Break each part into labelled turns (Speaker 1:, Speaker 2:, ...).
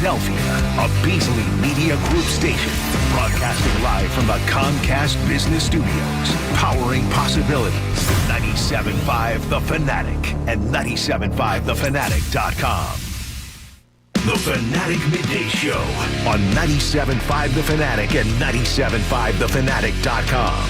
Speaker 1: Philadelphia, a Beasley Media Group station, broadcasting live from the Comcast Business Studios, powering possibilities. 97.5 The Fanatic and 97.5thefanatic.com. The Fanatic Midday Show on 97.5 The Fanatic and 97.5thefanatic.com.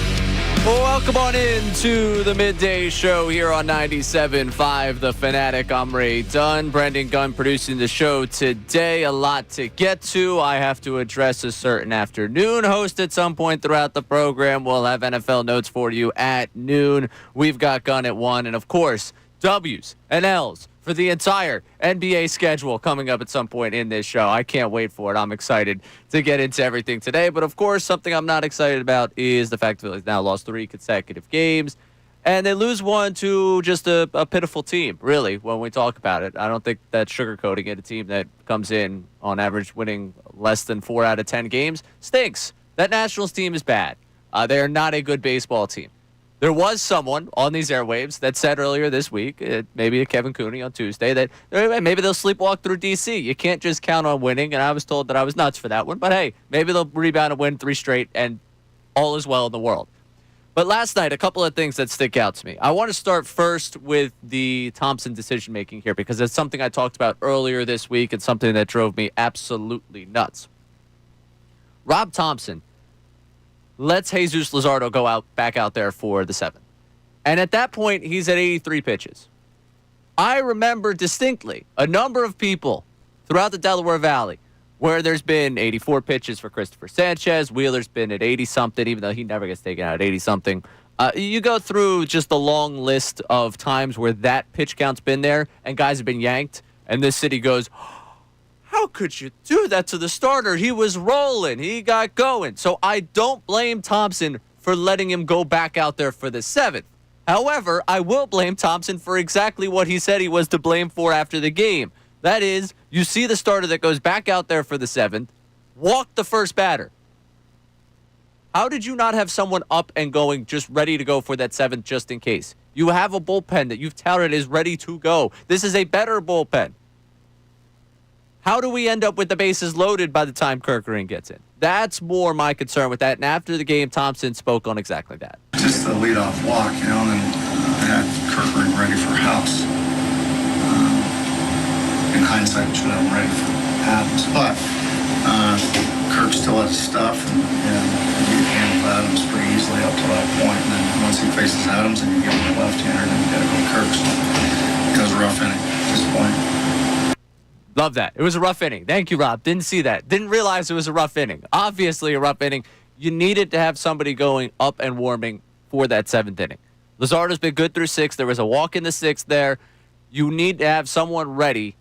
Speaker 2: Well, welcome on into the Midday Show here on 97.5 The Fanatic. I'm Ray Dunn. Brendan Gunn producing the show today. A lot to get to. I have to address a certain afternoon host at some point throughout the program. We'll have NFL notes for you at noon. We've got Gunn at 1. And, of course, W's and L's for the entire NBA schedule coming up at some point in this show. I can't wait for it. I'm excited to get into everything today. But, of course, something I'm not excited about is the fact that Phillies now lost 3 consecutive games. And they lose one to just a pitiful team, really, when we talk about it. I don't think that's sugarcoating it. A team that comes in, on average, winning less than 4 out of 10 games stinks. That Nationals team is bad. They are not a good baseball team. There was someone on these airwaves that said earlier this week, maybe a Kevin Cooney on Tuesday, that maybe they'll sleepwalk through D.C. You can't just count on winning, and I was told that I was nuts for that one. But, hey, maybe they'll rebound and win 3 straight, and all is well in the world. But last night, a couple of things that stick out to me. I want to start first with the Thompson decision-making here, because it's something I talked about earlier this week and something that drove me absolutely nuts. Rob Thompson lets Jesus Luzardo go back out there for the 7th. And at that point, he's at 83 pitches. I remember distinctly a number of people throughout the Delaware Valley where there's been 84 pitches for Christopher Sanchez. Wheeler's been at 80-something, even though he never gets taken out at 80-something. You go through just a long list of times where that pitch count's been there and guys have been yanked, and this city goes, how could you do that to the starter? He was rolling. He got going. So I don't blame Thompson for letting him go back out there for the 7th. However, I will blame Thompson for exactly what he said he was to blame for after the game. That is, you see the starter that goes back out there for the 7th, walk the first batter. How did you not have someone up and going just ready to go for that 7th just in case? You have a bullpen that you've touted is ready to go. This is a better bullpen. How do we end up with the bases loaded by the time Kerkering gets in? That's more my concern with that. And after the game, Thompson spoke on exactly that.
Speaker 3: Just the leadoff walk, and then I had Kerkering ready for House. In hindsight, we should have him ready for Adams. But Kirk still has stuff, and you can handle Adams pretty easily up to that point. And then once he faces Adams, and you give him a left-hander, then you got to go to Kirk. So it was a rough inning at this point.
Speaker 2: Love that. It was a rough inning. Thank you, Rob. Didn't see that. Didn't realize it was a rough inning. Obviously a rough inning. You needed to have somebody going up and warming for that 7th inning. Luzardo's been good through 6. There was a walk in the 6th there. You need to have someone ready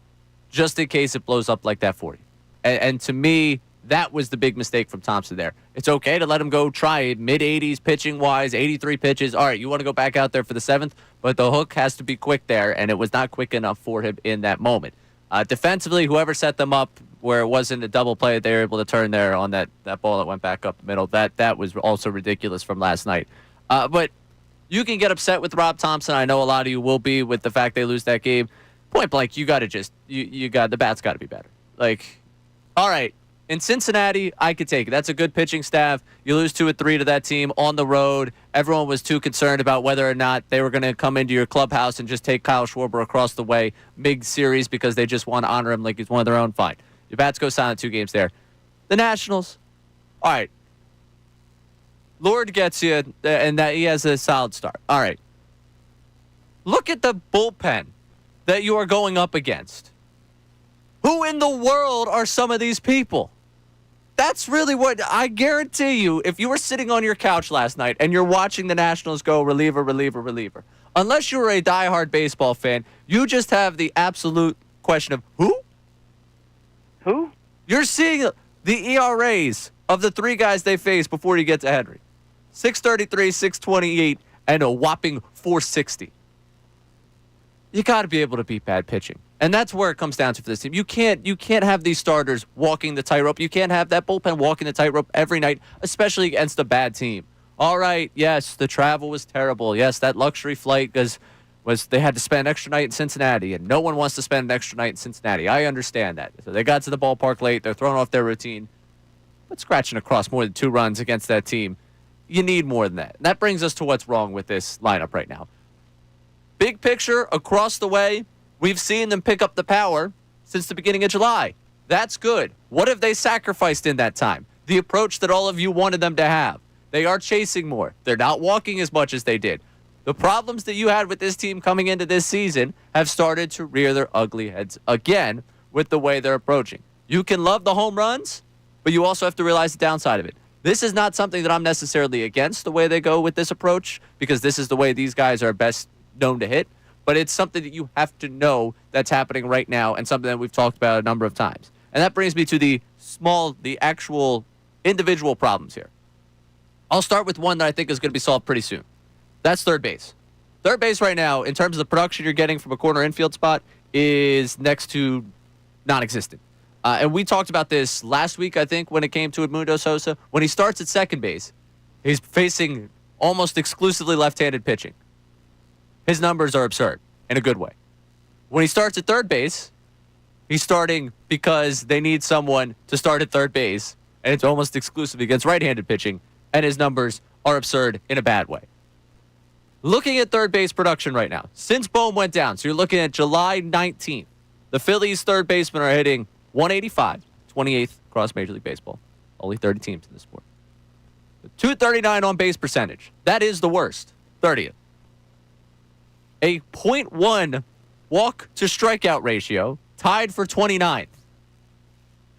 Speaker 2: just in case it blows up like that for you. And to me, that was the big mistake from Thompson there. It's okay to let him go try it mid-80s pitching-wise, 83 pitches. All right, you want to go back out there for the 7th, but the hook has to be quick there, and it was not quick enough for him in that moment. Defensively, whoever set them up where it wasn't a double play, they were able to turn there on that ball that went back up the middle. That was also ridiculous from last night. But you can get upset with Rob Thompson. I know a lot of you will be with the fact they lose that game. Point blank, you got to just the bat's got to be better. Like, all right, in Cincinnati, I could take it. That's a good pitching staff. You lose 2 or 3 to that team on the road. Everyone was too concerned about whether or not they were going to come into your clubhouse and just take Kyle Schwarber across the way mid-series because they just want to honor him like he's one of their own. Fine. Your bats go silent 2 games there. The Nationals, all right. Lord gets you, and that he has a solid start. All right. Look at the bullpen that you are going up against. Who in the world are some of these people? That's really what I guarantee you. If you were sitting on your couch last night and you're watching the Nationals go reliever, unless you're a diehard baseball fan, you just have the absolute question of who?
Speaker 4: Who?
Speaker 2: You're seeing the ERAs of the 3 guys they face before you get to Henry. 633, 628, and a whopping 460. You got to be able to beat bad pitching. And that's where it comes down to for this team. You can't have these starters walking the tightrope. You can't have that bullpen walking the tightrope every night, especially against a bad team. All right, yes, the travel was terrible. Yes, that luxury flight, because was they had to spend an extra night in Cincinnati, and no one wants to spend an extra night in Cincinnati. I understand that. So they got to the ballpark late. They're throwing off their routine. But scratching across more than 2 runs against that team, you need more than that. And that brings us to what's wrong with this lineup right now. Big picture, across the way, we've seen them pick up the power since the beginning of July. That's good. What have they sacrificed in that time? The approach that all of you wanted them to have. They are chasing more. They're not walking as much as they did. The problems that you had with this team coming into this season have started to rear their ugly heads again with the way they're approaching. You can love the home runs, but you also have to realize the downside of it. This is not something that I'm necessarily against the way they go with this approach, because this is the way these guys are best known to hit, but it's something that you have to know that's happening right now and something that we've talked about a number of times. And that brings me to the actual individual problems here. I'll start with one that I think is going to be solved pretty soon. That's third base. Third base right now, in terms of the production you're getting from a corner infield spot, is next to non-existent. And we talked about this last week, I think, when it came to Edmundo Sosa. When he starts at second base, he's facing almost exclusively left-handed pitching. His numbers are absurd in a good way. When he starts at third base, he's starting because they need someone to start at third base, and it's almost exclusively against right-handed pitching, and his numbers are absurd in a bad way. Looking at third base production right now, since Bohm went down, so you're looking at July 19th, the Phillies' third basemen are hitting 185, 28th across Major League Baseball. Only 30 teams in this sport. 239 on base percentage. That is the worst. 30th. A .1 walk to strikeout ratio, tied for 29th.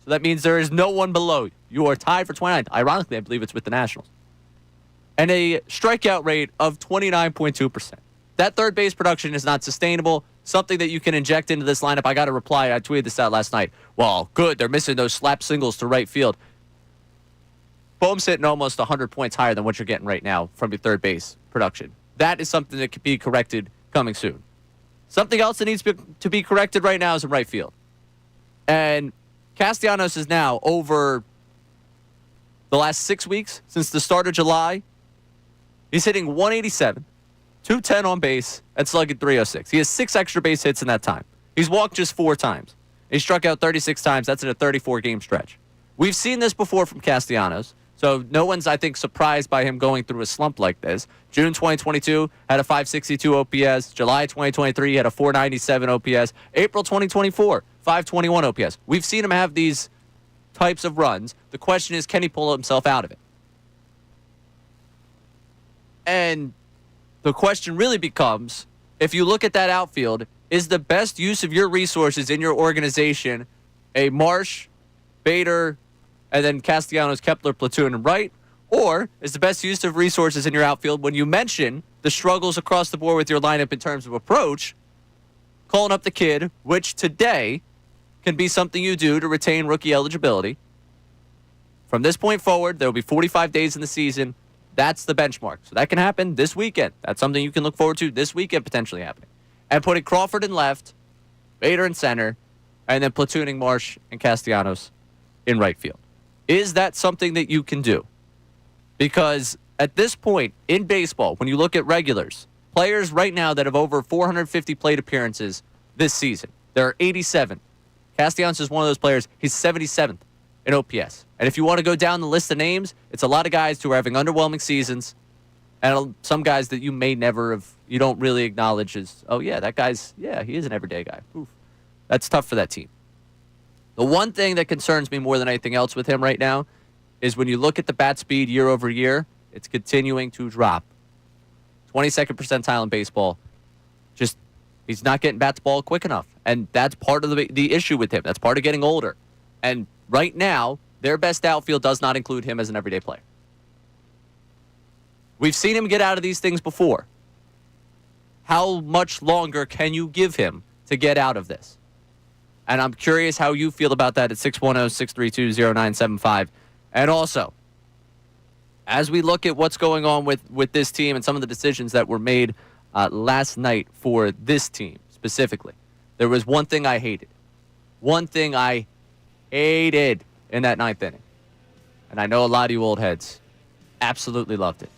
Speaker 2: So that means there is no one below you. You are tied for 29th. Ironically, I believe it's with the Nationals. And a strikeout rate of 29.2%. That third base production is not sustainable. Something that you can inject into this lineup. I got a reply. I tweeted this out last night. Well, good. They're missing those slap singles to right field. Bohm's hitting almost 100 points higher than what you're getting right now from your third base production. That is something that could be corrected coming soon. Something else that needs to be corrected right now is in right field. And Castellanos is now over the last 6 weeks, since the start of July, he's hitting 187, 210 on base, and slugging 306. He has 6 extra base hits in that time. He's walked just 4 times. He struck out 36 times. That's in a 34-game stretch. We've seen this before from Castellanos, so no one's, I think, surprised by him going through a slump like this. June 2022 had a 562 OPS. July 2023 had a 497 OPS. April 2024, 521 OPS. We've seen him have these types of runs. The question is, can he pull himself out of it? And the question really becomes, if you look at that outfield, is the best use of your resources in your organization a Marsh, Bader, and then Castellanos, Kepler, platoon, and right? Or is the best use of resources in your outfield, when you mention the struggles across the board with your lineup in terms of approach, calling up the kid, which today can be something you do to retain rookie eligibility. From this point forward, there will be 45 days in the season. That's the benchmark. So that can happen this weekend. That's something you can look forward to this weekend potentially happening. And putting Crawford in left, Bader in center, and then platooning Marsh and Castellanos in right field. Is that something that you can do? Because at this point in baseball, when you look at regulars, players right now that have over 450 plate appearances this season, there are 87. Castellanos is one of those players. He's 77th in OPS. And if you want to go down the list of names, it's a lot of guys who are having underwhelming seasons, and some guys that you may never have, you don't really acknowledge as, oh yeah, that guy's, yeah, he is an everyday guy. Oof. That's tough for that team. The one thing that concerns me more than anything else with him right now is when you look at the bat speed year over year, it's continuing to drop. 22nd percentile in baseball. Just, he's not getting bat to ball quick enough. And that's part of the issue with him. That's part of getting older. And right now, their best outfield does not include him as an everyday player. We've seen him get out of these things before. How much longer can you give him to get out of this? And I'm curious how you feel about that at 610-632-0975. And also, as we look at what's going on with this team and some of the decisions that were made last night for this team specifically, there was one thing I hated. One thing I hated in that 9th inning. And I know a lot of you old heads absolutely loved it.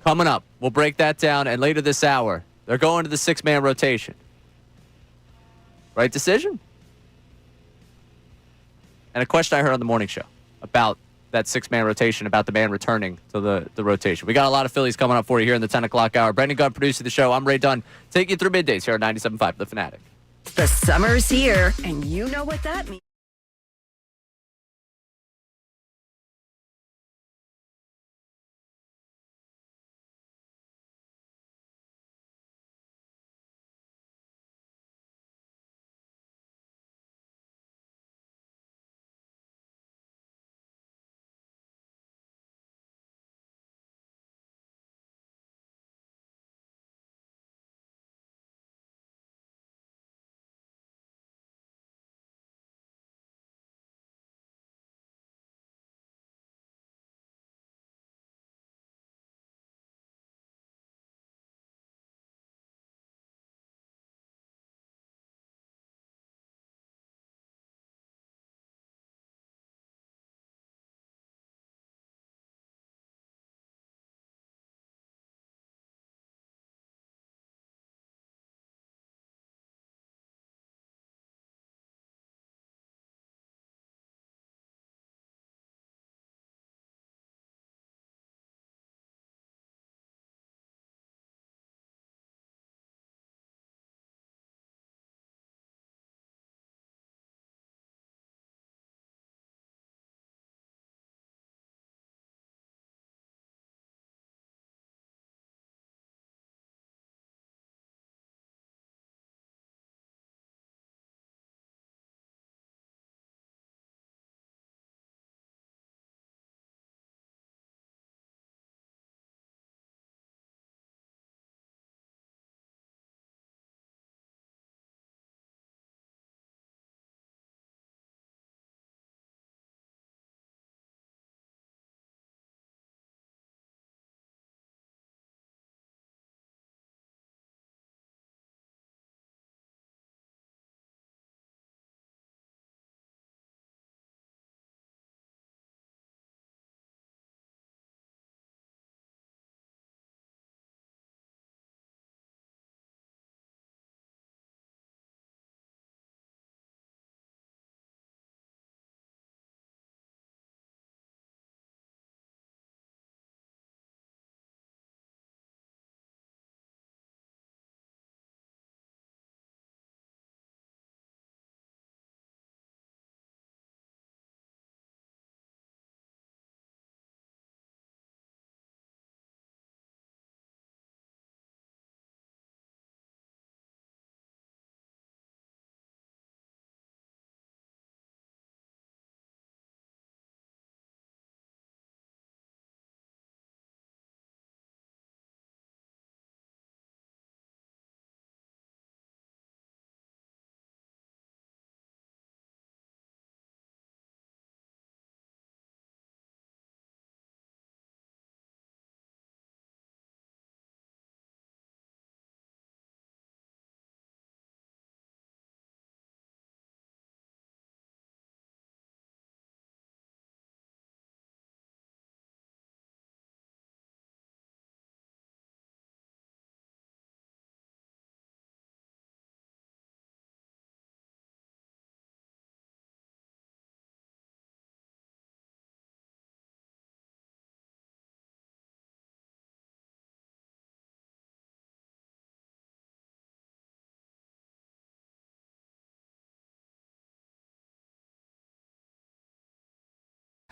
Speaker 2: Coming up, we'll break that down, and later this hour, they're going to the 6-man rotation. Right decision? And a question I heard on the morning show about that 6-man rotation, about the man returning to the rotation. We got a lot of Phillies coming up for you here in the 10 o'clock hour. Brendan Gunn producing the show. I'm Ray Dunn, taking you through middays here at 97.5 The Fanatic.
Speaker 5: The summer's here, and you know what that means.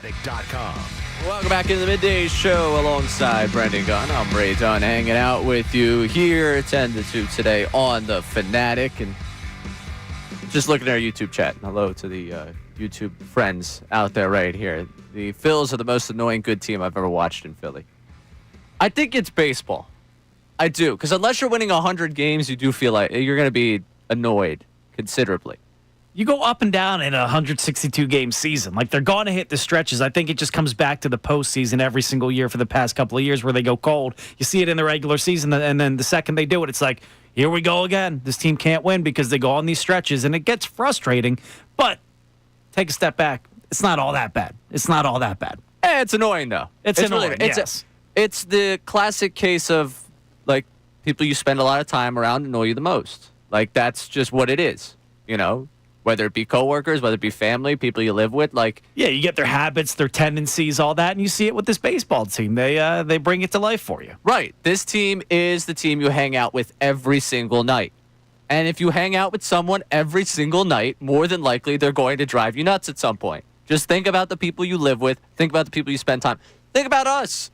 Speaker 1: Fanatic.com.
Speaker 2: Welcome back into the Midday Show alongside Brendan Gunn. I'm Ray Dunn, hanging out with you here 10 to 2 today on The Fanatic. And just looking at our YouTube chat. Hello to the YouTube friends out there right here. The Phils are the most annoying good team I've ever watched in Philly. I think it's baseball. I do. Because unless you're winning 100 games, you do feel like you're going to be annoyed considerably.
Speaker 6: You go up and down in a 162-game season. Like, they're going to hit the stretches. I think it just comes back to the postseason every single year for the past couple of years where they go cold. You see it in the regular season, and then the second they do it, it's like, here we go again. This team can't win because they go on these stretches, and it gets frustrating. But take a step back. It's not all that bad. It's not all that bad.
Speaker 2: It's annoying, though.
Speaker 6: It's annoying,
Speaker 2: really,
Speaker 6: yes.
Speaker 2: It's the classic case of, like, people you spend a lot of time around annoy you the most. Like, that's just what it is, you know? Whether it be coworkers, whether it be family, people you live with, like...
Speaker 6: Yeah, you get their habits, their tendencies, all that, and you see it with this baseball team. They bring it to life for you.
Speaker 2: Right. This team is the team you hang out with every single night. And if you hang out with someone every single night, more than likely they're going to drive you nuts at some point. Just think about the people you live with. Think about the people you spend time. Think about us.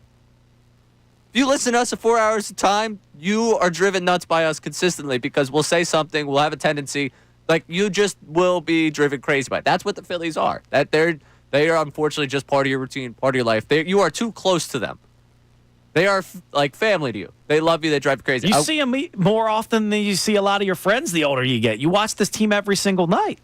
Speaker 2: If you listen to us at 4 hours of time, you are driven nuts by us consistently because we'll say something, we'll have a tendency... Like, you just will be driven crazy by it. That's what the Phillies are. They are unfortunately just part of your routine, part of your life. You are too close to them. They are like family to you. They love you. They drive you crazy.
Speaker 6: You see them more often than you see a lot of your friends the older you get. You watch this team every single night,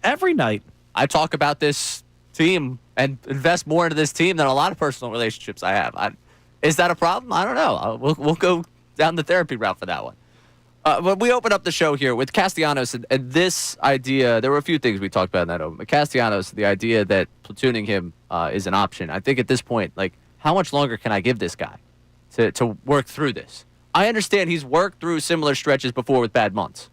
Speaker 6: every night.
Speaker 2: I talk about this team and invest more into this team than a lot of personal relationships I have. Is that a problem? I don't know. We'll go down the therapy route for that one. But we opened up the show here with Castellanos, and this idea, there were a few things we talked about in that open. But Castellanos, the idea that platooning him is an option. I think at this point, like, how much longer can I give this guy to work through this? I understand he's worked through similar stretches before with bad months.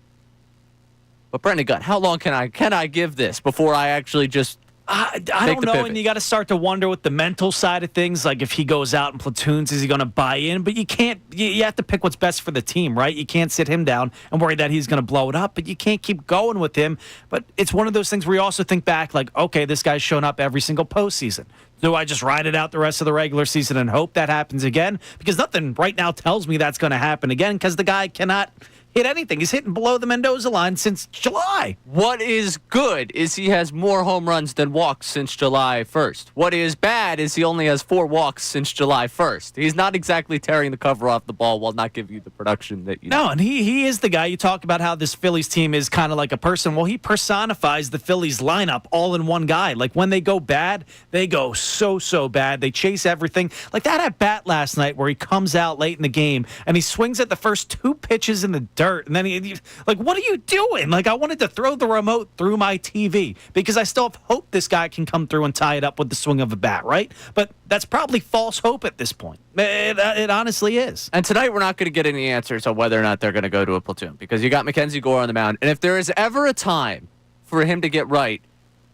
Speaker 2: But Brendan Gunn, how long can I give this before I actually just
Speaker 6: I don't know,
Speaker 2: pivot?
Speaker 6: and you got to start to wonder with the mental side of things, like if he goes out in platoons, is he going to buy in? But you can't, you have to pick what's best for the team, right? You can't sit him down and worry that he's going to blow it up, but you can't keep going with him. But it's one of those things where you also think back, like, okay, this guy's shown up every single postseason. Do I just ride it out the rest of the regular season and hope that happens again? Because nothing right now tells me that's going to happen again because the guy cannot hit anything. He's hitting below the Mendoza line since July.
Speaker 2: What is good is he has more home runs than walks since July 1st. What is bad is he only has 4 walks since July 1st. He's not exactly tearing the cover off the ball while not giving you the production that you need.
Speaker 6: No, and he is the guy. You talk about how this Phillies team is kind of like a person. Well, he personifies the Phillies lineup all in one guy. Like, when they go bad, they go so bad. They chase everything. Like that at bat last night where he comes out late in the game and he swings at the first 2 pitches in the dirt. And then he like, what are you doing? Like, I wanted to throw the remote through my TV because I still have hope this guy can come through and tie it up with the swing of a bat, right? But that's probably false hope at this point. It honestly is.
Speaker 2: And tonight we're not going to get any answers on whether or not they're going to go to a platoon because you got Mackenzie Gore on the mound. And if there is ever a time for him to get right,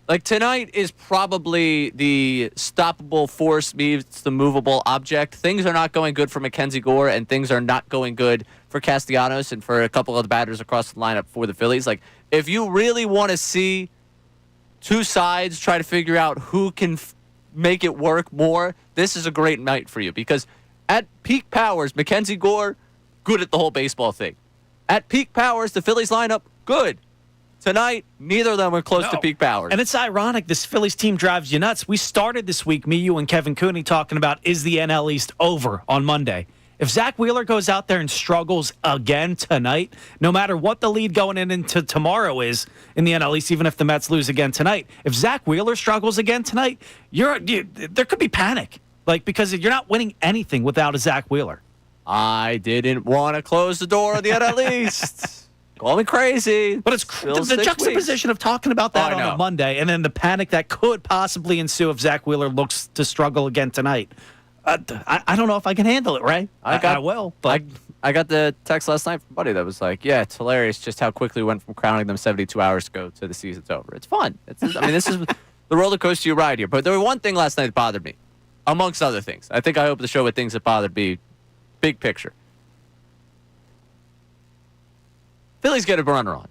Speaker 2: like tonight is probably the stoppable force meets the movable object. Things are not going good for Mackenzie Gore, and things are not going good for Castellanos and for a couple of the batters across the lineup for the Phillies. Like, if you really want to see two sides try to figure out who can make it work more, this is a great night for you because at peak powers, Mackenzie Gore, good at the whole baseball thing. At peak powers, the Phillies lineup, good. Tonight, neither of them were close to peak powers.
Speaker 6: And it's ironic, this Phillies team drives you nuts. We started this week, me, you, and Kevin Cooney, talking about, is the NL East over on Monday? If Zach Wheeler goes out there and struggles again tonight, no matter what the lead going into tomorrow is in the NL East, even if the Mets lose again tonight, if Zach Wheeler struggles again tonight, there could be panic. Like, because you're not winning anything without a Zach Wheeler.
Speaker 2: I didn't want to close the door on the NL East. Call me crazy.
Speaker 6: But it's the juxtaposition of talking about that on a Monday and then the panic that could possibly ensue if Zach Wheeler looks to struggle again tonight. I don't know if I can handle it, Ray. I will. But
Speaker 2: I got the text last night from a buddy that was like, yeah, it's hilarious just how quickly we went from crowning them 72 hours ago to the season's over. It's fun. This is the roller coaster you ride here. But there was one thing last night that bothered me, amongst other things. I think I opened the show with things that bothered me. Big picture. Phillies get a runner on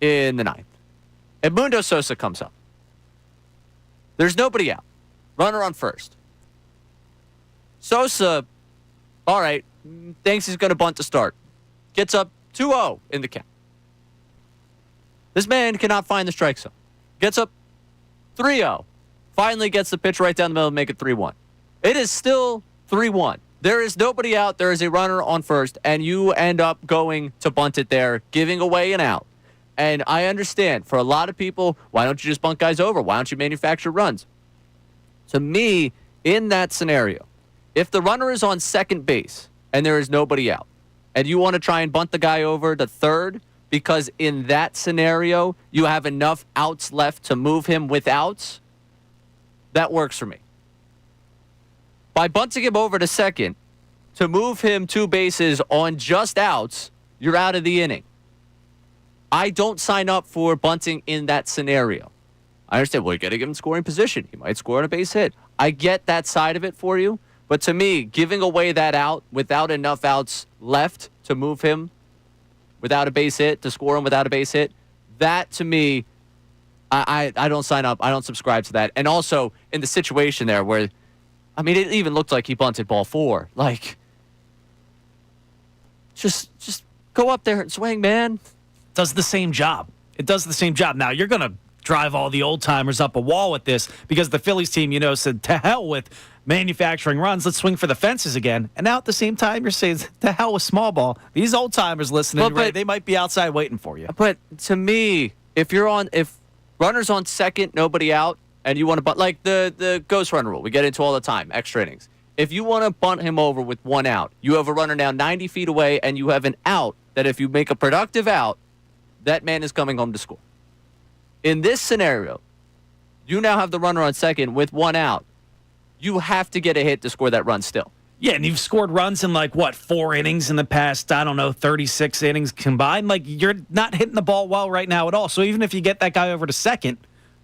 Speaker 2: in the 9th. Edmundo Sosa comes up. There's nobody out. Runner on first. Sosa, all right, thinks he's going to bunt to start. Gets up 2-0 in the count. This man cannot find the strike zone. Gets up 3-0. Finally gets the pitch right down the middle and make it 3-1. It is still 3-1. There is nobody out. There is a runner on first, and you end up going to bunt it there, giving away an out. And I understand, for a lot of people, why don't you just bunt guys over? Why don't you manufacture runs? To me, in that scenario, if the runner is on second base and there is nobody out, and you want to try and bunt the guy over to third, because in that scenario, you have enough outs left to move him with outs, that works for me. By bunting him over to second to move him 2 bases on just outs, you're out of the inning. I don't sign up for bunting in that scenario. I understand, well, you got to give him scoring position. He might score on a base hit. I get that side of it for you. But to me, giving away that out without enough outs left to move him without a base hit, to score him without a base hit, that to me, I don't sign up. I don't subscribe to that. And also in the situation there where, I mean, it even looked like he bunted ball 4. Like, just go up there and swing, man.
Speaker 6: Does the same job. It does the same job. Now, you're going to drive all the old timers up a wall with this because the Phillies team, said to hell with manufacturing runs. Let's swing for the fences again. And now at the same time, you're saying to hell with small ball. These old timers listening, right, they might be outside waiting for you.
Speaker 2: But to me, if runners on second, nobody out, and you want to bunt, like the ghost runner rule, we get into all the time, extra innings. If you want to bunt him over with 1 out, you have a runner now 90 feet away, and you have an out that if you make a productive out, that man is coming home to score. In this scenario, you now have the runner on second with 1 out. You have to get a hit to score that run still.
Speaker 6: Yeah, and you've scored runs in 4 innings in the past, 36 innings combined. You're not hitting the ball well right now at all. So even if you get that guy over to second,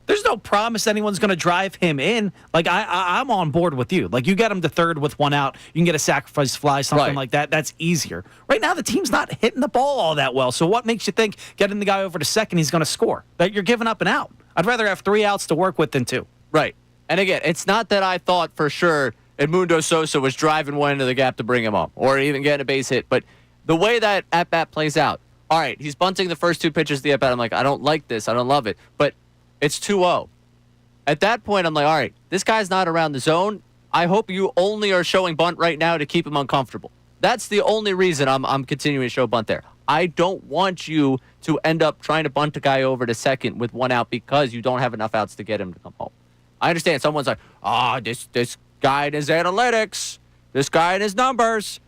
Speaker 6: there's no promise anyone's going to drive him in. I'm on board with you. You get him to third with 1 out. You can get a sacrifice fly, something like that. That's easier. Right now, the team's not hitting the ball all that well. So what makes you think getting the guy over to second, he's going to score? That you're giving up an out. I'd rather have 3 outs to work with than 2.
Speaker 2: Right. And again, it's not that I thought for sure Edmundo Sosa was driving one into the gap to bring him up or even getting a base hit. But the way that at-bat plays out, all right, he's bunting the first 2 pitches of the at-bat. I'm like, I don't like this. I don't love it. But it's 2-0. At that point, I'm like, all right, this guy's not around the zone. I hope you only are showing bunt right now to keep him uncomfortable. That's the only reason I'm continuing to show bunt there. I don't want you to end up trying to bunt a guy over to second with 1 out because you don't have enough outs to get him to come home. I understand someone's like, this guy and his analytics, this guy and his numbers.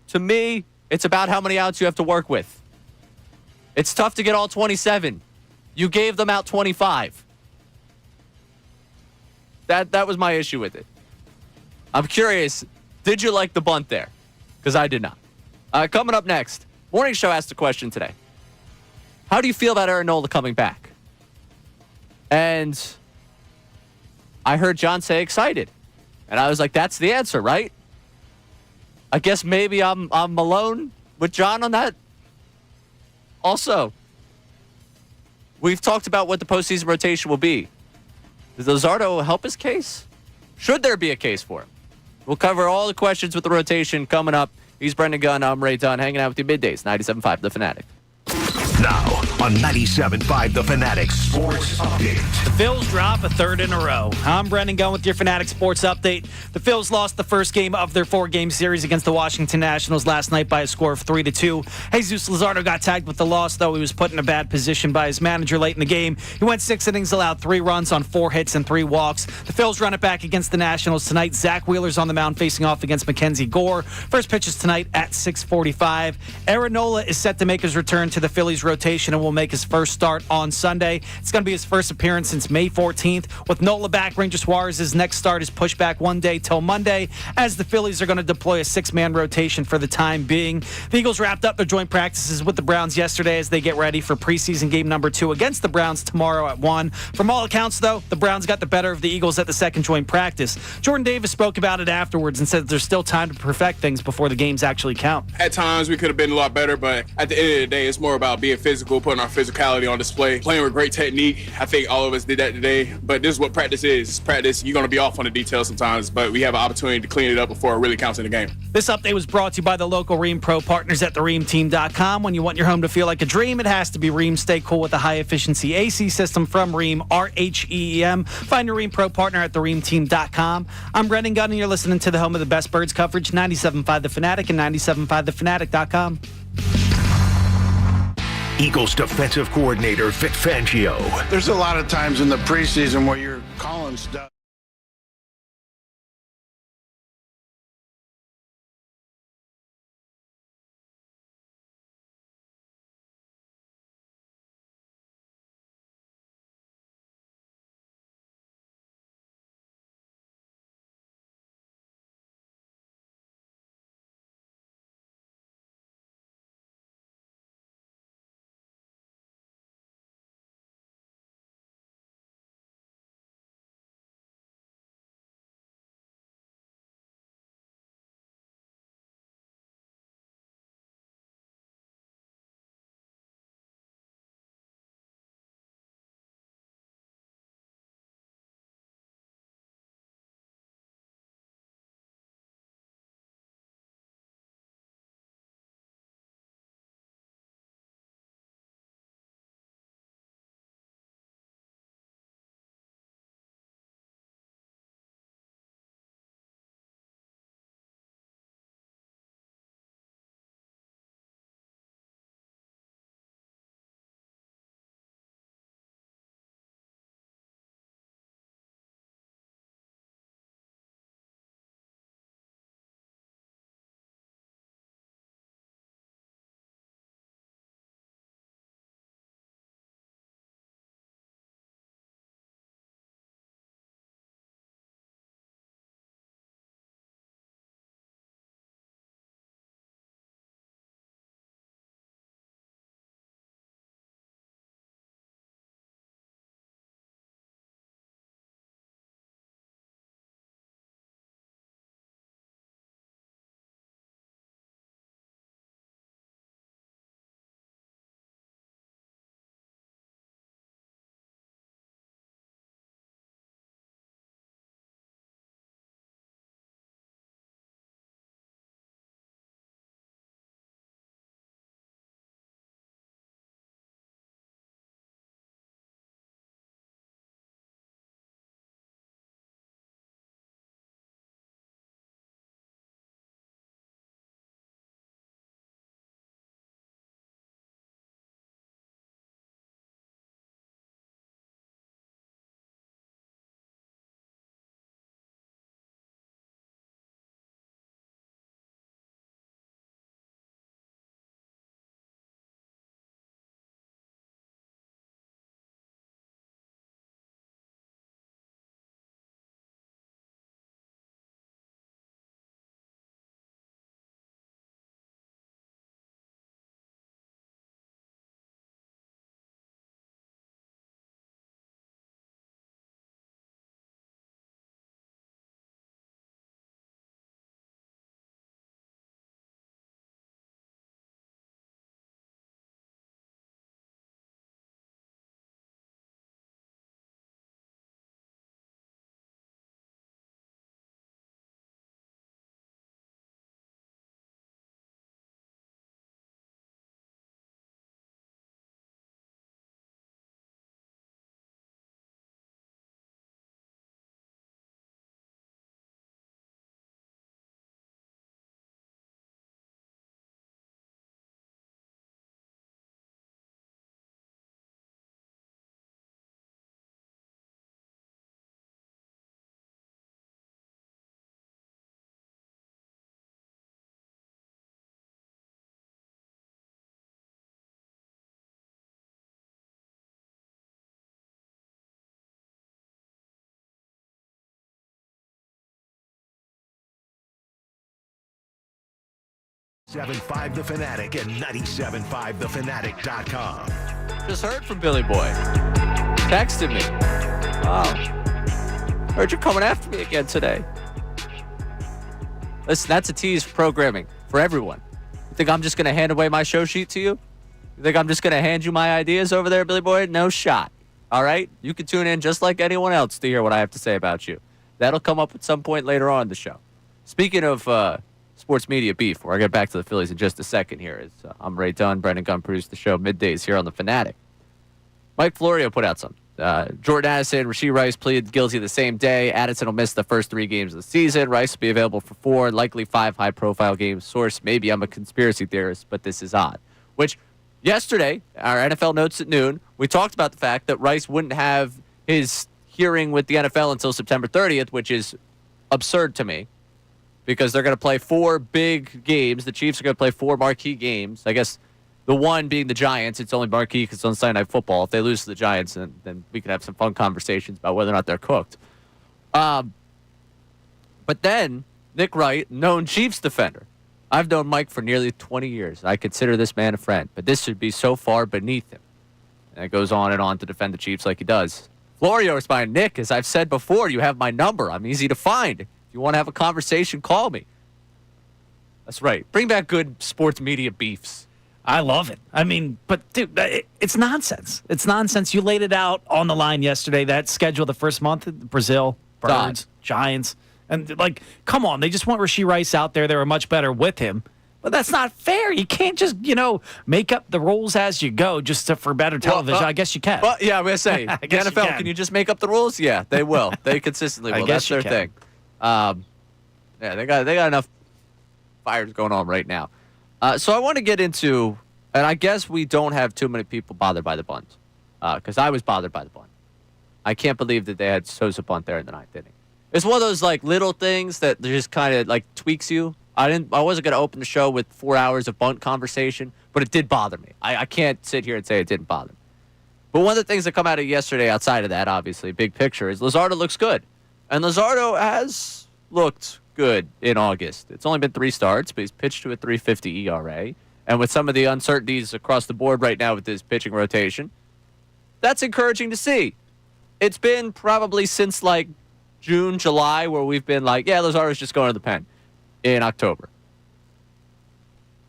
Speaker 2: To me, it's about how many outs you have to work with. It's tough to get all 27. You gave them out 25. That was my issue with it. I'm curious, did you like the bunt there? Because I did not. Coming up next, Morning Show asked a question today. How do you feel about Aaron Nola coming back? And I heard John say excited. And I was like, that's the answer, right? I guess maybe I'm alone with John on that. Also, we've talked about what the postseason rotation will be. Does Luzardo help his case? Should there be a case for him? We'll cover all the questions with the rotation coming up. He's Brendan Gunn. I'm Ray Dunn, hanging out with you middays, 97.5 The Fanatic.
Speaker 1: Now on 97.5 The Fanatic Sports Update.
Speaker 6: The Phils drop a 3rd in a row. I'm Brendan Gunn with your Fanatic Sports Update. The Phils lost the first game of their 4-game series against the Washington Nationals last night by a score of 3-2. Jesus Luzardo got tagged with the loss, though. He was put in a bad position by his manager late in the game. He went 6 innings, allowed 3 runs on 4 hits and 3 walks. The Phils run it back against the Nationals tonight. Zach Wheeler's on the mound facing off against Mackenzie Gore. First pitch is tonight at 6:45. Aaron Nola is set to make his return to the Phillies rotation and will make his first start on Sunday. It's going to be his first appearance since May 14th. With Nola back, Ranger Suarez's next start is pushed back 1 day till Monday, as the Phillies are going to deploy a 6-man rotation for the time being. The Eagles wrapped up their joint practices with the Browns yesterday as they get ready for preseason game number 2 against the Browns tomorrow at 1. From all accounts, though, the Browns got the better of the Eagles at the second joint practice. Jordan Davis spoke about it afterwards and said there's still time to perfect things before the games actually count.
Speaker 7: At times, we could have been a lot better, but at the end of the day, it's more about being physical, putting our physicality on display, playing with great technique. I think all of us did that today, but this is what practice is. It's practice. You're going to be off on the details sometimes, but we have an opportunity to clean it up before it really counts in the game.
Speaker 6: This update was brought to you by the local Rheem Pro partners at thereemteam.com. When you want your home to feel like a dream, it has to be Rheem. Stay cool with a high-efficiency AC system from Rheem, RHEEM. Find your Rheem Pro partner at thereemteam.com. I'm Brendan Gunn, and you're listening to the home of the best birds coverage, 97.5 The Fanatic and 97.5thefanatic.com.
Speaker 1: Eagles defensive coordinator Vic Fangio.
Speaker 8: There's a lot of times in the preseason where you're calling stuff.
Speaker 1: 97.5 The Fanatic and 97.5thefanatic.com.
Speaker 2: Just heard from Billy Boy. Texted me. Wow. Heard you're coming after me again today. Listen, that's a tease for programming for everyone. You think I'm just going to hand away my show sheet to you? You think I'm just going to hand you my ideas over there, Billy Boy? No shot. All right? You can tune in just like anyone else to hear what I have to say about you. That'll come up at some point later on in the show. Speaking of sports media beef, we'll get back to the Phillies in just a second here. I'm Ray Dunn. Brendan Gunn produced the show Middays here on the Fanatic. Mike Florio put out something. Jordan Addison, Rashee Rice pleaded guilty the same day. Addison will miss the first 3 games of the season. Rice will be available for 4, likely 5 high-profile games. Source, maybe I'm a conspiracy theorist, but this is odd. Which, yesterday, our NFL Notes at noon, we talked about the fact that Rice wouldn't have his hearing with the NFL until September 30th, which is absurd to me because they're going to play 4 big games. The Chiefs are going to play 4 marquee games. I guess the one being the Giants. It's only marquee because it's on Sunday Night Football. If they lose to the Giants, then we can have some fun conversations about whether or not they're cooked. But then, Nick Wright, known Chiefs defender. I've known Mike for nearly 20 years. I consider this man a friend, but this should be so far beneath him. And it goes on and on to defend the Chiefs like he does. Florio responded, Nick, as I've said before, you have my number. I'm easy to find. If you want to have a conversation, call me. That's right. Bring back good sports media beefs.
Speaker 6: I love it. I mean, but dude, it's nonsense. It's nonsense. You laid it out on the line yesterday. That schedule the first month, Brazil, Birds, Giants. And, come on. They just want Rashee Rice out there. They were much better with him. But that's not fair. You can't just, make up the rules as you go just for better television. I guess you can.
Speaker 2: Well, yeah, I'm going to say, the NFL, can you just make up the rules? Yeah, they will. They consistently will. That's their thing. Yeah, they got enough fires going on right now. So I want to get into, and I guess we don't have too many people bothered by the bunt, because I was bothered by the bunt. I can't believe that they had Sosa bunt there in the 9th inning. It's one of those little things that just kind of tweaks you. I wasn't going to open the show with 4 hours of bunt conversation, but it did bother me. I can't sit here and say it didn't bother me. But one of the things that come out of yesterday, outside of that, obviously, big picture, is Luzardo looks good, and Luzardo has looked good in August. It's only been 3 starts, but he's pitched to a 3.50 ERA. And with some of the uncertainties across the board right now with his pitching rotation, that's encouraging to see. It's been probably since June, July, where we've been Luzardo's just going to the pen in October.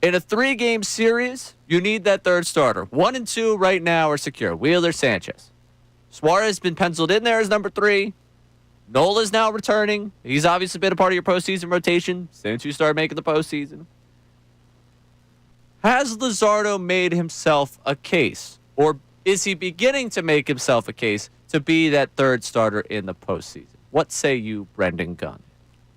Speaker 2: In a 3-game series, you need that third starter. 1 and 2 right now are secure. Wheeler, Sanchez. Suarez has been penciled in there as number 3. Nola's now returning. He's obviously been a part of your postseason rotation since you started making the postseason. Has Luzardo made himself a case, or is he beginning to make himself a case to be that third starter in the postseason? What say you, Brendan Gunn?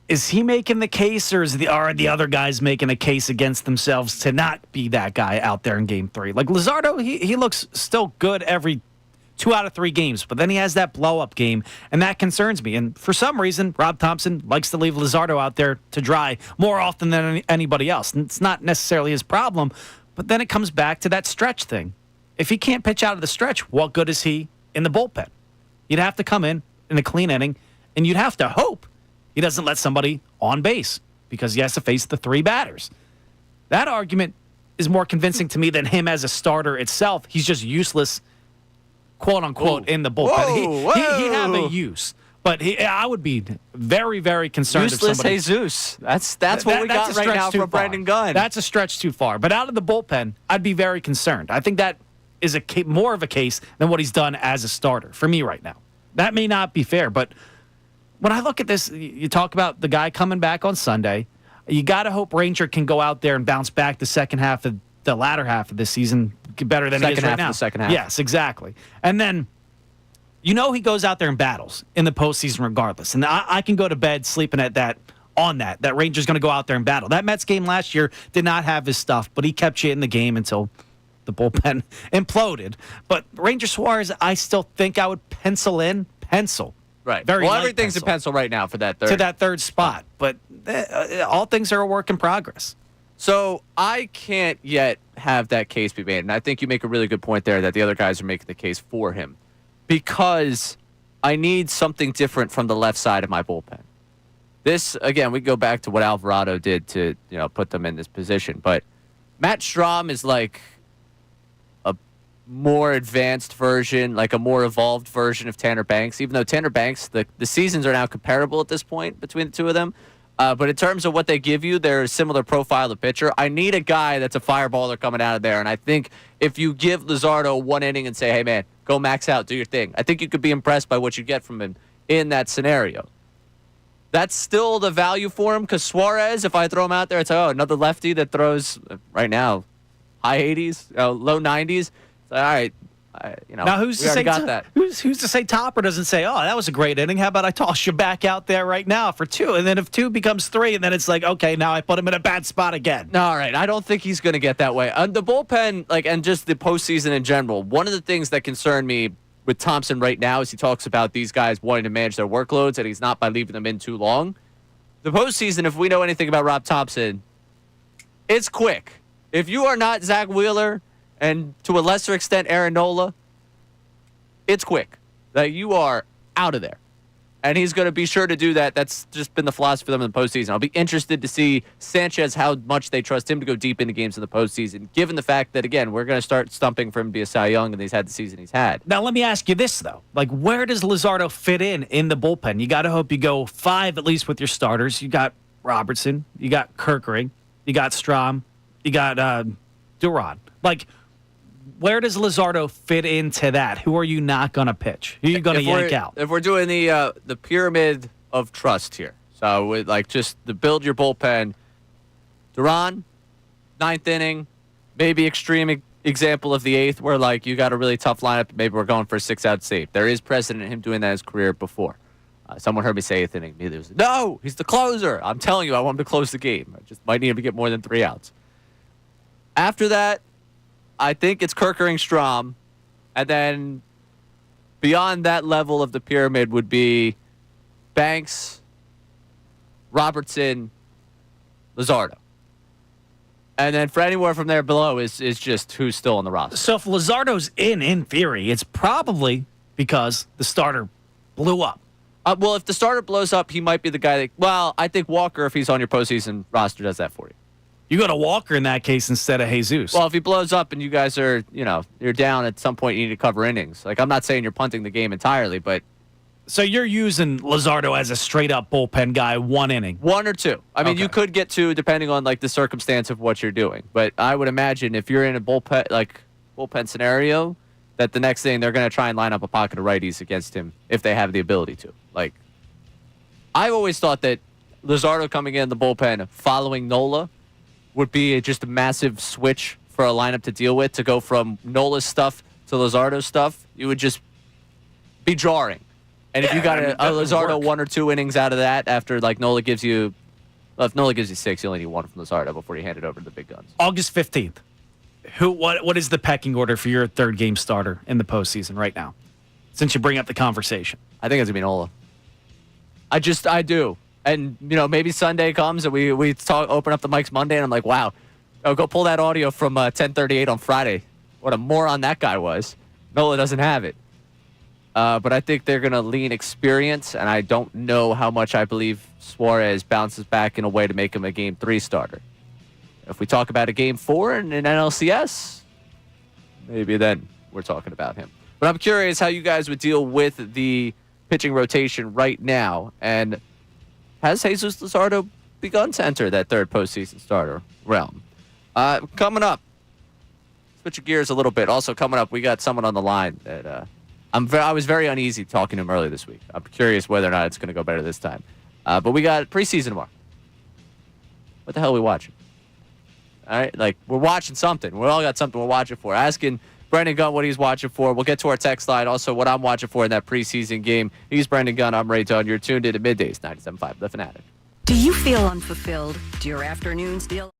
Speaker 6: Is he making the case, or are the other guys making a case against themselves to not be that guy out there in Game 3? Luzardo, he looks still good every 2 out of 3 games, but then he has that blow-up game, and that concerns me. And for some reason, Rob Thompson likes to leave Luzardo out there to dry more often than anybody else. And it's not necessarily his problem, but then it comes back to that stretch thing. If he can't pitch out of the stretch, what good is he in the bullpen? You'd have to come in a clean inning, and you'd have to hope he doesn't let somebody on base because he has to face the 3 batters. That argument is more convincing to me than him as a starter itself. He's just useless, quote-unquote, in the bullpen. He'd have a use, but I would be very, very concerned.
Speaker 2: Useless Jesus. That's what we got right now from Brendan Gunn.
Speaker 6: That's a stretch too far. But out of the bullpen, I'd be very concerned. I think that is more of a case than what he's done as a starter for me right now. That may not be fair, but when I look at this, you talk about the guy coming back on Sunday. You got to hope Ranger can go out there and bounce back the latter half of this season better than he is right now.
Speaker 2: The second half.
Speaker 6: Yes, exactly. And then, he goes out there and battles in the postseason regardless. And I can go to bed sleeping at that Ranger's going to go out there and battle. That Mets game last year did not have his stuff, but he kept you in the game until the bullpen imploded. But Ranger Suarez, I still think I would pencil.
Speaker 2: Right.
Speaker 6: Very
Speaker 2: everything's
Speaker 6: pencil.
Speaker 2: a pencil right now for that third.
Speaker 6: To that third spot. But all things are a work in progress.
Speaker 2: So I can't yet have that case be made. And I think you make a really good point there that the other guys are making the case for him. Because I need something different from the left side of my bullpen. This, again, we go back to what Alvarado did to, put them in this position. But Matt Strahm is like a more advanced version, like a more evolved version of Tanner Banks, even though Tanner Banks, the seasons are now comparable at this point between the two of them. But in terms of what they give you, they're a similar profile of pitcher. I need a guy that's a fireballer coming out of there. And I think if you give Luzardo one inning and say, hey, man, go max out, do your thing, I think you could be impressed by what you get from him in that scenario. That's still the value for him because Suarez, if I throw him out there, it's another lefty that throws right now high 80s, low 90s. All right.
Speaker 6: Now who's to say
Speaker 2: that?
Speaker 6: Who's to say Topper doesn't say, oh, that was a great inning. How about I toss you back out there right now for 2? And then if 2 becomes 3, and then it's like, okay, now I put him in a bad spot again.
Speaker 2: No, all right. I don't think he's going to get that way. The bullpen, and just the postseason in general, one of the things that concern me with Thompson right now is he talks about these guys wanting to manage their workloads, and he's not by leaving them in too long. The postseason, if we know anything about Rob Thompson, it's quick. If you are not Zach Wheeler and to a lesser extent Aaron Nola, it's quick. That you are out of there. And he's going to be sure to do that. That's just been the philosophy for them in the postseason. I'll be interested to see Sanchez, how much they trust him to go deep into games in the postseason, given the fact that, again, we're going to start stumping for him to be a Cy Young, and he's had the season he's had.
Speaker 6: Now, let me ask you this, though. Like, where does Luzardo fit in the bullpen? You got to hope you go 5 at least with your starters. You got Robertson. You got Kerkering. You got Strahm. You got Duran. Like, where does Luzardo fit into that? Who are you not going to pitch? Who are you going to yank out?
Speaker 2: If we're doing the pyramid of trust here, so with just the build your bullpen, Duran, 9th inning, maybe extreme example of the 8th where you got a really tough lineup. Maybe we're going for a 6-out save. There is precedent in him doing that in his career before. Someone heard me say 8th inning. No, he's the closer. I'm telling you, I want him to close the game. I just might need him to get more than 3 outs. After that, I think it's Kerkering, Strahm, and then beyond that level of the pyramid would be Banks, Robertson, Luzardo. And then for anywhere from there below is just who's still on the roster.
Speaker 6: So if Luzardo's in theory, it's probably because the starter blew up.
Speaker 2: Well, if the starter blows up, he might be the guy I think Walker, if he's on your postseason roster, does that for you.
Speaker 6: You go to Walker in that case instead of Jesus.
Speaker 2: Well, if he blows up and you guys are, you're down at some point, you need to cover innings. I'm not saying you're punting the game entirely, but.
Speaker 6: So you're using Luzardo as a straight-up bullpen guy, 1 inning?
Speaker 2: 1 or 2. I mean, you could get 2 depending on, the circumstance of what you're doing. But I would imagine if you're in a bullpen scenario, that the next thing they're going to try and line up a pocket of righties against him if they have the ability to. I've always thought that Luzardo coming in the bullpen following Nola would be just a massive switch for a lineup to deal with, to go from Nola's stuff to Luzardo's stuff. You would just be jarring. And if you got a Luzardo 1 or 2 innings out of that after Nola gives you, if Nola gives you 6, you only need 1 from Luzardo before you hand it over to the big guns.
Speaker 6: August 15th. What is the pecking order for your third game starter in the postseason right now? Since you bring up the conversation.
Speaker 2: I think it's going to be Nola. I do. And, maybe Sunday comes and we open up the mics Monday and I'm like, wow, go pull that audio from 10:38 on Friday. What a moron that guy was. Nola doesn't have it. But I think they're going to lean experience, and I don't know how much I believe Suarez bounces back in a way to make him a Game 3 starter. If we talk about a Game 4 in NLCS, maybe then we're talking about him. But I'm curious how you guys would deal with the pitching rotation right now, and has Jesus Luzardo begun to enter that third postseason starter realm? Coming up, switch gears a little bit. Also coming up, we got someone on the line that I was very uneasy talking to him earlier this week. I'm curious whether or not it's going to go better this time. But we got preseason tomorrow. What the hell are we watching? All right, we're watching something. We all got something we're watching for. Asking Brendan Gunn what he's watching for. We'll get to our text line. Also, what I'm watching for in that preseason game. He's Brendan Gunn. I'm Ray Dunn. You're tuned in to Middays, 97.5 The Fanatic.
Speaker 5: Do you feel unfulfilled? Do your afternoons feel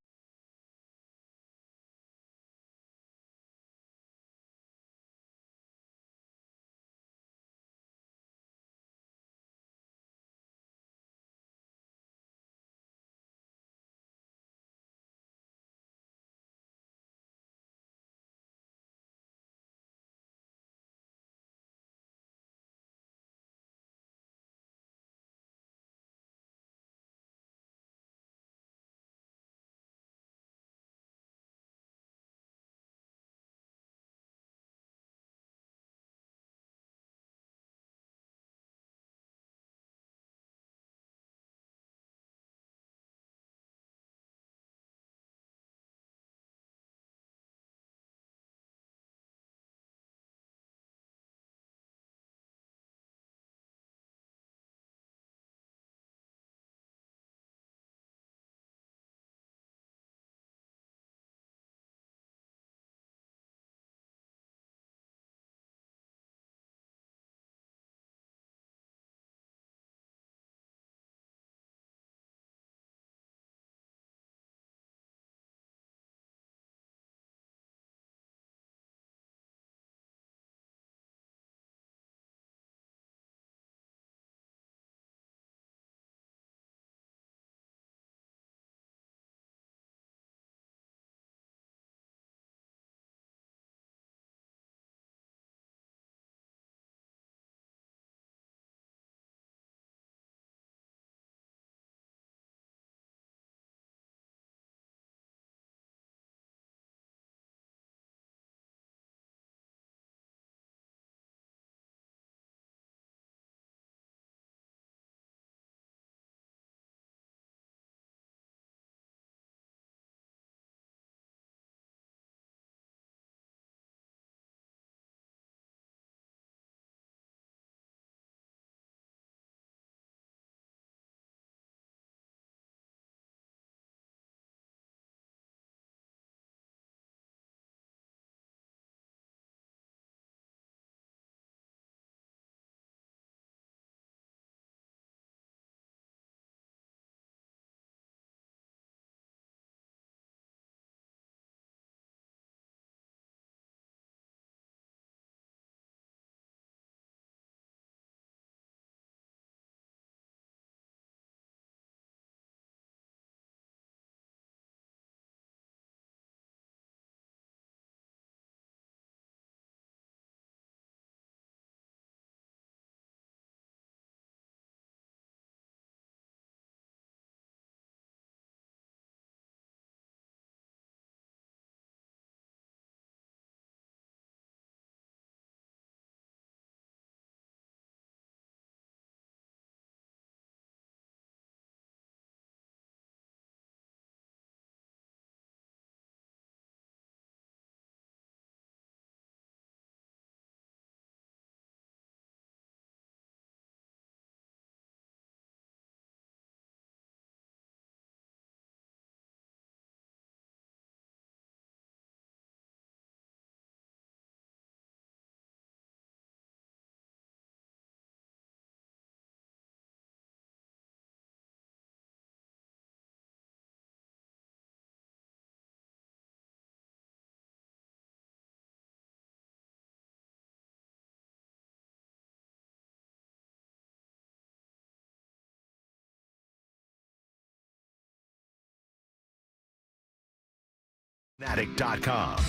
Speaker 1: Fanatic.com.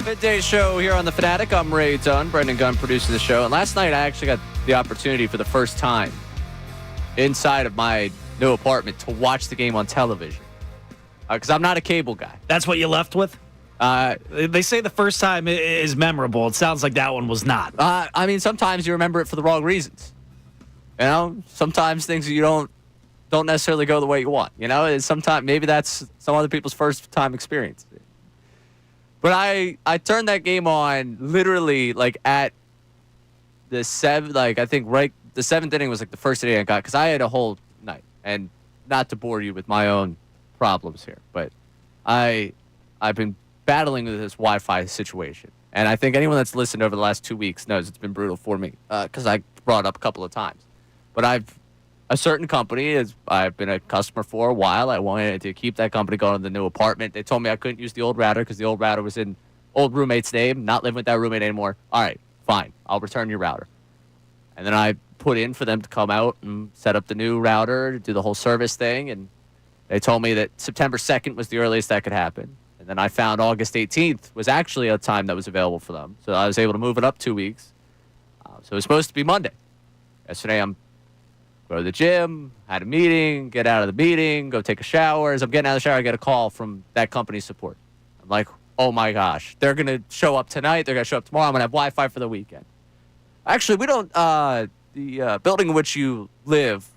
Speaker 2: Midday show here on the Fanatic. I'm Ray Dunn. Brendan Gunn producing the show. And last night I actually got the opportunity for the first time inside of my new apartment to watch the game on television. Because I'm not a cable guy.
Speaker 6: That's what you left with? They say the first time is memorable. It sounds like that one was not.
Speaker 2: I mean, sometimes you remember it for the wrong reasons. You know, sometimes things you don't necessarily go the way you want. You know, sometimes maybe that's some other people's first time experience. But I turned that game on literally like at the the seventh inning was like the first inning I got because I had a whole night. And not to bore you with my own problems here, but I've been battling with this Wi-Fi situation. And I think anyone that's listened over the last 2 weeks knows it's been brutal for me because I brought it up a couple of times. But a certain company I've been a customer for a while. I wanted to keep that company going in the new apartment. They told me I couldn't use the old router because the old router was in old roommate's name. Not living with that roommate anymore. All right, fine. I'll return your router. And then I put in for them to come out and set up the new router, do the whole service thing. And they told me that September 2nd was the earliest that could happen. And then I found August 18th was actually a time that was available for them. So I was able to move it up 2 weeks. So it was supposed to be Monday. Yesterday go to the gym, had a meeting, get out of the meeting, go take a shower. As I'm getting out of the shower, I get a call from that company's support. I'm like, oh my gosh, they're going to show up tonight. They're going to show up tomorrow. I'm going to have Wi-Fi for the weekend. Actually, we don't, the building in which you live,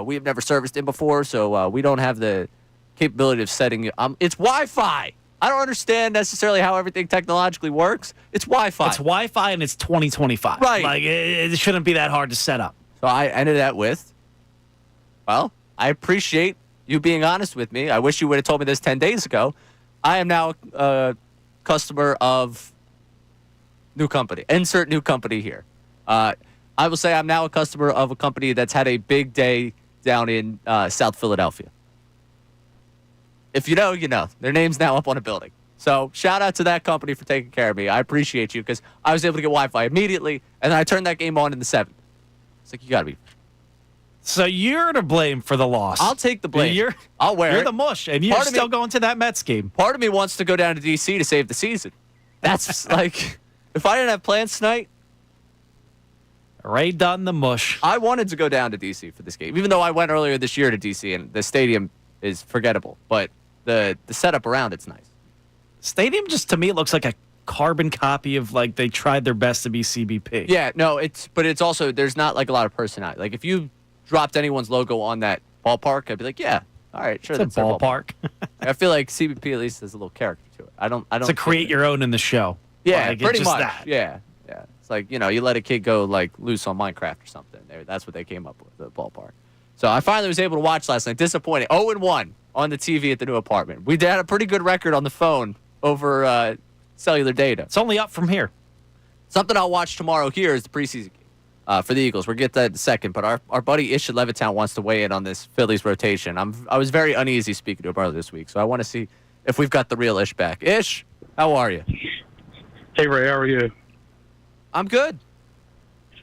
Speaker 2: we have never serviced in before, so we don't have the capability of setting it. It's Wi-Fi. I don't understand necessarily how everything technologically works. It's Wi-Fi.
Speaker 6: It's Wi-Fi and it's 2025.
Speaker 2: Right.
Speaker 6: Like, it shouldn't be that hard to set up.
Speaker 2: So I ended that with, well, I appreciate you being honest with me. I wish you would have told me this 10 days ago. I am now a customer of new company. Insert new company here. I will say I'm now a customer of a company that's had a big day down in South Philadelphia. If you know, you know. Their name's now up on a building. So shout out to that company for taking care of me. I appreciate you because I was able to get Wi-Fi immediately, and then I turned that game on in the 7th. It's like, you got to be.
Speaker 6: So you're to blame for the loss.
Speaker 2: I'll take the blame.
Speaker 6: I'll
Speaker 2: wear
Speaker 6: You're
Speaker 2: it.
Speaker 6: the mush, and you're still going to that Mets game.
Speaker 2: Part of me wants to go down to D.C. to save the season. That's like, if I didn't have plans tonight.
Speaker 6: Ray Dunn, the mush.
Speaker 2: I wanted to go down to D.C. for this game, even though I went earlier this year to D.C. and the stadium is forgettable. But the setup around it's nice.
Speaker 6: Stadium just, to me, it looks like a carbon copy of, like, they tried their best to be CBP.
Speaker 2: Yeah, no, but it's also, there's not like a lot of personality. Like if you dropped anyone's logo on that ballpark, I'd be like, yeah, all right, sure.
Speaker 6: It's a ballpark.
Speaker 2: I feel like CBP at least has a little character to it. I don't.
Speaker 6: To create your own in the show.
Speaker 2: Yeah,
Speaker 6: like,
Speaker 2: pretty much.
Speaker 6: That.
Speaker 2: Yeah. It's like, you know, you let a kid go like loose on Minecraft or something. That's what they came up with, the ballpark. So I finally was able to watch last night. Disappointing. 0-1 on the TV at the new apartment. We had a pretty good record on the phone over cellular data.
Speaker 6: It's only up from here.
Speaker 2: Something I'll watch tomorrow here is the preseason game for the Eagles. We'll get that in a second, but our buddy Ish at Levittown wants to weigh in on this Phillies rotation. I was very uneasy speaking to him earlier this week, so I want to see if we've got the real Ish back. Ish, how are you?
Speaker 9: Hey, Ray, how are you?
Speaker 2: I'm good.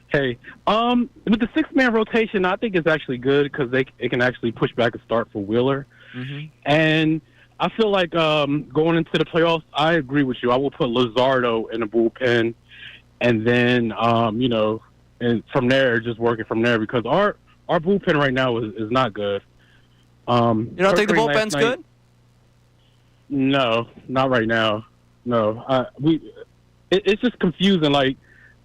Speaker 9: Hey, with the six-man rotation, I think it's actually good because it can actually push back a start for Wheeler.
Speaker 2: Mm-hmm.
Speaker 9: And I feel like going into the playoffs, I agree with you. I will put Luzardo in the bullpen, and then and from there, just working from there because our bullpen right now is not good.
Speaker 2: You don't think the bullpen's good?
Speaker 9: No, not right now. No, it's just confusing. Like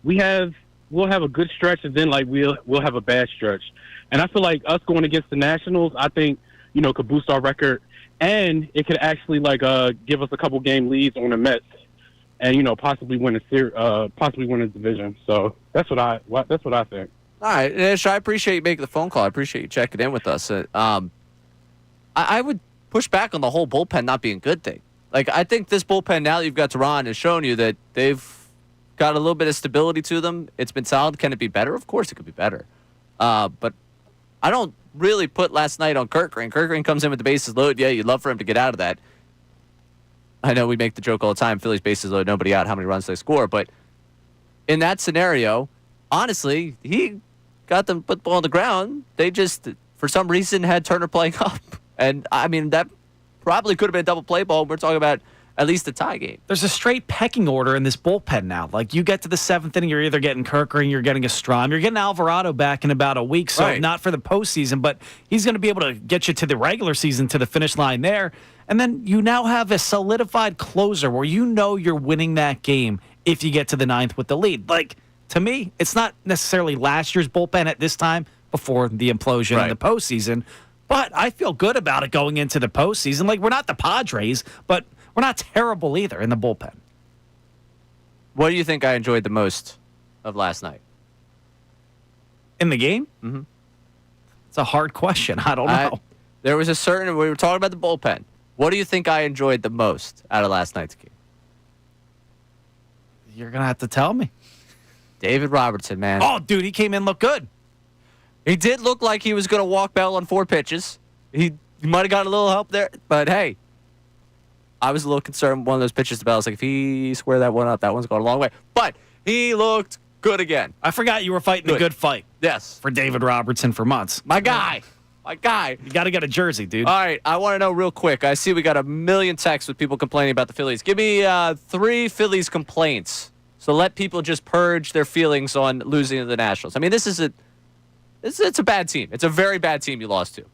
Speaker 9: we'll have a good stretch, and then like we'll have a bad stretch. And I feel like us going against the Nationals, I think could boost our record, and it could actually give us a couple game leads on the Mets, and possibly win a division. So that's what I think.
Speaker 2: All right, Ish, I appreciate you making the phone call. I appreciate you checking in with us. I would push back on the whole bullpen not being a good thing. Like, I think this bullpen, now that you've got Teron, has shown you that they've got a little bit of stability to them. It's been solid. Can it be better? Of course it could be better. But I don't really put last night on Kirkring. Kirkring comes in with the bases loaded. Yeah, you'd love for him to get out of that. I know we make the joke all the time, Phillies bases loaded, nobody out, how many runs they score. But in that scenario, honestly, he got them put the ball on the ground. They just, for some reason, had Turner playing up. And, I mean, that probably could have been a double play ball. We're talking about at least a tie game.
Speaker 6: There's a straight pecking order in this bullpen now. Like, you get to the 7th inning, you're either getting Kirk or you're getting a Strom. You're getting Alvarado back in about a week, so
Speaker 2: Right.
Speaker 6: not for the postseason, but he's going to be able to get you to the regular season, to the finish line there. And then you now have a solidified closer where you know you're winning that game if you get to the 9th with the lead. Like, to me, it's not necessarily last year's bullpen at this time before the implosion in the postseason, but I feel good about it going into the postseason. Like, we're not the Padres, but we're not terrible either in the bullpen.
Speaker 2: What do you think I enjoyed the most of last night?
Speaker 6: In the game?
Speaker 2: Mm-hmm.
Speaker 6: It's a hard question. I don't know.
Speaker 2: There was a certain, we were talking about the bullpen. What do you think I enjoyed the most out of last night's game?
Speaker 6: You're going to have to tell me.
Speaker 2: David Robertson, man.
Speaker 6: Oh, dude, he came in, looked good.
Speaker 2: He did look like he was going to walk Bell on 4 pitches. He might have got a little help there, but hey, I was a little concerned one of those pitches to Bell. I was like, if he squared that one up, that one's going a long way. But he looked good again.
Speaker 6: I forgot you were fighting a good fight.
Speaker 2: Yes.
Speaker 6: For David Robertson for months.
Speaker 2: My guy. My guy.
Speaker 6: You got to get a jersey, dude.
Speaker 2: All right, I want to know real quick. I see we got a million texts with people complaining about the Phillies. Give me 3 Phillies complaints. So let people just purge their feelings on losing to the Nationals. I mean, it's a bad team. It's a very bad team you lost to.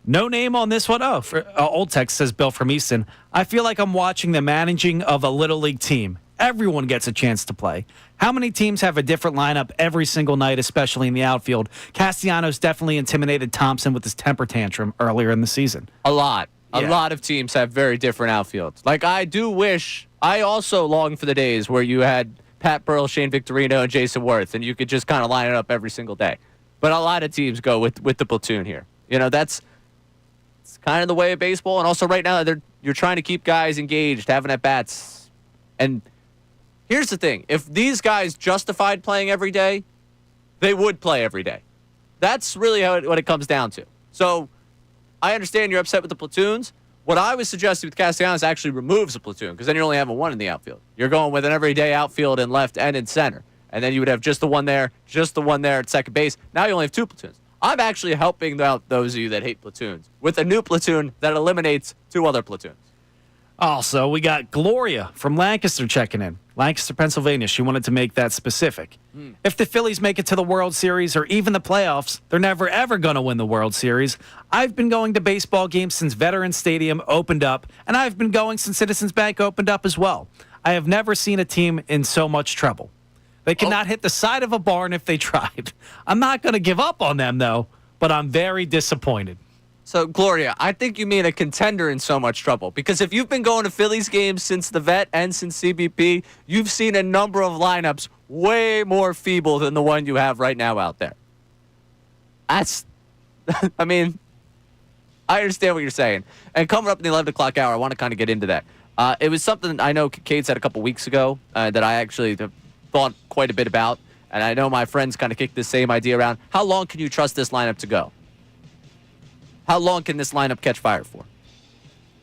Speaker 6: No name on this one. Oh, old text says Bill from Easton. I feel like I'm watching the managing of a Little League team. Everyone gets a chance to play. How many teams have a different lineup every single night, especially in the outfield? Castellanos definitely intimidated Thompson with his temper tantrum earlier in the season.
Speaker 2: A lot of teams have very different outfields. Like, I also long for the days where you had Pat Burrell, Shane Victorino, and Jason Worth, and you could just kind of line it up every single day. But a lot of teams go with the platoon here. You know, it's kind of the way of baseball. And also right now, you're trying to keep guys engaged, having at-bats. And here's the thing. If these guys justified playing every day, they would play every day. That's really what it comes down to. So I understand you're upset with the platoons. What I was suggesting with Castellanos actually removes a platoon, because then you're only having one in the outfield. You're going with an everyday outfield in left and in center. And then you would have just the one there at second base. Now you only have 2 platoons. I'm actually helping out those of you that hate platoons with a new platoon that eliminates 2 other platoons.
Speaker 6: Also, we got Gloria from Lancaster checking in. Lancaster, Pennsylvania. She wanted to make that specific. If the Phillies make it to the World Series or even the playoffs, they're never, ever going to win the World Series. I've been going to baseball games since Veterans Stadium opened up, and I've been going since Citizens Bank opened up as well. I have never seen a team in so much trouble. They cannot hit the side of a barn if they tried. I'm not going to give up on them, though, but I'm very disappointed.
Speaker 2: So, Gloria, I think you mean a contender in so much trouble. Because if you've been going to Phillies games since the Vet and since CBP, you've seen a number of lineups way more feeble than the one you have right now out there. I mean, I understand what you're saying. And coming up in the 11 o'clock hour, I want to kind of get into that. It was something I know Kincade said a couple weeks ago that I actually thought quite a bit about. And I know my friends kind of kicked the same idea around. How long can you trust this lineup to go? How long can this lineup catch fire for?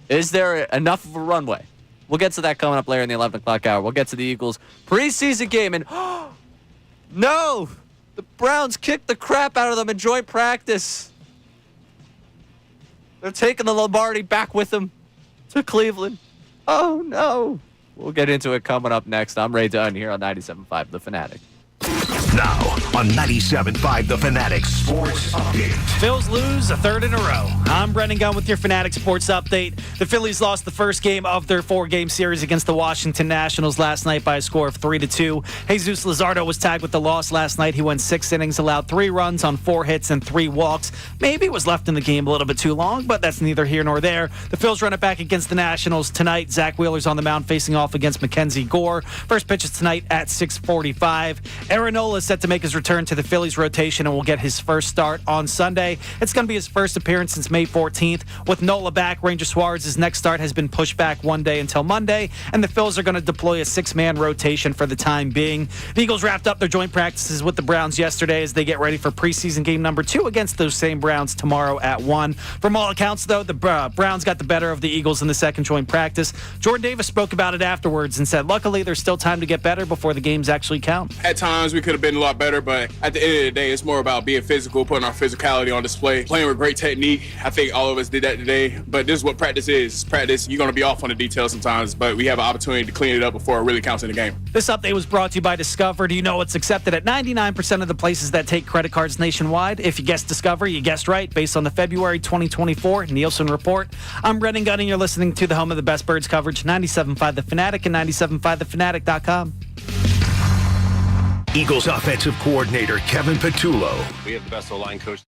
Speaker 2: Is there enough of a runway? We'll get to that coming up later in the 11 o'clock hour. We'll get to the Eagles preseason game. And no! The Browns kicked the crap out of them in joint practice. They're taking the Lombardi back with them to Cleveland. Oh, no. We'll get into it coming up next. I'm Ray Dunn here on 97.5 The Fanatic.
Speaker 1: Now on 97.5 The Fanatic Sports Update.
Speaker 6: Phils lose a 3rd in a row. I'm Brendan Gunn with your Fanatic Sports Update. The Phillies lost the first game of their 4-game series against the Washington Nationals last night by a score of 3-2. Jesus Luzardo was tagged with the loss last night. He went 6 innings, allowed 3 runs on 4 hits and 3 walks. Maybe was left in the game a little bit too long, but that's neither here nor there. The Phils run it back against the Nationals tonight. Zach Wheeler's on the mound facing off against Mackenzie Gore. First pitch is tonight at 6:45. Aaron Nola is set to make his return to the Phillies rotation and will get his first start on Sunday. It's going to be his first appearance since May 14th. With Nola back, Ranger Suarez's next start has been pushed back one day until Monday, and the Phils are going to deploy a 6-man rotation for the time being. The Eagles wrapped up their joint practices with the Browns yesterday as they get ready for preseason game number 2 against those same Browns tomorrow at 1. From all accounts, though, the Browns got the better of the Eagles in the second joint practice. Jordan Davis spoke about it afterwards and said, luckily, there's still time to get better before the games actually count.
Speaker 7: At times, we could have been a lot better, but but at the end of the day, it's more about being physical, putting our physicality on display, playing with great technique. I think all of us did that today, but this is what practice is. Practice, you're going to be off on the details sometimes, but we have an opportunity to clean it up before it really counts in the game.
Speaker 6: This update was brought to you by Discover. Do you know it's accepted at 99% of the places that take credit cards nationwide? If you guessed Discover, you guessed right, based on the February 2024 Nielsen report. I'm Brendan Gunn, and you're listening to the home of the best Birds coverage, 97.5 The Fanatic and 97.5thefanatic.com.
Speaker 1: Eagles offensive coordinator Kevin Patullo.
Speaker 10: We have the best O-line coach.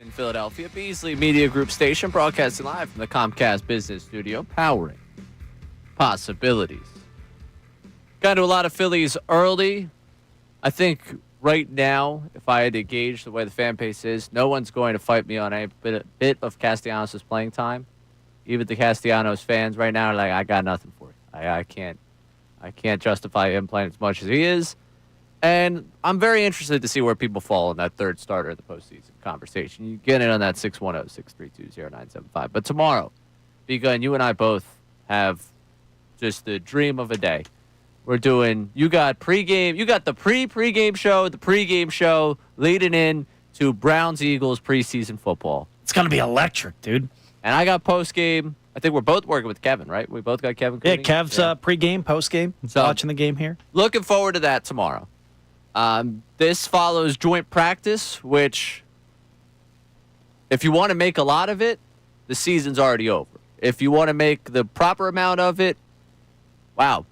Speaker 2: In Philadelphia, Beasley Media Group station, broadcasting live from the Comcast Business Studio, powering possibilities. Got to a lot of Phillies early. I think right now, if I had to gauge the way the fan base is, no one's going to fight me on a bit of Castellanos' playing time. Even the Castellanos fans right now are like, I got nothing for you. I can't justify him playing as much as he is. And I'm very interested to see where people fall in that third starter of the postseason conversation. You get in on that 610-632-0975. But tomorrow, Bika and you and I both have just the dream of a day. We're doing, you got pregame, you got the pregame show, the pregame show leading in to Browns-Eagles preseason football.
Speaker 6: It's going to be electric, dude.
Speaker 2: And I got postgame. I think we're both working with Kevin, right? We both got Kevin.
Speaker 6: Yeah, Kev's pregame, postgame.
Speaker 2: So,
Speaker 6: watching the game here.
Speaker 2: Looking forward to that tomorrow. This follows joint practice, which, if you want to make a lot of it, the season's already over. If you want to make the proper amount of it, wow.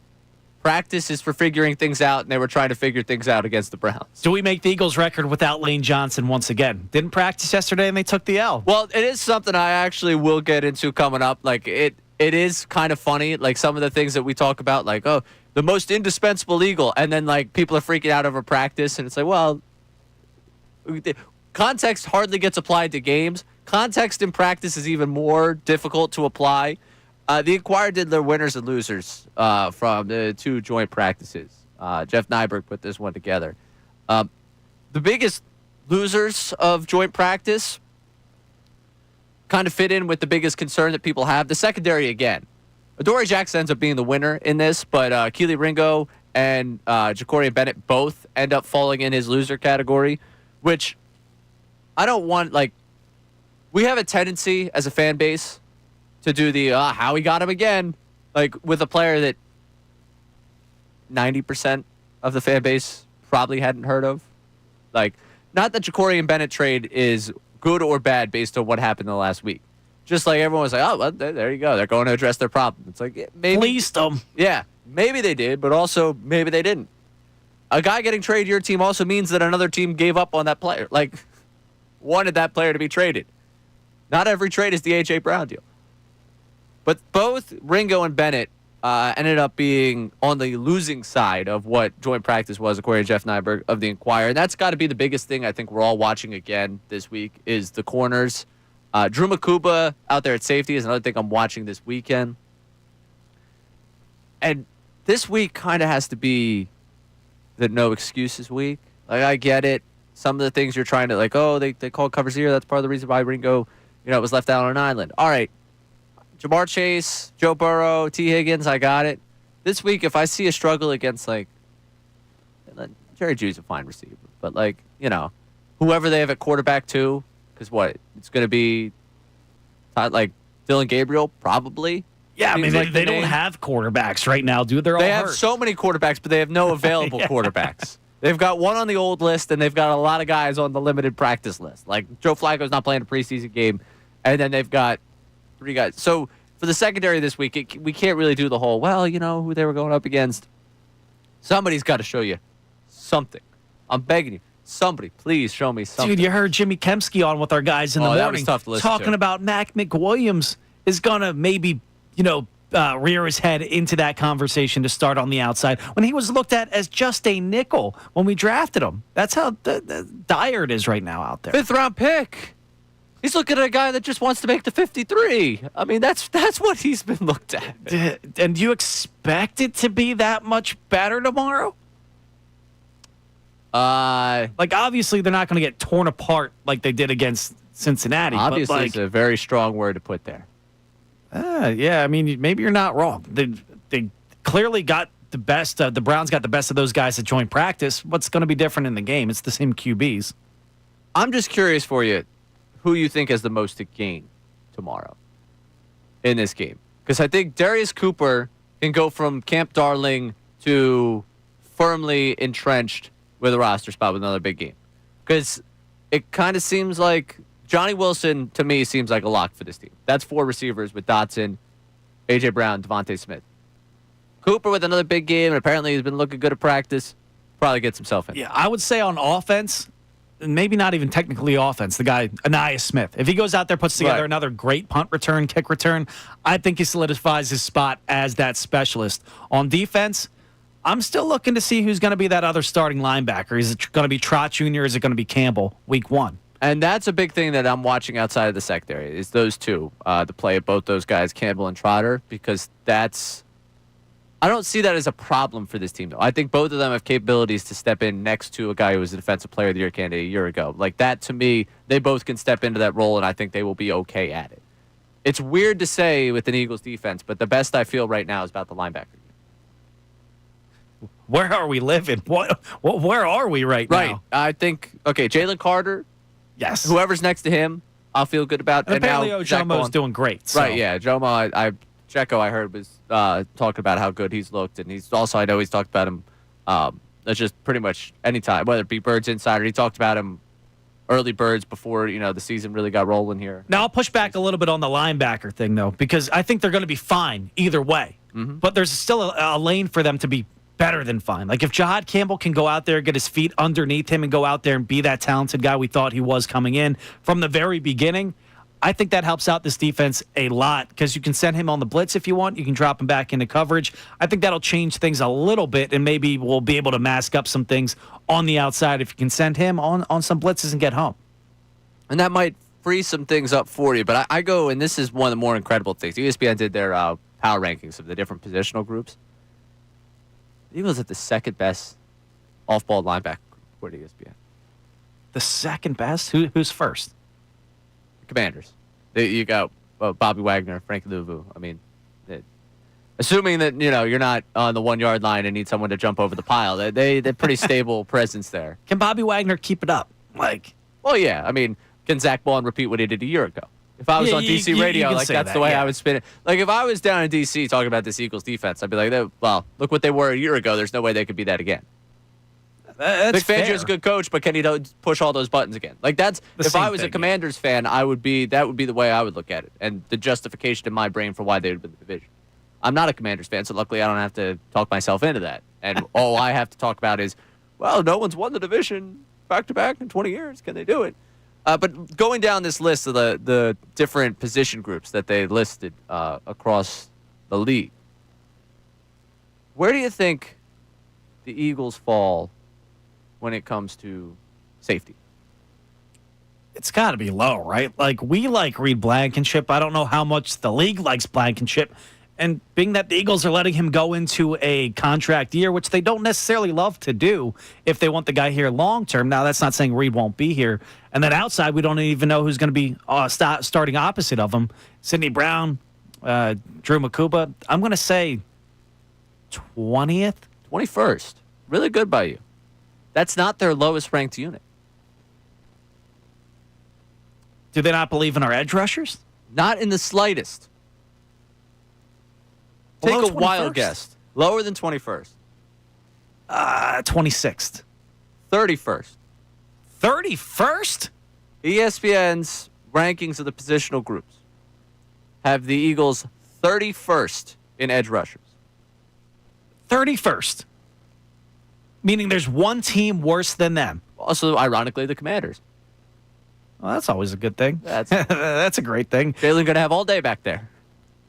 Speaker 2: Practice is for figuring things out, and they were trying to figure things out against the Browns.
Speaker 6: Do we make the Eagles record without Lane Johnson once again? Didn't practice yesterday, and they took the L.
Speaker 2: Well, it is something I actually will get into coming up. Like, it is kind of funny, like some of the things that we talk about, like, oh, the most indispensable Eagle, and then, like, people are freaking out over practice, and it's like, well, context hardly gets applied to games. Context in practice is even more difficult to apply. The Inquirer did their winners and losers from the two joint practices. Jeff Nyberg put this one together. The biggest losers of joint practice kind of fit in with the biggest concern that people have. The secondary, again. Adoree Jackson ends up being the winner in this, but Keely Ringo and Ja'Cory Bennett both end up falling in his loser category, which I don't want, like, we have a tendency as a fan base to do the, how he got him again, like with a player that 90% of the fan base probably hadn't heard of. Like, not that Ja'Cory and Bennett trade is good or bad based on what happened in the last week. Just like everyone was like, oh, well, there you go. They're going to address their problem. It's like, maybe.
Speaker 6: Fleeced them.
Speaker 2: Yeah, maybe they did, but also maybe they didn't. A guy getting traded to your team also means that another team gave up on that player. Like, wanted that player to be traded. Not every trade is the A.J. Brown deal. But both Ringo and Bennett ended up being on the losing side of what joint practice was, according to Jeff Nyberg of the Inquirer. And that's got to be the biggest thing I think we're all watching again this week is the corners. Drew Makuba out there at safety is another thing I'm watching this weekend. And this week kind of has to be the no excuses week. Like, I get it. Some of the things you're trying to, like, oh, they called cover zero. That's part of the reason why Ringo, was left out on an island. All right. Jamar Chase, Joe Burrow, T. Higgins, I got it. This week, if I see a struggle against, like, Jerry Judy's a fine receiver, but, like, whoever they have at quarterback, too, because what? It's going to be, like, Dylan Gabriel, probably.
Speaker 6: Yeah, I mean, they don't have quarterbacks right now, dude. They're all hurt.
Speaker 2: They have so many quarterbacks, but they have no available quarterbacks. They've got one on the old list, and they've got a lot of guys on the limited practice list. Like, Joe Flacco's not playing a preseason game, and then they've got 3 guys. So for the secondary this week, we can't really do the whole, well, who they were going up against. Somebody's got to show you something. I'm begging you. Somebody, please show me something.
Speaker 6: Dude, you heard Jimmy Kempski on with our guys in the morning.
Speaker 2: That was tough to listen
Speaker 6: talking
Speaker 2: to.
Speaker 6: about Mac McWilliams is going to maybe, rear his head into that conversation to start on the outside when he was looked at as just a nickel when we drafted him. That's how dire it is right now out there.
Speaker 2: 5th-round pick. He's looking at a guy that just wants to make the 53. I mean, that's what he's been looked at.
Speaker 6: And do you expect it to be that much better tomorrow? Like, obviously, they're not going to get torn apart like they did against Cincinnati.
Speaker 2: Obviously,
Speaker 6: but
Speaker 2: it's a very strong word to put there.
Speaker 6: Yeah, I mean, maybe you're not wrong. They clearly got the best. The Browns got the best of those guys at joint practice. What's going to be different in the game? It's the same QBs.
Speaker 2: I'm just curious for you, who you think has the most to gain tomorrow in this game. Because I think Darius Cooper can go from camp darling to firmly entrenched with a roster spot with another big game. Because it kind of seems like Johnny Wilson, to me, seems like a lock for this team. That's 4 receivers with Dotson, A.J. Brown, Devontae Smith. Cooper with another big game, and apparently he's been looking good at practice. Probably gets himself in.
Speaker 6: Yeah, I would say on offense, maybe not even technically offense, the guy, Aniyah Smith. If he goes out there, puts together another great punt return, kick return, I think he solidifies his spot as that specialist. On defense, I'm still looking to see who's going to be that other starting linebacker. Is it going to be Trott Jr. or is it going to be Campbell week 1?
Speaker 2: And that's a big thing that I'm watching outside of the secondary is those two, the play of both those guys, Campbell and Trotter, because I don't see that as a problem for this team, though. I think both of them have capabilities to step in next to a guy who was a Defensive Player of the Year candidate a year ago. Like that, to me, they both can step into that role, and I think they will be okay at it. It's weird to say with an Eagles defense, but the best I feel right now is about the linebacker.
Speaker 6: Where are we living? Where are we right now?
Speaker 2: Right. I think, Jalen Carter,
Speaker 6: Yes.
Speaker 2: whoever's next to him, I'll feel good about.
Speaker 6: And apparently
Speaker 2: now Zach
Speaker 6: Ojomo's
Speaker 2: Bond.
Speaker 6: doing great. So.
Speaker 2: Right, yeah. Jomo, Checo, I heard, was talking about how good he's looked. And he's also, I know he's talked about him that's just pretty much any time, whether it be Birds Insider. He talked about him early Birds before, the season really got rolling here.
Speaker 6: Now, I'll push back a little bit on the linebacker thing, though, because I think they're going to be fine either way.
Speaker 2: Mm-hmm.
Speaker 6: But there's still a lane for them to be better than fine. Like if Jahad Campbell can go out there, get his feet underneath him and go out there and be that talented guy we thought he was coming in from the very beginning, I think that helps out this defense a lot because you can send him on the blitz if you want. You can drop him back into coverage. I think that'll change things a little bit, and maybe we'll be able to mask up some things on the outside if you can send him on some blitzes and get home.
Speaker 2: And that might free some things up for you. But I go, and this is one of the more incredible things. ESPN did their power rankings of the different positional groups. The Eagles have the second best off-ball linebacker for ESPN.
Speaker 6: The second best? Who's first?
Speaker 2: The Commanders. You got Bobby Wagner, Frank Louvu. I mean, assuming that you're not on the 1 yard line and need someone to jump over the pile, they're pretty stable presence there.
Speaker 6: Can Bobby Wagner keep it up?
Speaker 2: Well, yeah. I mean, can Zach Bond repeat what he did a year ago? If I was on DC radio, that's the way I would spin it. Like, if I was down in DC talking about this Eagles defense, I'd be like, well, look what they were a year ago. There's no way they could be that again.
Speaker 6: That's
Speaker 2: Vic Fangio's a good coach, but can he push all those buttons again? Like, if I was a Commanders fan, that would be the way I would look at it, and the justification in my brain for why they would win the division. I'm not a Commanders fan, so luckily I don't have to talk myself into that. And all I have to talk about is, well, no one's won the division back-to-back in 20 years. Can they do it? But going down this list of the different position groups that they listed across the league, where do you think the Eagles fall when it comes to safety?
Speaker 6: It's got to be low, right? Like, we like Reed Blankenship. I don't know how much the league likes Blankenship. And being that the Eagles are letting him go into a contract year, which they don't necessarily love to do if they want the guy here long term. Now, that's not saying Reed won't be here. And then outside, we don't even know who's going to be starting opposite of him. Sidney Brown, Drew Makuba. I'm going to say 20th?
Speaker 2: 21st. Really good by you. That's not their lowest ranked unit.
Speaker 6: Do they not believe in our edge rushers?
Speaker 2: Not in the slightest. Take a wild guess. Lower than 21st.
Speaker 6: 26th.
Speaker 2: 31st.
Speaker 6: 31st?
Speaker 2: ESPN's rankings of the positional groups have the Eagles 31st in edge rushers.
Speaker 6: 31st. Meaning there's one team worse than them.
Speaker 2: Also, ironically, the Commanders.
Speaker 6: Well, that's always a good thing.
Speaker 2: That's
Speaker 6: a great thing.
Speaker 2: Jalen going to have all day back there.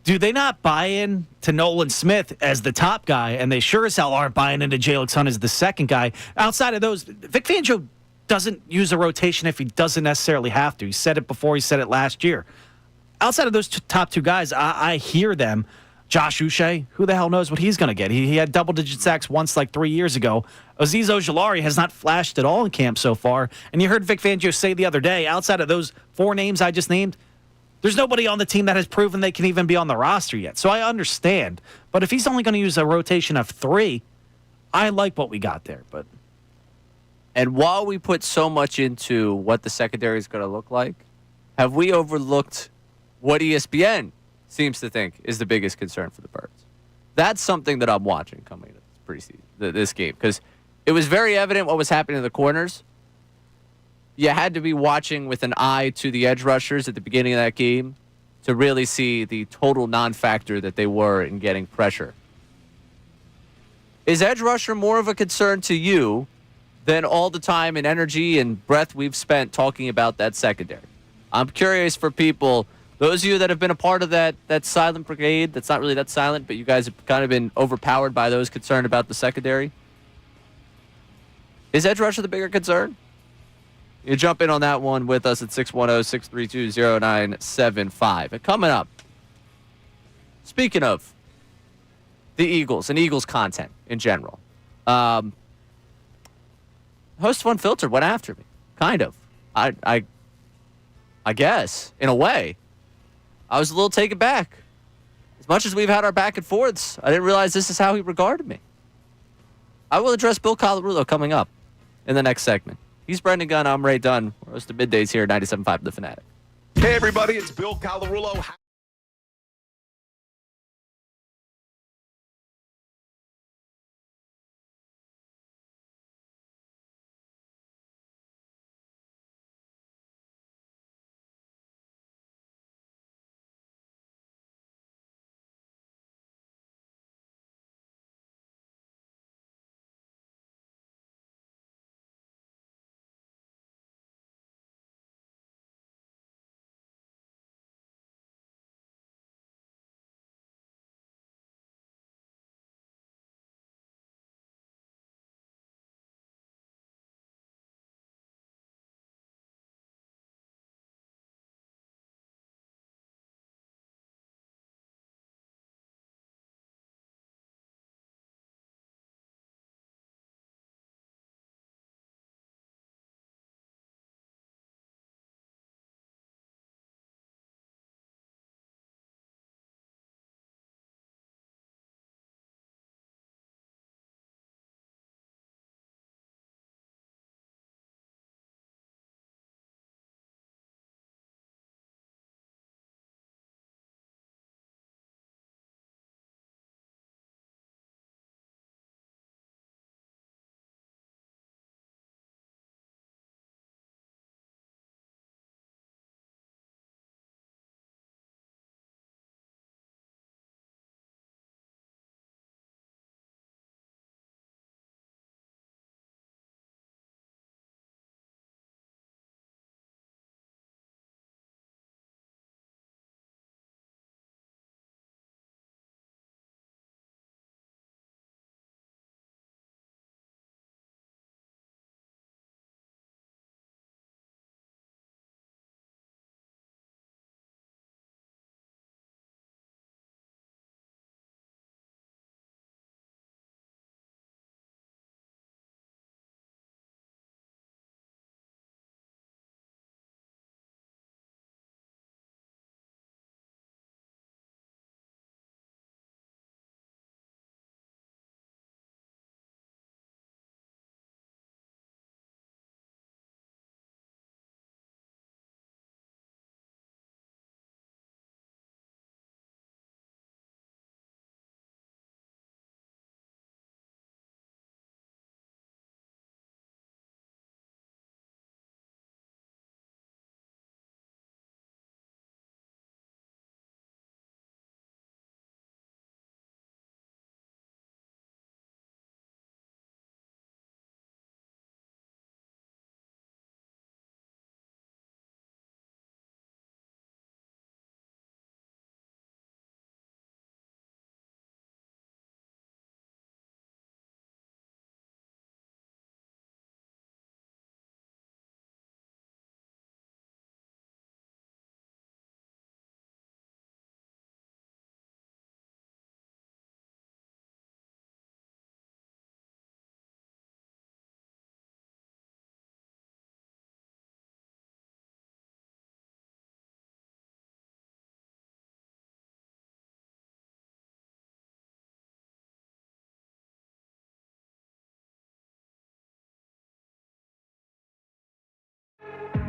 Speaker 6: Do they not buy in to Nolan Smith as the top guy, and they sure as hell aren't buying into Jalen Hunt as the second guy? Outside of those, Vic Fangio doesn't use a rotation if he doesn't necessarily have to. He said it before. He said it last year. Outside of those top two guys, I hear them. Josh Uche, who the hell knows what he's going to get? He had double-digit sacks once like 3 years ago. Azeez Ojulari has not flashed at all in camp so far. And you heard Vic Fangio say the other day, outside of those four names I just named, there's nobody on the team that has proven they can even be on the roster yet. So I understand. But if he's only going to use a rotation of three, I like what we got there.
Speaker 2: And while we put so much into what the secondary is going to look like, have we overlooked what ESPN seems to think is the biggest concern for the Birds? That's something that I'm watching coming into this preseason, this game, because it was very evident what was happening in the corners. You had to be watching with an eye to the edge rushers at the beginning of that game to really see the total non-factor that they were in getting pressure. Is edge rusher more of a concern to you than all the time and energy and breath we've spent talking about that secondary? I'm curious for people, those of you that have been a part of that silent brigade, that's not really that silent, but you guys have kind of been overpowered by those concerned about the secondary. Is edge rusher the bigger concern? You jump in on that one with us at 610-632-0975. And coming up, speaking of the Eagles and Eagles content in general, Host Unfiltered went after me. Kind of. I guess, in a way. I was a little taken back. As much as we've had our back and forths, I didn't realize this is how he regarded me. I will address Bill Colarulo coming up in the next segment. He's Brendan Gunn. I'm Ray Dunn. We're hosting Middays here at 97.5 The Fanatic.
Speaker 1: Hey, everybody, it's Bill Colarulo.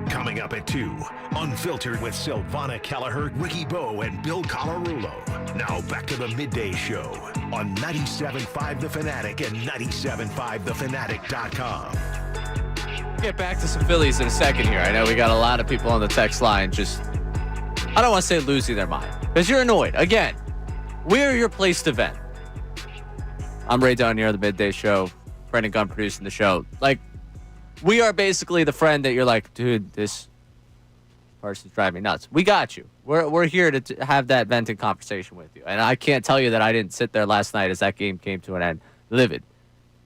Speaker 1: Coming up at 2, Unfiltered with Silvana Kelleher, Ricky Bo, and Bill Colarulo. Now back to the Midday Show on 97.5 The Fanatic and 97.5thefanatic.com.
Speaker 2: Get back to some Phillies in a second here. I know we got a lot of people on the text line just, I don't want to say losing their mind, because you're annoyed. Again, we're your place to vent. I'm Ray Dunn here on the Midday Show. Brendan Gunn producing the show. Like, we are basically the friend that you're like, dude, this person's driving me nuts. We got you. We're here to have that venting conversation with you. And I can't tell you that I didn't sit there last night as that game came to an end, livid.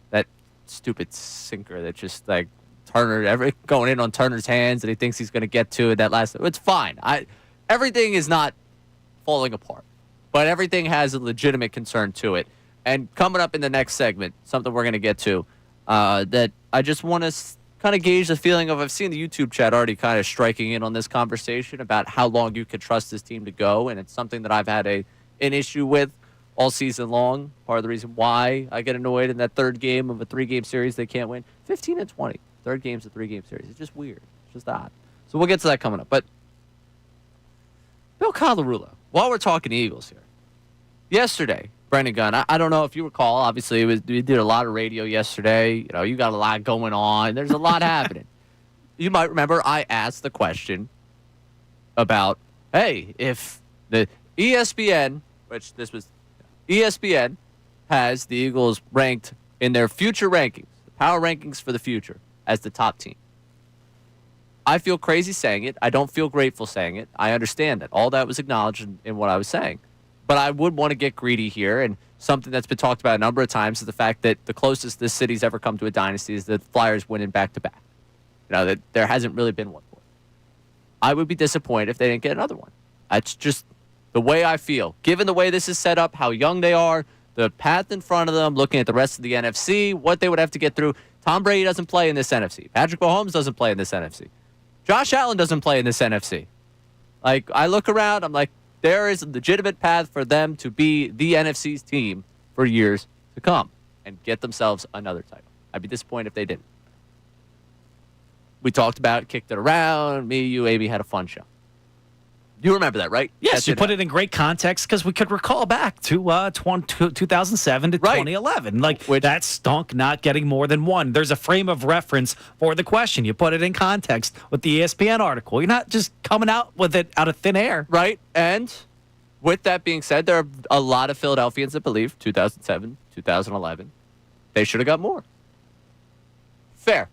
Speaker 2: That stupid sinker that just like Turner, going in on Turner's hands that he thinks he's going to get to that last. It's fine. Everything is not falling apart, but everything has a legitimate concern to it. And coming up in the next segment, something we're going to get to, that I just want to kind of gauge the feeling of, I've seen the YouTube chat already kind of striking in on this conversation about how long you could trust this team to go, and it's something that I've had an issue with all season long. Part of the reason why I get annoyed in that third game of a 3-game series they can't win. 15-20. Third game's a 3-game series. It's just weird. It's just odd. So we'll get to that coming up. But Bill Colarulo, while we're talking Eagles here, yesterday, Brendan Gunn, I don't know if you recall, obviously we did a lot of radio yesterday. You know, you got a lot going on. There's a lot happening. You might remember I asked the question about, hey, if the ESPN, which this was ESPN, has the Eagles ranked in their future rankings, the power rankings for the future, as the top team. I feel crazy saying it. I don't feel grateful saying it. I understand that. All that was acknowledged in what I was saying. But I would want to get greedy here, and something that's been talked about a number of times is the fact that the closest this city's ever come to a dynasty is the Flyers winning back-to-back. You know, that there hasn't really been one for it. I would be disappointed if they didn't get another one. That's just the way I feel. Given the way this is set up, how young they are, the path in front of them, looking at the rest of the NFC, what they would have to get through. Tom Brady doesn't play in this NFC. Patrick Mahomes doesn't play in this NFC. Josh Allen doesn't play in this NFC. Like, I look around, I'm like, there is a legitimate path for them to be the NFC's team for years to come and get themselves another title. I'd be disappointed if they didn't. We talked about it, kicked it around. Me, you, Amy had a fun show. You remember that, right?
Speaker 6: Yes, you put it in great context because we could recall back to 2007 to 2011. Like, that stunk not getting more than one. There's a frame of reference for the question. You put it in context with the ESPN article. You're not just coming out with it out of thin air.
Speaker 2: Right. And with that being said, there are a lot of Philadelphians that believe 2007, 2011, they should have got more. Fair.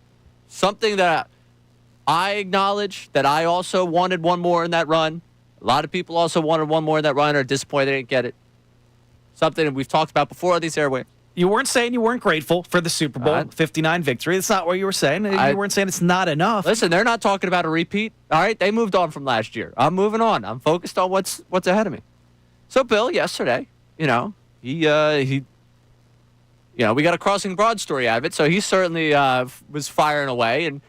Speaker 2: Something that I acknowledge that I also wanted one more in that run. A lot of people also wanted one more in that run, are disappointed they didn't get it. Something that we've talked about before on these airwaves.
Speaker 6: You weren't saying you weren't grateful for the Super Bowl 59 victory. That's not what you were saying. You weren't saying it's not enough.
Speaker 2: Listen, they're not talking about a repeat. All right, they moved on from last year. I'm moving on. I'm focused on what's ahead of me. So Bill, yesterday, he we got a Crossing Broad story out of it. So he certainly was firing away, and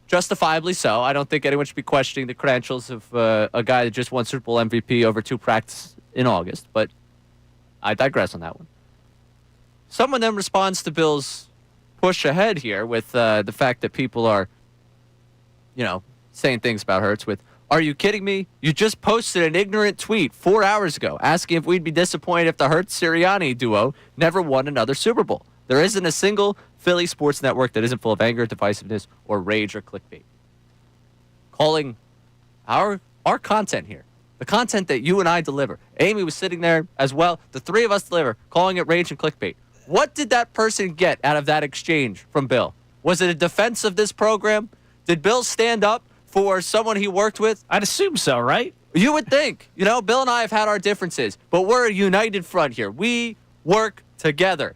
Speaker 2: justifiably so. I don't think anyone should be questioning the credentials of a guy that just won Super Bowl MVP over 2 practices in August, but I digress on that one. Someone then responds to Bill's push ahead here with the fact that people are, saying things about Hurts with, "Are you kidding me? You just posted an ignorant tweet 4 hours ago asking if we'd be disappointed if the Hurts-Sirianni duo never won another Super Bowl. There isn't a single Philly sports network that isn't full of anger, divisiveness, or rage or clickbait." Calling our content here, the content that you and I deliver. Amy was sitting there as well. The three of us deliver, calling it rage and clickbait. What did that person get out of that exchange from Bill? Was it a defense of this program? Did Bill stand up for someone he worked with?
Speaker 6: I'd assume so, right?
Speaker 2: You would think. Bill and I have had our differences, but we're a united front here. We work together.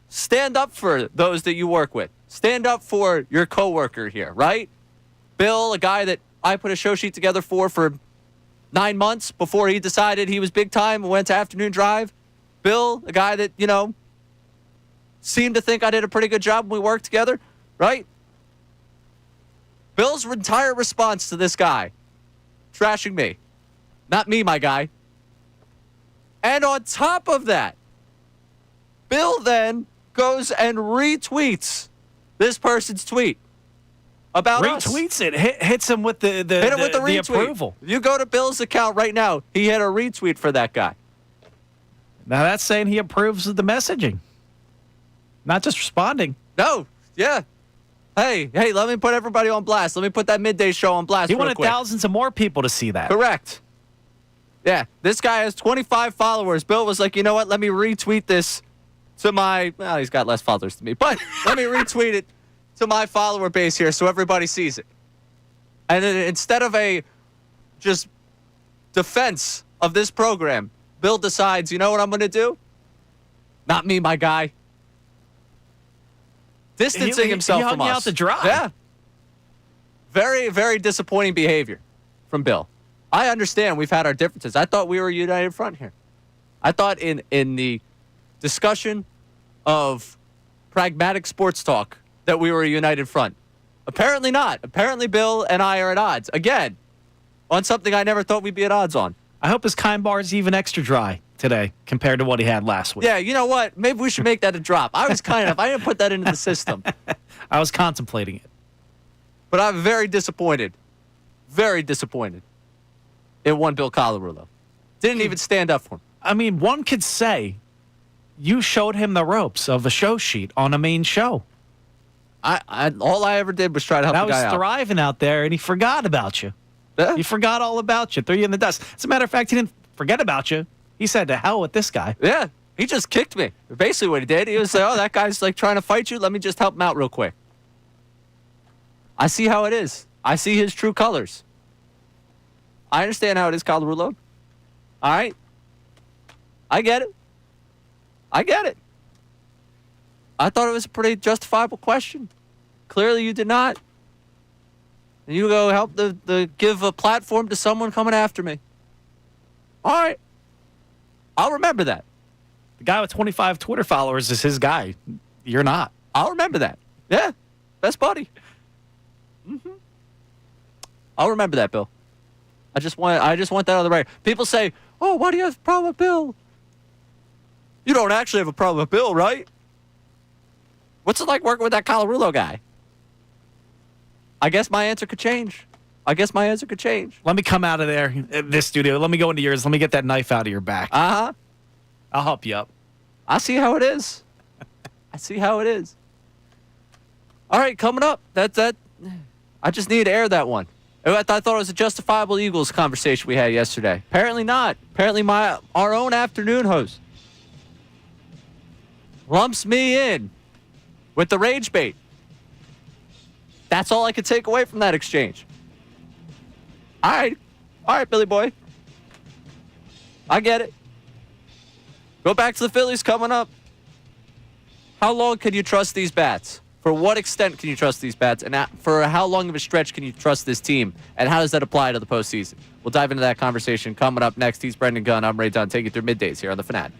Speaker 2: Stand up for those that you work with. Stand up for your coworker here, right? Bill, a guy that I put a show sheet together for 9 months before he decided he was big time and went to afternoon drive. Bill, a guy that, seemed to think I did a pretty good job when we worked together, right? Bill's entire response to this guy, trashing me. Not me, my guy. And on top of that, Bill then goes and retweets this person's tweet about us.
Speaker 6: Retweets it. Hits him with the approval.
Speaker 2: You go to Bill's account right now. He had a retweet for that guy.
Speaker 6: Now that's saying he approves of the messaging. Not just responding.
Speaker 2: No. Yeah. Hey, let me put everybody on blast. Let me put that midday show on blast.
Speaker 6: He wanted thousands of more people to see that.
Speaker 2: Correct. Yeah. This guy has 25 followers. Bill was like, you know what? Let me retweet this to my, well, he's got less followers than me, but let me retweet it to my follower base here so everybody sees it. And then instead of a just defense of this program, Bill decides, you know what I'm going to do? Not me, my guy. Distancing himself from us.
Speaker 6: He hung you out to dry.
Speaker 2: Yeah. Very, very disappointing behavior from Bill. I understand we've had our differences. I thought we were a united front here. I thought in the discussion of pragmatic sports talk that we were a united front. Apparently not. Apparently Bill and I are at odds. Again, on something I never thought we'd be at odds on.
Speaker 6: I hope his Kind Bar is even extra dry today compared to what he had last week.
Speaker 2: Yeah, you know what? Maybe we should make that a drop. I didn't put that into the system.
Speaker 6: I was contemplating it.
Speaker 2: But I'm very disappointed. Very disappointed in one Bill Colarulo. Didn't even stand up for him.
Speaker 6: I mean, one could say you showed him the ropes of a show sheet on a main show.
Speaker 2: All I ever did was try to help the guy out.
Speaker 6: That was thriving out there, and he forgot about you.
Speaker 2: Yeah.
Speaker 6: He forgot all about you, threw you in the dust. As a matter of fact, he didn't forget about you. He said, to hell with this guy.
Speaker 2: Yeah, he just kicked me. Basically what he did, he was like, oh, that guy's like trying to fight you. Let me just help him out real quick. I see how it is. I see his true colors. I understand how it is, Colarulo. All right? I get it. I get it. I thought it was a pretty justifiable question. Clearly you did not. And you go help give a platform to someone coming after me. All right. I'll remember that.
Speaker 6: The guy with 25 Twitter followers is his guy. You're not.
Speaker 2: I'll remember that. Yeah. Best buddy. Mm-hmm. I'll remember that, Bill. I just want that on the record. People say, oh, why do you have a problem with Bill? You don't actually have a problem with Bill, right? What's it like working with that Colarulo guy? I guess my answer could change.
Speaker 6: Let me come out of there, this studio. Let me go into yours. Let me get that knife out of your back.
Speaker 2: Uh-huh.
Speaker 6: I'll help you up.
Speaker 2: I see how it is. All right, coming up. That. I just need to air that one. I thought it was a justifiable Eagles conversation we had yesterday. Apparently not. Apparently our own afternoon host lumps me in with the rage bait. That's all I could take away from that exchange. All right, Billy boy. I get it. Go back to the Phillies coming up. How long can you trust these bats? For what extent can you trust these bats? And for how long of a stretch can you trust this team? And how does that apply to the postseason? We'll dive into that conversation coming up next. He's Brendan Gunn. I'm Ray Dunn. Take you through middays here on The Fanatic.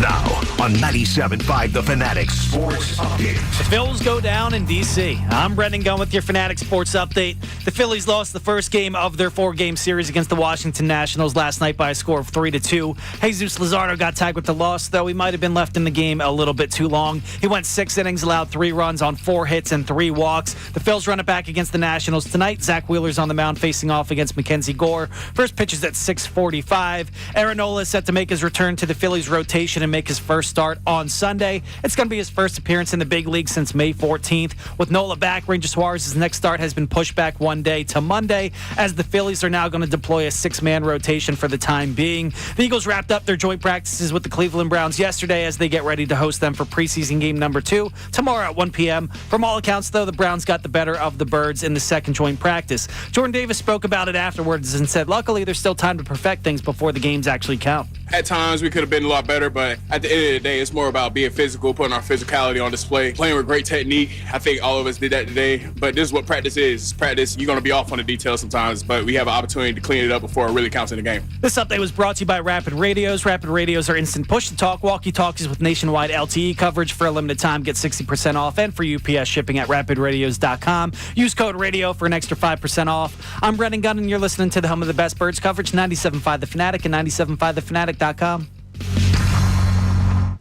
Speaker 1: Now on 97.5 The Fanatic Sports Update.
Speaker 6: The Phillies go down in D.C. I'm Brendan Gunn with your Fanatic Sports Update. The Phillies lost the first game of their 4-game series against the Washington Nationals last night by a score of 3-2. Jesus Luzardo got tagged with the loss, though he might have been left in the game a little bit too long. He went 6 innings, allowed 3 runs on 4 hits and 3 walks. The Phils run it back against the Nationals tonight. Zach Wheeler's on the mound facing off against Mackenzie Gore. First pitch is at 6:45. Aaron Nola is set to make his return to the Phillies rotation and make his first start on Sunday. It's going to be his first appearance in the big league since May 14th. With Nola back, Ranger Suarez's next start has been pushed back one day to Monday, as the Phillies are now going to deploy a 6-man rotation for the time being. The Eagles wrapped up their joint practices with the Cleveland Browns yesterday as they get ready to host them for preseason game number 2 tomorrow at 1 p.m. From all accounts, though, the Browns got the better of the Birds in the second joint practice. Jordan Davis spoke about it afterwards and said, luckily, there's still time to perfect things before the games actually count.
Speaker 7: At times, we could have been a lot better, but at the end of the day, it's more about being physical, putting our physicality on display, playing with great technique. I think all of us did that today, but this is what practice is. Practice, you're going to be off on the details sometimes, but we have an opportunity to clean it up before it really counts in the game.
Speaker 6: This update was brought to you by Rapid Radios. Rapid Radios are instant push-to-talk walkie-talkies with nationwide LTE coverage. For a limited time, get 60% off, and for UPS shipping at rapidradios.com. Use code RADIO for an extra 5% off. I'm Brendan Gunn, and you're listening to the home of the best Birds coverage, 97.5 The Fanatic and 97.5thefanatic.com.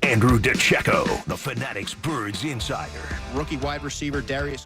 Speaker 1: Andrew DeCecco, the Fanatics Birds Insider.
Speaker 10: Rookie wide receiver Darius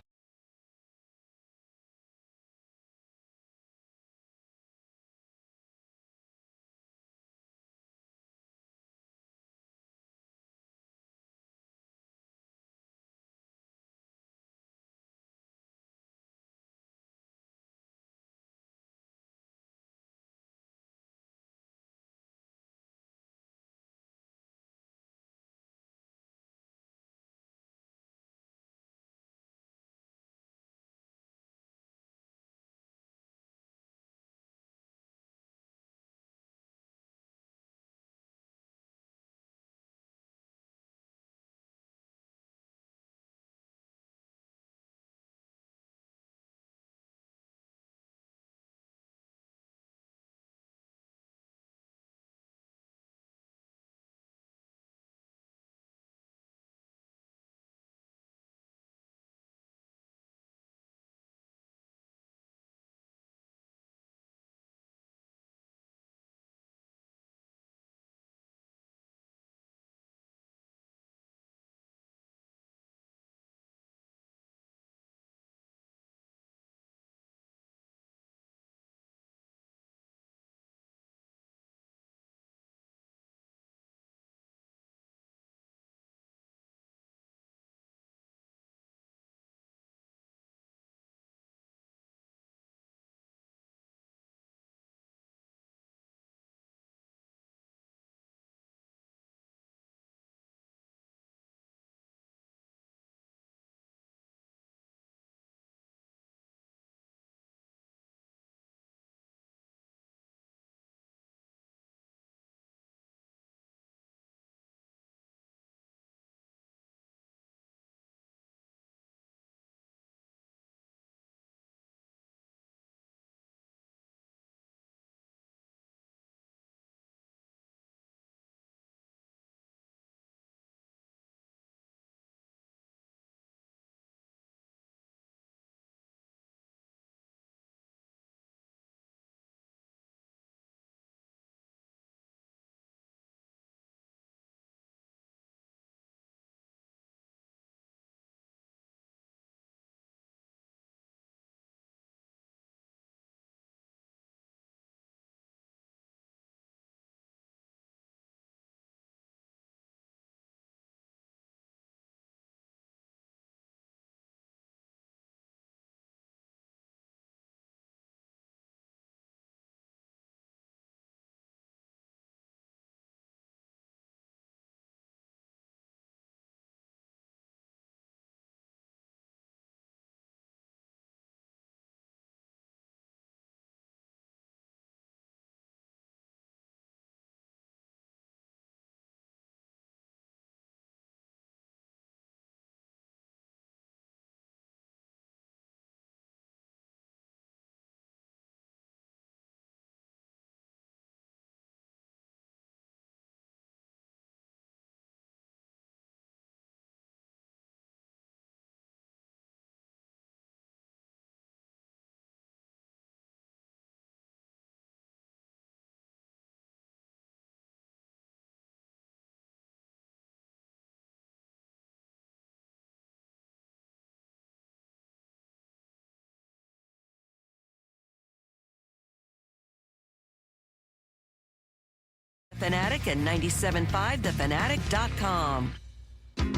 Speaker 5: Fanatic and 97.5 thefanatic.com.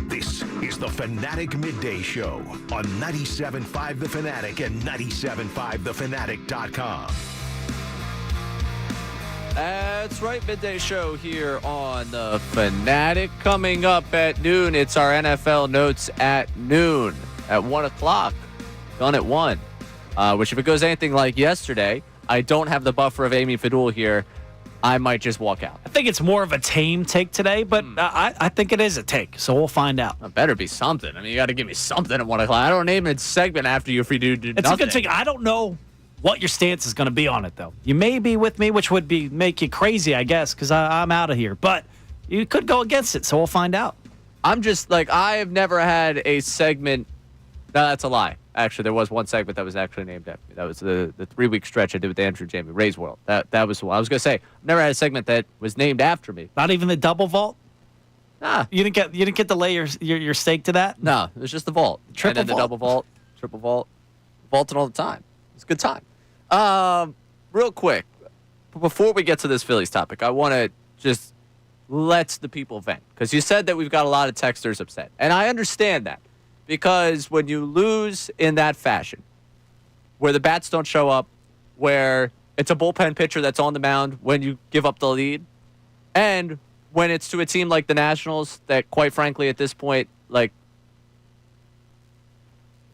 Speaker 1: This is the Fanatic Midday Show on 97.5 The Fanatic and 97.5thefanatic.com.
Speaker 2: That's right, midday show here on the Fanatic. Coming up at noon, it's our NFL notes at noon. At 1 o'clock, done at 1. Which if it goes anything like yesterday, I don't have the buffer of Amy Fadul here. I might just walk out.
Speaker 6: I think it's more of a tame take today, but I think it is a take, so we'll find out.
Speaker 2: It better be something. I mean, you got to give me something at 1 o'clock. I don't name a segment after you if we do
Speaker 6: It's
Speaker 2: nothing.
Speaker 6: a good take. I don't know what your stance is going to be on it, though. You may be with me, which would make you crazy, I guess, because I'm out of here. But you could go against it, so we'll find out.
Speaker 2: I'm just like, I have never had a segment. No, that's a lie. Actually, there was one segment that was actually named after me. That was the 3-week stretch I did with Andrew Jamie, Ray's World. That was the one. I was going to say, I've never had a segment that was named after me.
Speaker 6: Not even the double vault?
Speaker 2: Nah.
Speaker 6: You didn't get to lay your stake to that?
Speaker 2: No, it was just the vault.
Speaker 6: Triple
Speaker 2: and then
Speaker 6: vault.
Speaker 2: the double vault, triple vault, vaulting all the time. It's a good time. Real quick, before we get to this Phillies topic, I want to just let the people vent. Because you said that we've got a lot of texters upset. And I understand that. Because when you lose in that fashion, where the bats don't show up, where it's a bullpen pitcher that's on the mound when you give up the lead, and when it's to a team like the Nationals that, quite frankly, at this point, like,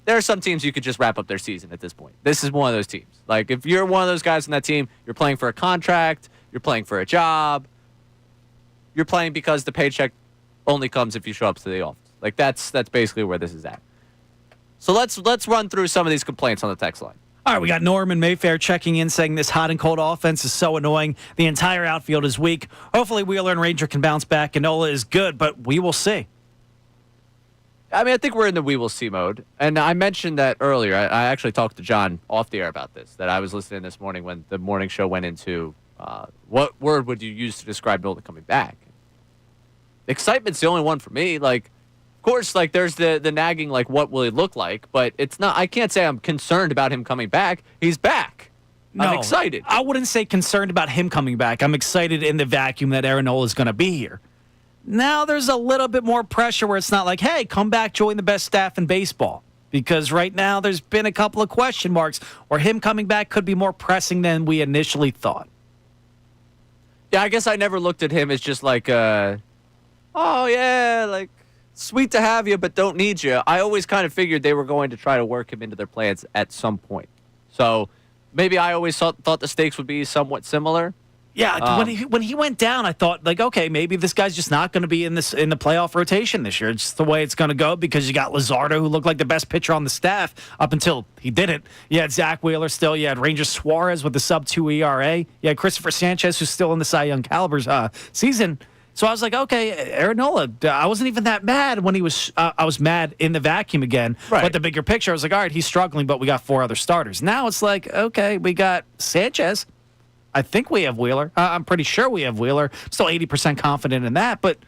Speaker 2: there are some teams you could just wrap up their season at this point. This is one of those teams. Like, if you're one of those guys in that team, you're playing for a contract, you're playing for a job, you're playing because the paycheck only comes if you show up to the office. Like, that's basically where this is at. So let's run through some of these complaints on the text line.
Speaker 6: All right, we got Norman Mayfair checking in saying this hot and cold offense is so annoying. The entire outfield is weak. Hopefully Wheeler and Ranger can bounce back. And Nola is good, but we will see.
Speaker 2: I mean, I think we're in the we will see mode. And I mentioned that earlier. I actually talked to John off the air about this, that I was listening this morning when the morning show went into what word would you use to describe Nola coming back? Excitement's the only one for me. Like, of course, like, there's the nagging, like, what will he look like? But it's not, I can't say I'm concerned about him coming back. He's back.
Speaker 6: No,
Speaker 2: I'm excited.
Speaker 6: I wouldn't say concerned about him coming back. I'm excited in the vacuum that Aaron Nola is going to be here. Now there's a little bit more pressure where it's not like, hey, come back, join the best staff in baseball. Because right now there's been a couple of question marks where him coming back could be more pressing than we initially thought.
Speaker 2: Yeah, I guess I never looked at him as just like, oh, yeah, like, sweet to have you, but don't need you. I always kind of figured they were going to try to work him into their plans at some point. So maybe I always thought the stakes would be somewhat similar.
Speaker 6: Yeah, when he went down, I thought, like, okay, maybe this guy's just not going to be in the playoff rotation this year. It's just the way it's going to go because you got Luzardo, who looked like the best pitcher on the staff up until he didn't. You had Zach Wheeler still. You had Ranger Suarez with the sub-2 ERA. You had Christopher Sanchez, who's still in the Cy Young Calibers season. So I was like, okay, Aaron Nola, I wasn't even that mad when he was I was mad in the vacuum again.
Speaker 2: Right.
Speaker 6: But the bigger picture, I was like, all right, he's struggling, but we got 4 other starters. Now it's like, okay, we got Sanchez. I think we have Wheeler. I'm pretty sure we have Wheeler. Still 80% confident in that. But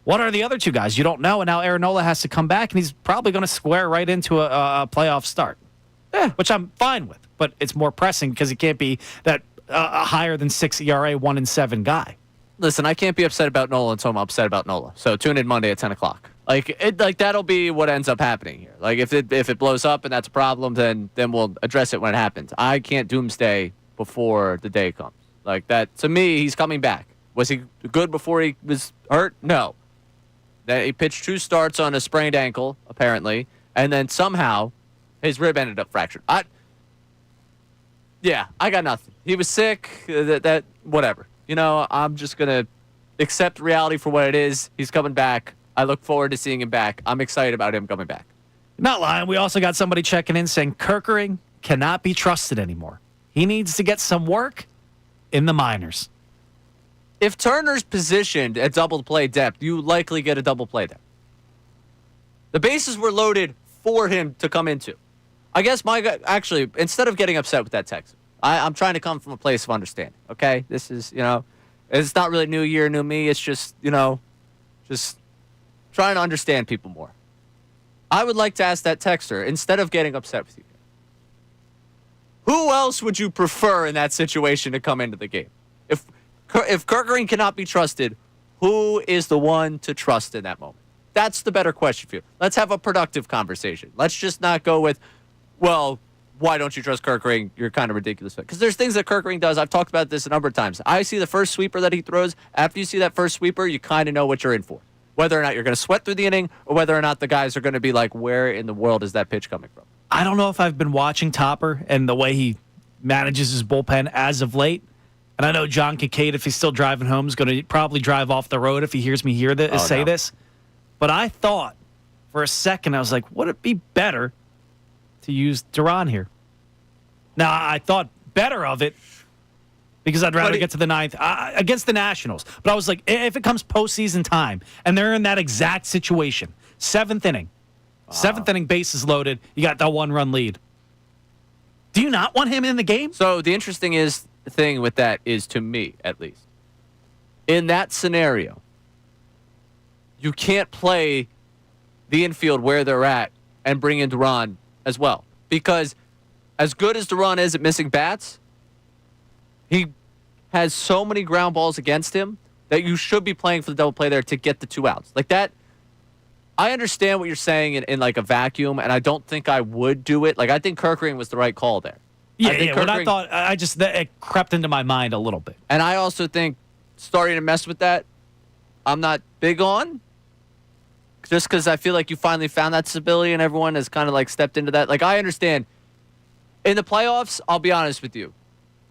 Speaker 6: what are the other 2 guys? You don't know. And now Aaron Nola has to come back, and he's probably going to square right into a playoff start, which I'm fine with. But it's more pressing because he can't be that higher than 6 ERA, 1-7 guy.
Speaker 2: Listen, I can't be upset about Nola until I'm upset about Nola. So tune in Monday at 10 o'clock. Like that'll be what ends up happening here. Like if it blows up and that's a problem, then we'll address it when it happens. I can't doomsday before the day comes. Like that, to me, he's coming back. Was he good before he was hurt? No. He pitched 2 starts on a sprained ankle, apparently, and then somehow his rib ended up fractured. I got nothing. He was sick, that whatever. You know, I'm just going to accept reality for what it is. He's coming back. I look forward to seeing him back. I'm excited about him coming back.
Speaker 6: Not lying. We also got somebody checking in saying Kerkering cannot be trusted anymore. He needs to get some work in the minors.
Speaker 2: If Turner's positioned at double play depth, you likely get a double play depth. The bases were loaded for him to come into. I guess actually, instead of getting upset with that text, I'm trying to come from a place of understanding, okay? This is, it's not really new year, new me. It's just, just trying to understand people more. I would like to ask that texter, instead of getting upset with you, who else would you prefer in that situation to come into the game? If If Kerkering cannot be trusted, who is the one to trust in that moment? That's the better question for you. Let's have a productive conversation. Let's just not go with, well, why don't you trust Kerkering? You're kind of ridiculous. Because there's things that Kerkering does. I've talked about this a number of times. I see the first sweeper that he throws. After you see that first sweeper, you kind of know what you're in for. Whether or not you're going to sweat through the inning or whether or not the guys are going to be like, where in the world is that pitch coming from?
Speaker 6: I don't know if I've been watching Topper and the way he manages his bullpen as of late. And I know John Kincade, if he's still driving home, is going to probably drive off the road if he hears me say this. But I thought for a second, I was like, would it be better to use Duran here? Now, I thought better of it because I'd rather get to the ninth against the Nationals. But I was like, if it comes postseason time and they're in that exact situation, seventh inning, bases loaded, you got that 1-run lead. Do you not want him in the game?
Speaker 2: So the interesting thing with that is, to me at least, in that scenario, you can't play the infield where they're at and bring in Duran as well. Because as good as Duran is at missing bats, he has so many ground balls against him that you should be playing for the double play there to get the 2 outs. Like that, I understand what you're saying in like a vacuum, and I don't think I would do it. Like, I think Kerkering was the right call there.
Speaker 6: When I thought, it crept into my mind a little bit.
Speaker 2: And I also think starting to mess with that, I'm not big on. Just because I feel like you finally found that stability and everyone has kind of like stepped into that. Like, I understand. In the playoffs, I'll be honest with you,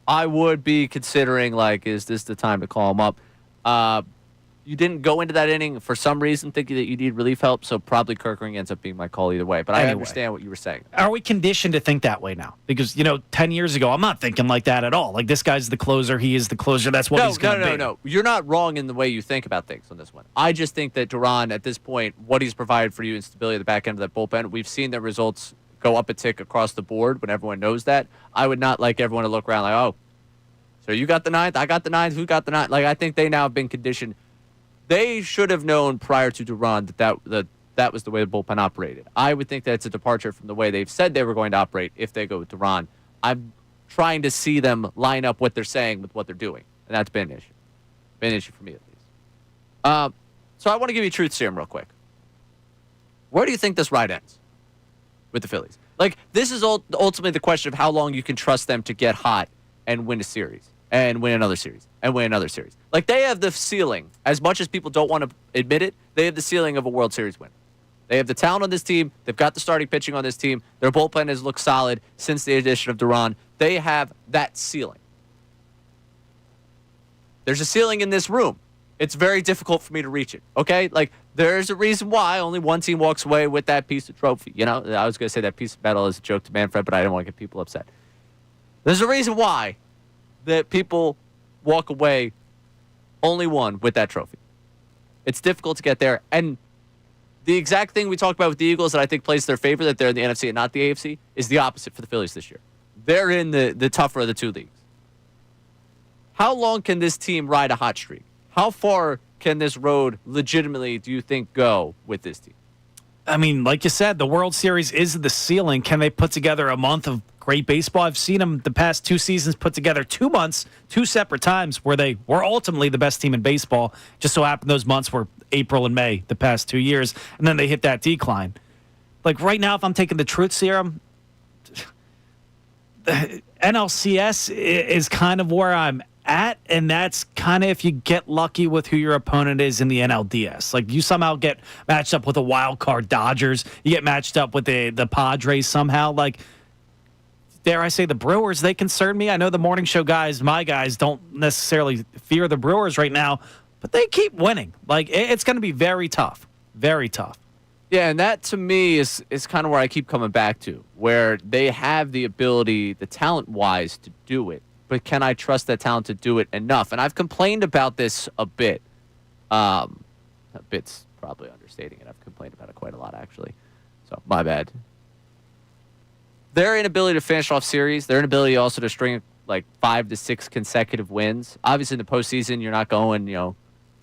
Speaker 2: I would be considering, like, is this the time to call him up? You didn't go into that inning for some reason thinking that you need relief help, so probably Kerkering ends up being my call either way. But I understand what you were saying.
Speaker 6: Are we conditioned to think that way now? Because, 10 years ago, I'm not thinking like that at all. Like, this guy's the closer. He is the closer. That's what he's going to be.
Speaker 2: No. You're not wrong in the way you think about things on this one. I just think that Duran, at this point, what he's provided for you in stability at the back end of that bullpen, we've seen the results go up a tick across the board when everyone knows that. I would not like everyone to look around like, oh, so you got the ninth, I got the ninth, who got the ninth? Like, I think they now have been conditioned. They should have known prior to Duran that was the way the bullpen operated. I would think that it's a departure from the way they've said they were going to operate if they go with Duran. I'm trying to see them line up what they're saying with what they're doing, and that's been an issue. Been an issue for me, at least. So I want to give you a truth serum real quick. Where do you think this ride ends with the Phillies? Like, this is ultimately the question of how long you can trust them to get hot and win a series. And win another series, and win another series. Like, they have the ceiling, as much as people don't want to admit it, they have the ceiling of a World Series win. They have the talent on this team. They've got the starting pitching on this team. Their bullpen has looked solid since the addition of Duran. They have that ceiling. There's a ceiling in this room. It's very difficult for me to reach it, okay? Like, there's a reason why only one team walks away with that piece of trophy. I was going to say that piece of metal is a joke to Manfred, but I didn't want to get people upset. There's a reason why that people walk away only one with that trophy. It's difficult to get there. And the exact thing we talked about with the Eagles that I think plays their favor, that they're in the NFC and not the AFC, is the opposite for the Phillies this year. They're in the tougher of the two leagues. How long can this team ride a hot streak? How far can this road legitimately, do you think, go with this team?
Speaker 6: I mean, like you said, the World Series is the ceiling. Can they put together a month of great baseball? I've seen them the past 2 seasons put together 2 months, 2 separate times where they were ultimately the best team in baseball. Just so happened those months were April and May the past 2 years, and then they hit that decline. Like right now, if I'm taking the truth serum, NLCS is kind of where I'm at, and that's kind of if you get lucky with who your opponent is in the NLDS. Like, you somehow get matched up with a wild card Dodgers, you get matched up with the Padres somehow. Like, dare I say, the Brewers, they concern me. I know the morning show guys, my guys, don't necessarily fear the Brewers right now, but they keep winning. Like, it's going to be very tough. Very tough.
Speaker 2: Yeah, and that to me is kind of where I keep coming back to, where they have the ability, the talent-wise, to do it. But can I trust that talent to do it enough? And I've complained about this a bit. A bit's probably understating it. I've complained about it quite a lot, actually. So, my bad. Their inability to finish off series, their inability also to string like 5 to 6 consecutive wins. Obviously, in the postseason, you're not going,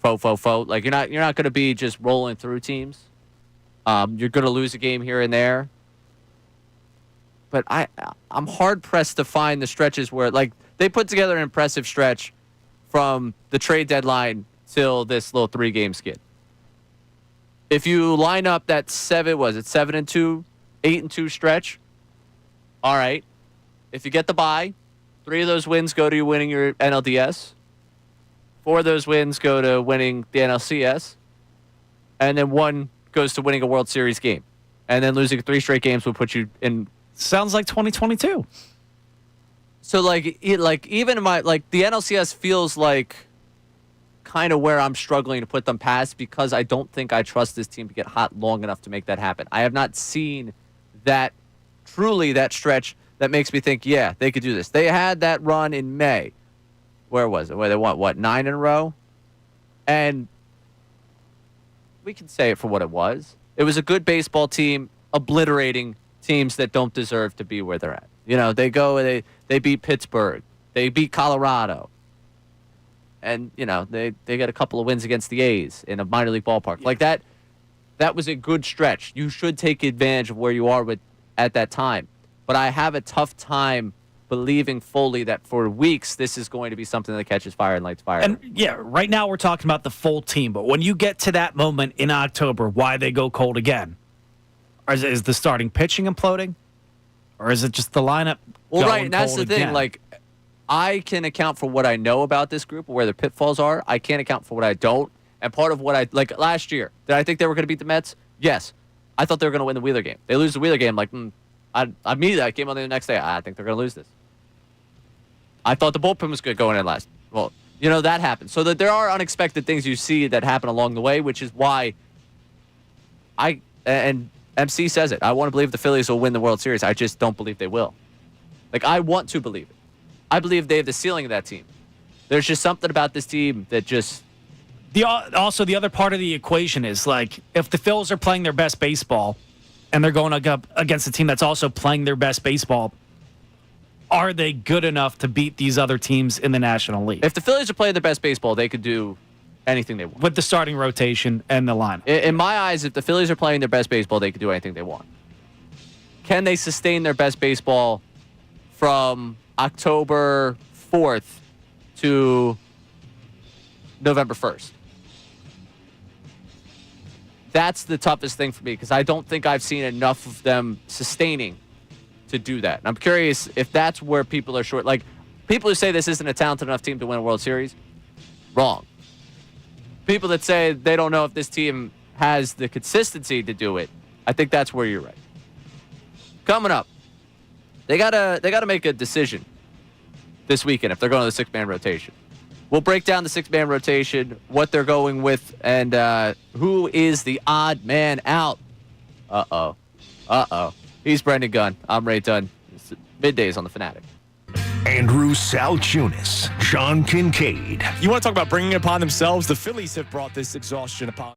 Speaker 2: faux. Like, you're not going to be just rolling through teams. You're going to lose a game here and there. But I'm hard-pressed to find the stretches where, like, they put together an impressive stretch from the trade deadline till this little 3-game skid. If you line up that 7-2, 8-2 stretch, all right. If you get the bye, 3 of those wins go to you winning your NLDS. 4 of those wins go to winning the NLCS. And then 1 goes to winning a World Series game. And then losing 3 straight games will put you in.
Speaker 6: Sounds like 2022.
Speaker 2: So even in my the NLCS feels like kind of where I'm struggling to put them past because I don't think I trust this team to get hot long enough to make that happen. I have not seen that stretch that makes me think, yeah, they could do this. They had that run in May. Where was it? Where they won, 9 in a row? And we can say it for what it was. It was a good baseball team obliterating teams that don't deserve to be where they're at. They beat Pittsburgh. They beat Colorado. And, they got a couple of wins against the A's in a minor league ballpark. Yes. Like that was a good stretch. You should take advantage of where you are at that time. But I have a tough time believing fully that for weeks this is going to be something that catches fire and lights fire.
Speaker 6: And yeah, right now we're talking about the full team. But when you get to that moment in October, why they go cold again? Or is the starting pitching imploding? Or is it just the lineup?
Speaker 2: Well, right, and that's the thing.
Speaker 6: Again?
Speaker 2: I can account for what I know about this group, where the pitfalls are. I can't account for what I don't. And part of what last year, did I think they were going to beat the Mets? Yes. I thought they were going to win the Wheeler game. They lose the Wheeler game, I came on the next day. I think they're going to lose this. I thought the bullpen was good going in last. Well, that happened. So that there are unexpected things you see that happen along the way, which is why and MC says it. I want to believe the Phillies will win the World Series. I just don't believe they will. I want to believe it. I believe they have the ceiling of that team. There's just something about this team that just...
Speaker 6: Also, the other part of the equation is, if the Phils are playing their best baseball and they're going up against a team that's also playing their best baseball, are they good enough to beat these other teams in the National League?
Speaker 2: If the Phillies are playing their best baseball, they could do anything they want.
Speaker 6: With the starting rotation and the lineup.
Speaker 2: In my eyes, if the Phillies are playing their best baseball, they could do anything they want. Can they sustain their best baseball from October 4th to November 1st? That's the toughest thing for me because I don't think I've seen enough of them sustaining to do that. And I'm curious if that's where people are short. People who say this isn't a talented enough team to win a World Series, wrong. People that say they don't know if this team has the consistency to do it, I think that's where you're right. Coming up, they gotta make a decision this weekend if they're going to the 6-man rotation. We'll break down the 6-man rotation, what they're going with, and who is the odd man out. Uh-oh. He's Brendan Gunn. I'm Ray Dunn. It's Middays on the Fanatic.
Speaker 1: Andrew Salciunas, Sean Kincade.
Speaker 11: You want to talk about bringing it upon themselves? The Phillies have brought this exhaustion upon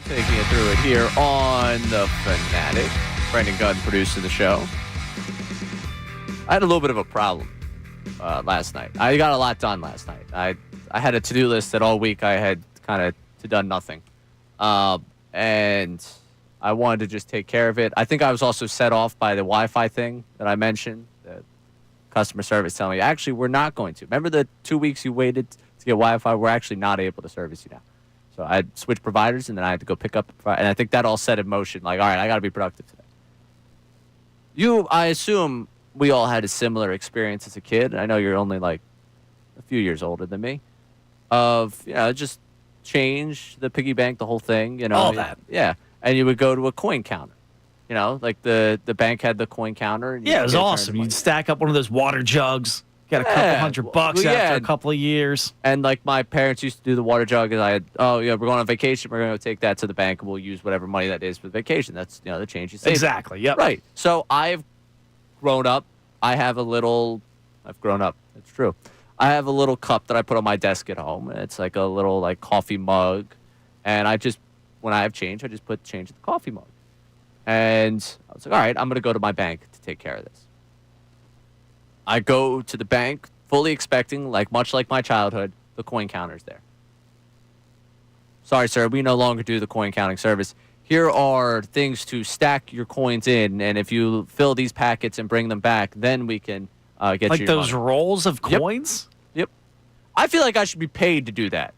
Speaker 2: taking you through it here on the Fanatic. Brendan Gunn producing the show. I had a little bit of a problem last night. I got a lot done last night. I had a to-do list that all week I had kind of done nothing. And I wanted to just take care of it. I think I was also set off by the Wi-Fi thing that I mentioned. The customer service telling me, actually, we're not going to. Remember the 2 weeks you waited to get Wi-Fi? We're actually not able to service you now. So I had switched providers, and then I had to go pick up. And I think that all set in motion. Like, all right, I got to be productive today. I assume we all had a similar experience as a kid. I know you're only like a few years older than me. Of, just change the piggy bank, the whole thing.
Speaker 6: All that.
Speaker 2: Yeah. And you would go to a coin counter. Like the bank had the coin counter. And
Speaker 6: it was awesome. You'd stack up one of those water jugs. Get a couple $100 after a couple of years.
Speaker 2: And like my parents used to do the water jug, and we're going on vacation. We're going to take that to the bank, and we'll use whatever money that is for the vacation. That's the change you save.
Speaker 6: Exactly. Yep.
Speaker 2: Right. So I've grown up. I've grown up. It's true. I have a little cup that I put on my desk at home. And it's like a little like coffee mug, and when I have change, I just put change in the coffee mug. And I was like, all right, I'm going to go to my bank to take care of this. I go to the bank fully expecting, much like my childhood, the coin counter's there. Sorry, sir, we no longer do the coin counting service. Here are things to stack your coins in, and if you fill these packets and bring them back, then we can get you
Speaker 6: like those
Speaker 2: money.
Speaker 6: rolls of coins?
Speaker 2: Yep. I feel like I should be paid to do that.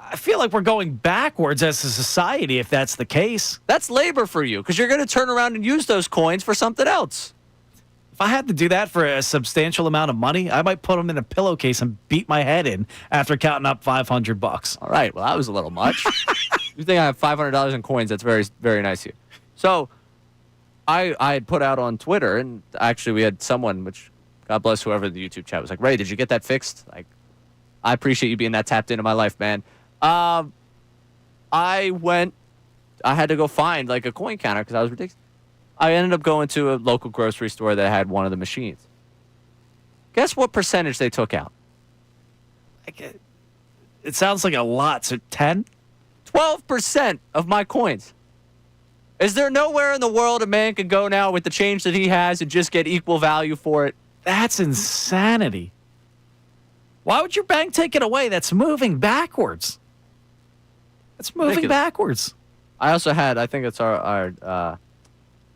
Speaker 6: I feel like we're going backwards as a society if that's the case.
Speaker 2: That's labor for you, because you're going to turn around and use those coins for something else.
Speaker 6: If I had to do that for a substantial amount of money, I might put them in a pillowcase and beat my head in after counting up $500.
Speaker 2: All right. Well, that was a little much. You think I have $500 in coins? That's very, very nice of you. So I had put out on Twitter, and actually we had someone, which God bless whoever the YouTube chat was like, Ray, did you get that fixed? Like, I appreciate you being that tapped into my life, man. I had to go find a coin counter because I was ridiculous. I ended up going to a local grocery store that had one of the machines. Guess what percentage they took out?
Speaker 6: It sounds like a lot. So 10?
Speaker 2: 12% of my coins. Is there nowhere in the world a man can go now with the change that he has and just get equal value for it?
Speaker 6: That's insanity. Why would your bank take it away? That's moving backwards. That's moving backwards.
Speaker 2: I also had, I think it's our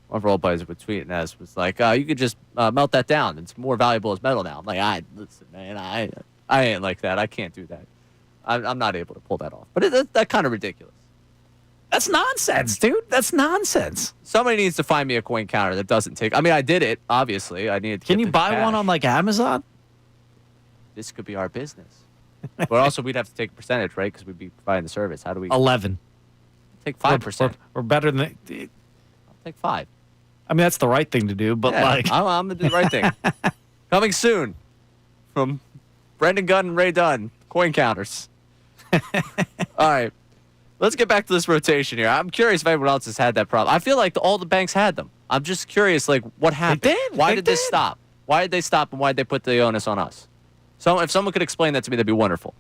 Speaker 2: one of our old buddies was tweeting us, was like, you could just melt that down. It's more valuable as metal now. I'm like, listen, man, I ain't like that. I can't do that. I'm not able to pull that off. But that's kind of ridiculous.
Speaker 6: That's nonsense, dude. That's nonsense.
Speaker 2: Somebody needs to find me a coin counter that doesn't take. I mean, I did it, obviously. I needed to
Speaker 6: Can
Speaker 2: get
Speaker 6: you
Speaker 2: the
Speaker 6: buy
Speaker 2: cash.
Speaker 6: one on Amazon?
Speaker 2: This could be our business. But also, we'd have to take a percentage, right? Because we'd be providing the service. How do we?
Speaker 6: 11.
Speaker 2: Take 5%.
Speaker 6: We're better than.
Speaker 2: I'll take 5.
Speaker 6: I mean, that's the right thing to do, but
Speaker 2: I'm going to do the right thing. Coming soon from Brendan Gunn and Ray Dunn, coin counters. All right. Let's get back to this rotation here. I'm curious if anyone else has had that problem. I feel like all the banks had them. I'm just curious, what happened?
Speaker 6: They did.
Speaker 2: Why did this stop? Why did they stop, and why did they put the onus on us? So if someone could explain that to me, that'd be wonderful.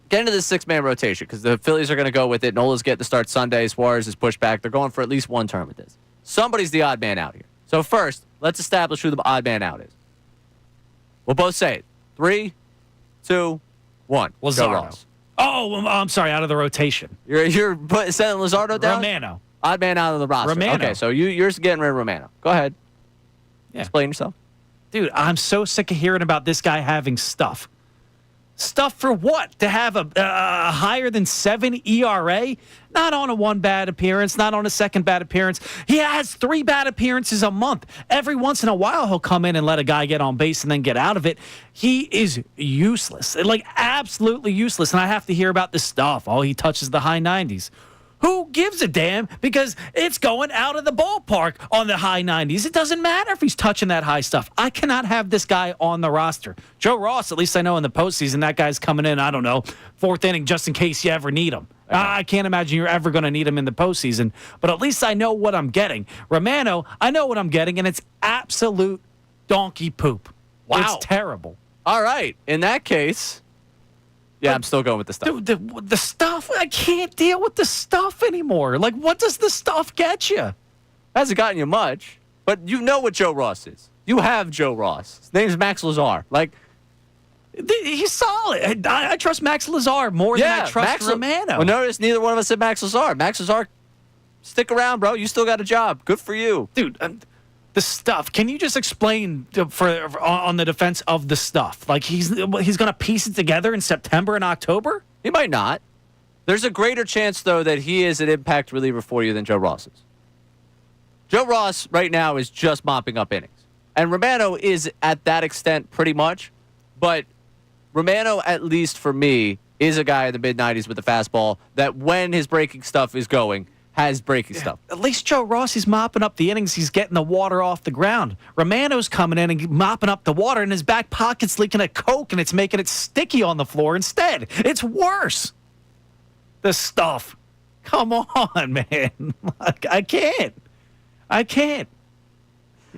Speaker 2: Get into this 6-man rotation, because the Phillies are going to go with it. Nola's getting to start Sunday. Suarez is pushed back. They're going for at least one term with this. Somebody's the odd man out here. So first, let's establish who the odd man out is. We'll both say it. 3, 2, 1.
Speaker 6: Luzardo. Oh, I'm sorry, out of the rotation.
Speaker 2: You're sending Luzardo down?
Speaker 6: Romano.
Speaker 2: Odd man out of the roster.
Speaker 6: Romano.
Speaker 2: Okay, so you're getting rid of Romano. Go ahead.
Speaker 6: Yeah.
Speaker 2: Explain yourself.
Speaker 6: Dude, I'm so sick of hearing about this guy having stuff. Stuff for what? To have a higher than 7 ERA? Not on a 1 bad appearance, not on a 2nd bad appearance. He has 3 bad appearances a month. Every once in a while, he'll come in and let a guy get on base and then get out of it. He is useless, absolutely useless. And I have to hear about this stuff. Oh, he touches the high 90s. Who gives a damn? Because it's going out of the ballpark on the high 90s. It doesn't matter if he's touching that high stuff. I cannot have this guy on the roster. Joe Ross, at least I know in the postseason, that guy's coming in, 4th inning just in case you ever need him. I can't imagine you're ever going to need him in the postseason. But at least I know what I'm getting. Romano, I know what I'm getting, and it's absolute donkey poop.
Speaker 2: Wow.
Speaker 6: It's terrible.
Speaker 2: All right. In that case, Yeah, I'm still going with the stuff.
Speaker 6: The stuff, I can't deal with the stuff anymore. Like, what does the stuff get you?
Speaker 2: Hasn't gotten you much, but you know what Joe Ross is. You have Joe Ross. His name's Max Lazar. Like,
Speaker 6: he's solid. I trust Max Lazar more than I trust Romano.
Speaker 2: Well, notice neither one of us said Max Lazar. Max Lazar, stick around, bro. You still got a job. Good for you.
Speaker 6: Dude, the stuff. Can you just explain on the defense of the stuff? Like, he's going to piece it together in September and October?
Speaker 2: He might not. There's a greater chance, though, that he is an impact reliever for you than Joe Ross is. Joe Ross right now is just mopping up innings. And Romano is at that extent pretty much. But Romano, at least for me, is a guy in the mid-90s with a fastball that when his breaking stuff is going, has breaking stuff.
Speaker 6: At least Joe Ross, he's mopping up the innings. He's getting the water off the ground. Romano's coming in and mopping up the water, and his back pocket's leaking a Coke, and it's making it sticky on the floor instead. It's worse. The stuff. Come on, man. I can't.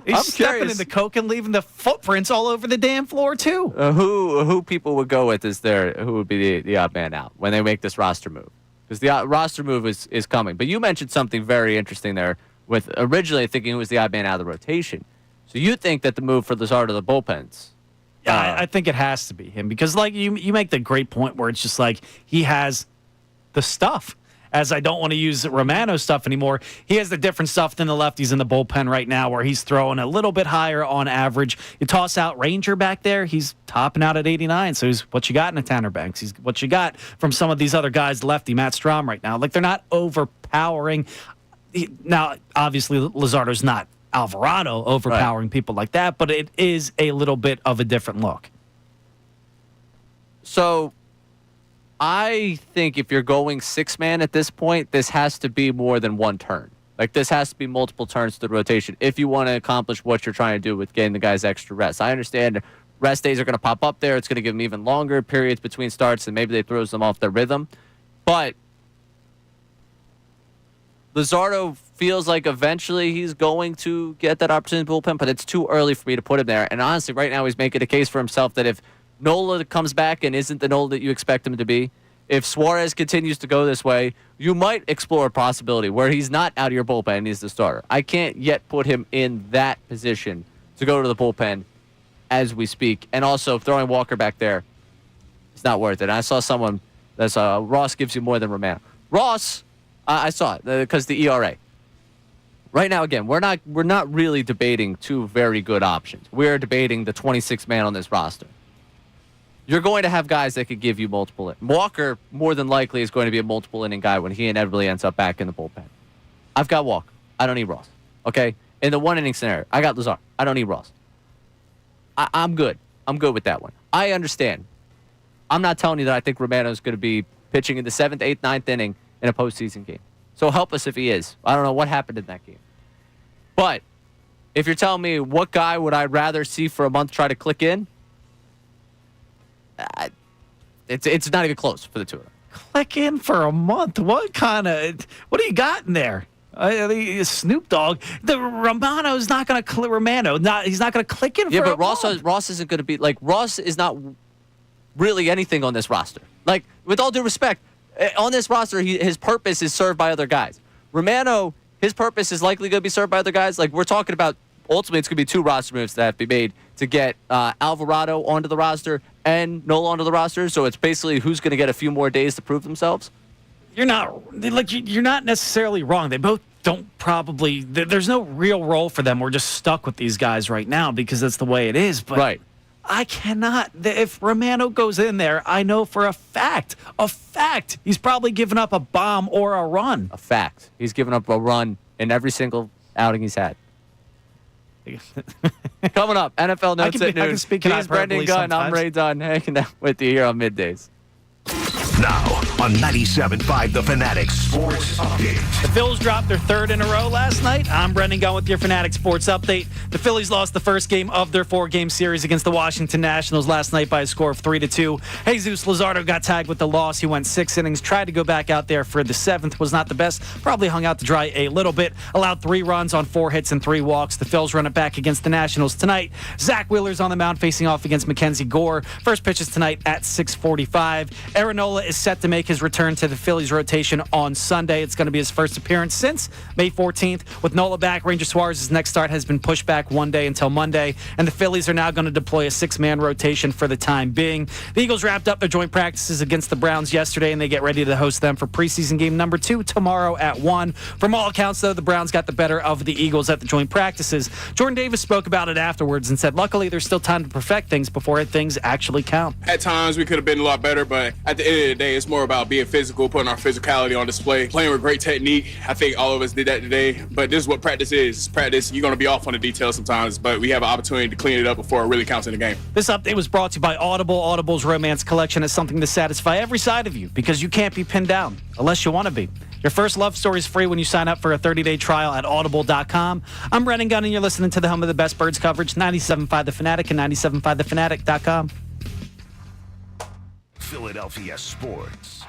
Speaker 6: He's stepping in the Coke and leaving the footprints all over the damn floor, too.
Speaker 2: Who people would go with who would be the odd man out when they make this roster move? Because the roster move is coming. But you mentioned something very interesting there with originally thinking it was the odd man out of the rotation. So you think that the move for Lazar to the bullpens?
Speaker 6: Yeah, I think it has to be him because, like, you make the great point where it's just like he has the stuff. As I don't want to use Romano stuff anymore, he has the different stuff than the lefties in the bullpen right now where he's throwing a little bit higher on average. You toss out Ranger back there, he's topping out at 89. So he's what you got in a Tanner Banks. He's what you got from some of these other guys, lefty Matt Strahm right now. Like, they're not overpowering. Now, obviously, Luzardo's not Alvarado overpowering people like that, but it is a little bit of a different look.
Speaker 2: So I think if you're going six-man at this point, this has to be more than one turn. Like, this has to be multiple turns to the rotation if you want to accomplish what you're trying to do with getting the guys extra rest. I understand rest days are going to pop up there. It's going to give them even longer periods between starts, and maybe they throws them off their rhythm. But Luzardo feels like eventually he's going to get that opportunity in the bullpen, but it's too early for me to put him there. And honestly, right now he's making a case for himself that if Nola comes back and isn't the Nola that you expect him to be, if Suarez continues to go this way, you might explore a possibility where he's not out of your bullpen and he's the starter. I can't yet put him in that position to go to the bullpen as we speak. And also, throwing Walker back there, it's not worth it. And I saw someone that's Ross gives you more than Romano. Ross, I saw it because the ERA. Right now, again, we're not really debating two very good options. We're debating the 26th man on this roster. You're going to have guys that could give you multiple. Walker, more than likely, is going to be a multiple inning guy when he inevitably ends up back in the bullpen. I've got Walker. I don't need Ross. Okay? In the one inning scenario, I got Lazar. I don't need Ross. I'm good. I'm good with that one. I understand. I'm not telling you that I think Romano is going to be pitching in the 7th, 8th, 9th inning in a postseason game. So help us if he is. I don't know what happened in that game. But if you're telling me what guy would I rather see for a month try to click in, it's not even close for the two of them.
Speaker 6: Click in for a month? What do you got in there? Snoop Dogg. The Romano's not going to Romano. He's not going to click in for a month.
Speaker 2: Yeah, but Ross isn't going to be like Ross is not really anything on this roster. Like, with all due respect, on this roster, his purpose is served by other guys. Romano, his purpose is likely going to be served by other guys. Like, we're talking about, ultimately, it's going to be two roster moves that have to be made to get Alvarado onto the roster and Nola onto the roster. So it's basically who's going to get a few more days to prove themselves.
Speaker 6: You're not necessarily wrong. They both don't probably. There's no real role for them. We're just stuck with these guys right now because that's the way it is. But
Speaker 2: right.
Speaker 6: I cannot. If Romano goes in there, I know for a fact, he's probably given up a bomb or a run.
Speaker 2: A fact. He's given up a run in every single outing he's had. Coming up, NFL Notes at noon.
Speaker 6: I can speak
Speaker 2: He's Brendan Gunn. I'm Ray Dunn, hanging out with you here on Middays.
Speaker 1: Now on 97.5 The Fanatic Sports Update.
Speaker 6: The Phillies dropped their third in a row last night. I'm Brendan Gunn with your Fanatic Sports Update. The Phillies lost the first game of their 4-game series against the Washington Nationals last night by a score of 3-2. Jesus Luzardo got tagged with the loss. He went 6 innings, tried to go back out there for the 7th, was not the best, probably hung out to dry a little bit, allowed 3 runs on 4 hits and 3 walks. The Phils run it back against the Nationals tonight. Zach Wheeler's on the mound facing off against Mackenzie Gore. First pitch is tonight at 6:45. Aaron Nola is set to make his return to the Phillies rotation on Sunday. It's going to be his first appearance since May 14th. With Nola back, Ranger Suarez's next start has been pushed back one day until Monday, and the Phillies are now going to deploy a 6-man rotation for the time being. The Eagles wrapped up their joint practices against the Browns yesterday, and they get ready to host them for preseason game number 2 tomorrow at 1. From all accounts, though, the Browns got the better of the Eagles at the joint practices. Jordan Davis spoke about it afterwards and said, luckily, there's still time to perfect things before things actually count.
Speaker 7: At times, we could have been a lot better, but at the end of the day, it's more about being physical, putting our physicality on display, playing with great technique. I think all of us did that today, but this is what practice is. Practice, you're going to be off on the details sometimes, but we have an opportunity to clean it up before it really counts in the game.
Speaker 6: This update was brought to you by Audible. Audible's romance collection is something to satisfy every side of you because you can't be pinned down unless you want to be. Your first love story is free when you sign up for a 30-day trial at audible.com. I'm Brendan Gunn, and you're listening to the home of the best birds coverage, 97.5 The Fanatic and 97.5thefanatic.com.
Speaker 1: Philadelphia Sports.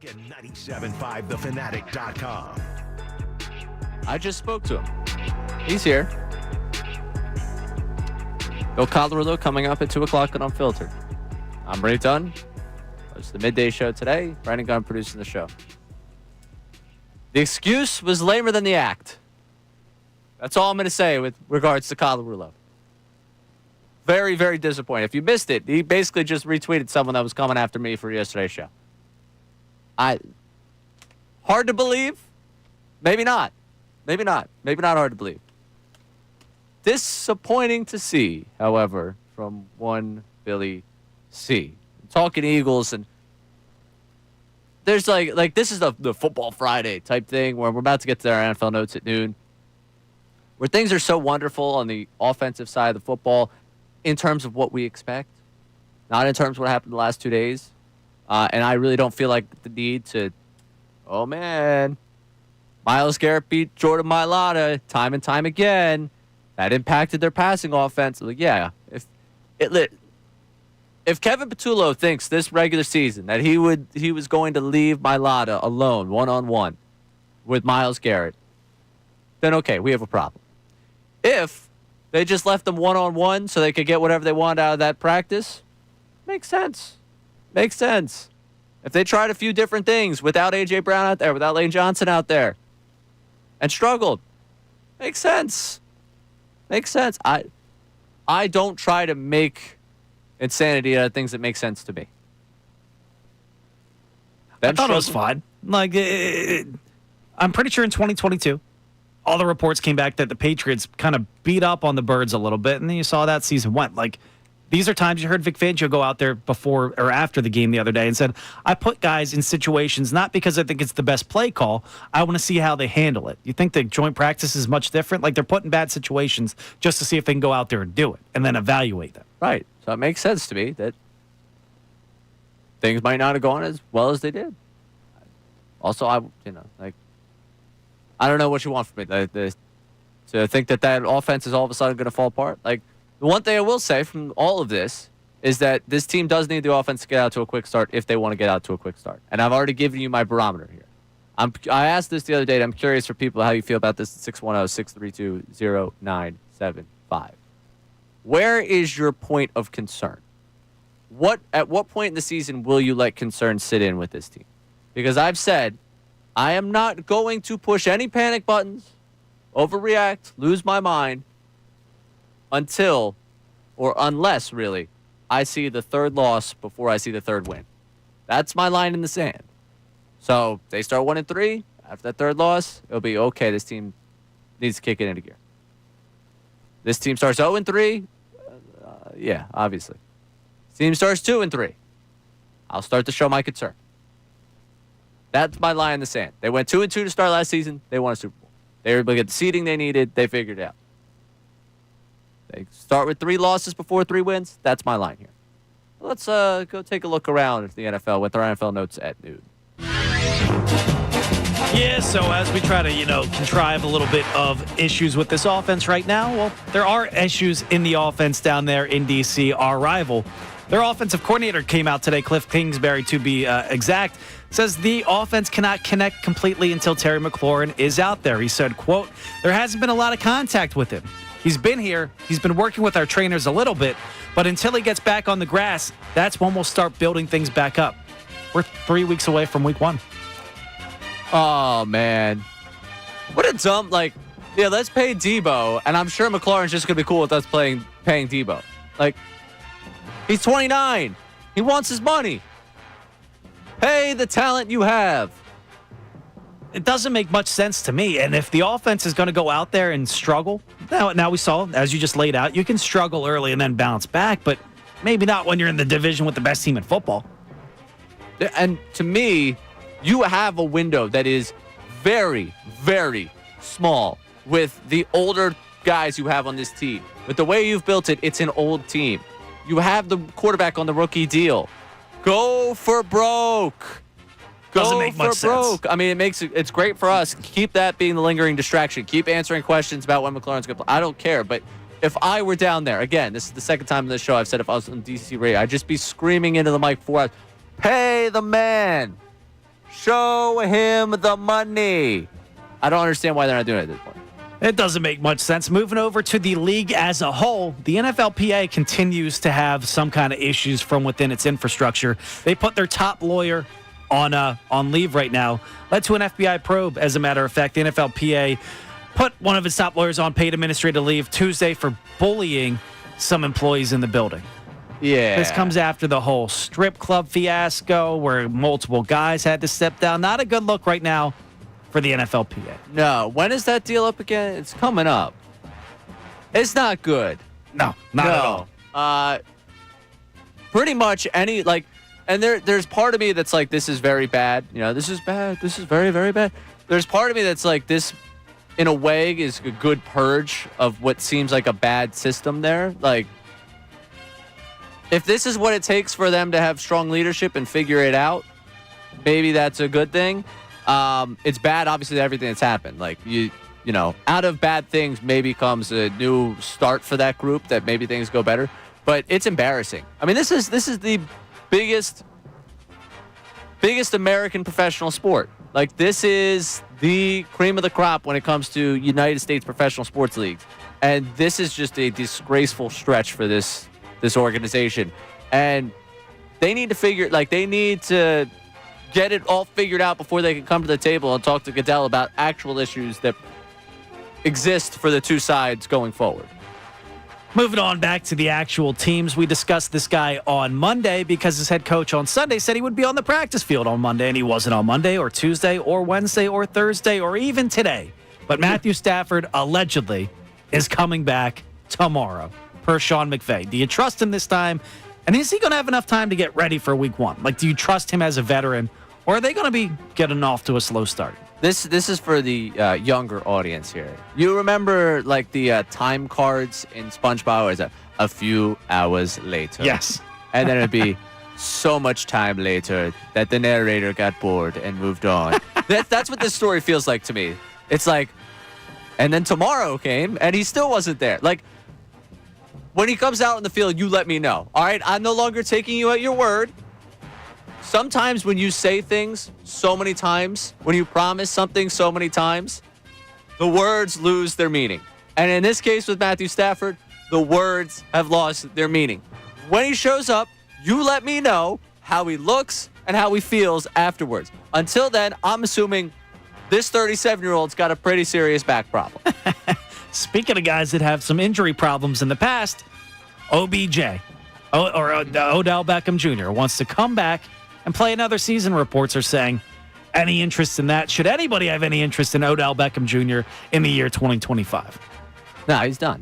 Speaker 1: Get 97.5thefanatic.com.
Speaker 2: I just spoke to him. He's here. Go Colorado coming up at 2 o'clock on Unfiltered. I'm Ray Dunn. It's the midday show today. Brandon Gunn producing the show. The excuse was lamer than the act. That's all I'm going to say with regards to Colorado. Very, very disappointed. If you missed it, he basically just retweeted someone that was coming after me for yesterday's show. Hard to believe? Maybe not. Maybe not hard to believe. Disappointing to see, however, from one Billy C. Talking Eagles, and there's like this is the Football Friday type thing where we're about to get to our NFL notes at noon, where things are so wonderful on the offensive side of the football in terms of what we expect, not in terms of what happened the last 2 days. And I really don't feel like the need to, oh man, Myles Garrett beat Jordan Mailata time and time again. That impacted their passing offense. Like, yeah, if Kevin Patullo thinks this regular season that he was going to leave Mailata alone, one-on-one, with Myles Garrett, then okay, we have a problem. If they just left them one-on-one so they could get whatever they wanted out of that practice, makes sense. Makes sense. If they tried a few different things without A.J. Brown out there, without Lane Johnson out there, and struggled, makes sense. Makes sense. I don't try to make insanity out of things that make sense to me.
Speaker 6: I thought it was fine. Like, I'm pretty sure in 2022, all the reports came back that the Patriots kind of beat up on the Birds a little bit, and then you saw that season went. Like, these are times you heard Vic Fangio go out there before or after the game the other day and said, I put guys in situations not because I think it's the best play call. I want to see how they handle it. You think the joint practice is much different? Like, they're put in bad situations just to see if they can go out there and do it and then evaluate them.
Speaker 2: Right. So it makes sense to me that things might not have gone as well as they did. Also, I don't know what you want from me. To think that offense is all of a sudden going to fall apart. Like, the one thing I will say from all of this is that this team does need the offense to get out to a quick start if they want to get out to a quick start. And I've already given you my barometer here. I asked this the other day, and I'm curious for people how you feel about this at 610-632-0975. Where is your point of concern? At what point in the season will you let concern sit in with this team? Because I've said I am not going to push any panic buttons, overreact, lose my mind, until, or unless, really, I see the third loss before I see the third win. That's my line in the sand. So they start 1-3. After that third loss, it'll be, okay, this team needs to kick it into gear. This team starts 0-3. Yeah, obviously. This team starts 2-3. I'll start to show my concern. That's my line in the sand. They went 2-2 to start last season. They won a Super Bowl. They were able to get the seeding they needed. They figured it out. They start with 3 losses before 3 wins. That's my line here. Let's go take a look around the NFL with our NFL notes at noon.
Speaker 6: Yeah, so as we try to, contrive a little bit of issues with this offense right now, well, there are issues in the offense down there in D.C., our rival. Their offensive coordinator came out today, Cliff Kingsbury to be exact, says the offense cannot connect completely until Terry McLaurin is out there. He said, quote, there hasn't been a lot of contact with him. He's been here. He's been working with our trainers a little bit, but until he gets back on the grass, that's when we'll start building things back up. We're 3 weeks away from week 1.
Speaker 2: Oh, man. What a dumb, let's pay Debo, and I'm sure McLaurin's just going to be cool with us paying Debo. He's 29. He wants his money. Pay the talent you have.
Speaker 6: It doesn't make much sense to me. And if the offense is going to go out there and struggle, now we saw, as you just laid out, you can struggle early and then bounce back, but maybe not when you're in the division with the best team in football.
Speaker 2: And to me, you have a window that is very, very small with the older guys you have on this team. With the way you've built it, it's an old team. You have the quarterback on the rookie deal. Go for broke.
Speaker 6: Doesn't make much sense.
Speaker 2: I mean, it's great for us. Keep that being the lingering distraction. Keep answering questions about when McLaurin's going to play. I don't care, but if I were down there, again, this is the second time in this show I've said if I was on DC radio, I'd just be screaming into the mic for us, pay the man. Show him the money. I don't understand why they're not doing it at this point.
Speaker 6: It doesn't make much sense. Moving over to the league as a whole, the NFLPA continues to have some kind of issues from within its infrastructure. They put their top lawyer on leave right now. Led to an FBI probe, as a matter of fact. The NFLPA put one of its top lawyers on paid administrative leave Tuesday for bullying some employees in the building.
Speaker 2: Yeah.
Speaker 6: This comes after the whole strip club fiasco where multiple guys had to step down. Not a good look right now for the NFLPA.
Speaker 2: No. When is that deal up again? It's coming up. It's not good.
Speaker 6: No, not at all.
Speaker 2: Pretty much any, like, and there's part of me that's like, this is very bad. You know, this is bad. This is very, very bad. There's part of me that's like, this, in a way, is a good purge of what seems like a bad system there. Like, if this is what it takes for them to have strong leadership and figure it out, maybe that's a good thing. It's bad, obviously, everything that's happened. Like, you know, out of bad things maybe comes a new start for that group that maybe things go better. But it's embarrassing. I mean, this is the biggest American professional sport. Like, this is the cream of the crop when it comes to United States professional sports leagues. And this is just a disgraceful stretch for this organization. And they need to get it all figured out before they can come to the table and talk to Goodell about actual issues that exist for the two sides going forward.
Speaker 6: Moving on back to the actual teams, we discussed this guy on Monday because his head coach on Sunday said he would be on the practice field on Monday, and he wasn't on Monday or Tuesday or Wednesday or Thursday or even today. But Matthew Stafford allegedly is coming back tomorrow, per Sean McVay. Do you trust him this time? And is he going to have enough time to get ready for week one? Like, do you trust him as a veteran, or are they going to be getting off to a slow start?
Speaker 2: This is for the younger audience here. You remember, like, the time cards in SpongeBob? Is a few hours later?
Speaker 6: Yes.
Speaker 2: And then it'd be so much time later that the narrator got bored and moved on. That's what this story feels like to me. It's like, and then tomorrow came, and he still wasn't there. Like, when he comes out in the field, you let me know. All right? I'm no longer taking you at your word. Sometimes when you say things so many times, when you promise something so many times, the words lose their meaning. And in this case with Matthew Stafford, the words have lost their meaning. When he shows up, you let me know how he looks and how he feels afterwards. Until then, I'm assuming this 37-year-old's got a pretty serious back problem.
Speaker 6: Speaking of guys that have some injury problems in the past, OBJ, Odell Beckham Jr., wants to come back and play another season. Reports are saying, any interest in that? Should anybody have any interest in Odell Beckham Jr. in the year 2025?
Speaker 2: No, he's done.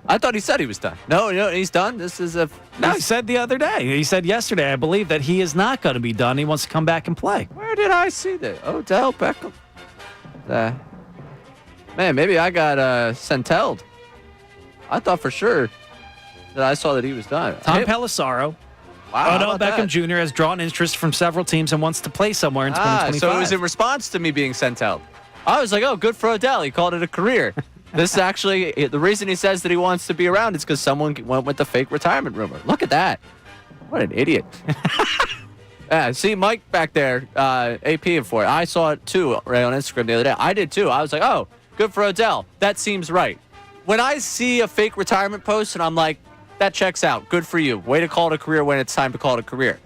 Speaker 2: I thought he said he was done. No, he's done. This is a...
Speaker 6: No, he said the other day. He said yesterday, I believe, that he is not going to be done. He wants to come back and play.
Speaker 2: Where did I see that? Odell Beckham. Man, maybe I got centelled. I thought for sure that I saw that he was done.
Speaker 6: Tom Pelissaro.
Speaker 2: Wow,
Speaker 6: Odell Beckham Jr. has drawn interest from several teams and wants to play somewhere in 2025.
Speaker 2: So it was in response to me being sent out. I was like, oh, good for Odell. He called it a career. This is actually, the reason he says that he wants to be around is because someone went with the fake retirement rumor. Look at that. What an idiot. See Mike back there, APing for it. I saw it too right on Instagram the other day. I did too. I was like, oh, good for Odell. That seems right. When I see a fake retirement post and I'm like, that checks out. Good for you. Way to call it a career when it's time to call it a career.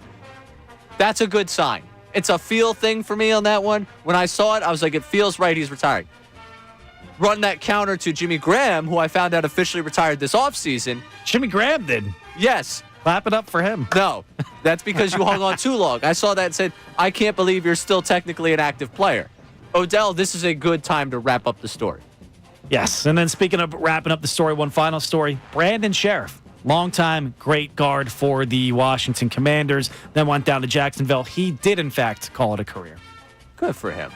Speaker 2: That's a good sign. It's a feel thing for me on that one. When I saw it, I was like, it feels right. He's retiring. Run that counter to Jimmy Graham, who I found out officially retired this offseason.
Speaker 6: Jimmy Graham did?
Speaker 2: Yes.
Speaker 6: Clap it up for him.
Speaker 2: No, that's because you hung on too long. I saw that and said, I can't believe you're still technically an active player. Odell, this is a good time to wrap up the story.
Speaker 6: Yes, and then speaking of wrapping up the story, one final story. Brandon Sheriff. Longtime great guard for the Washington Commanders, then went down to Jacksonville. He did, in fact, call it a career.
Speaker 2: Good for him.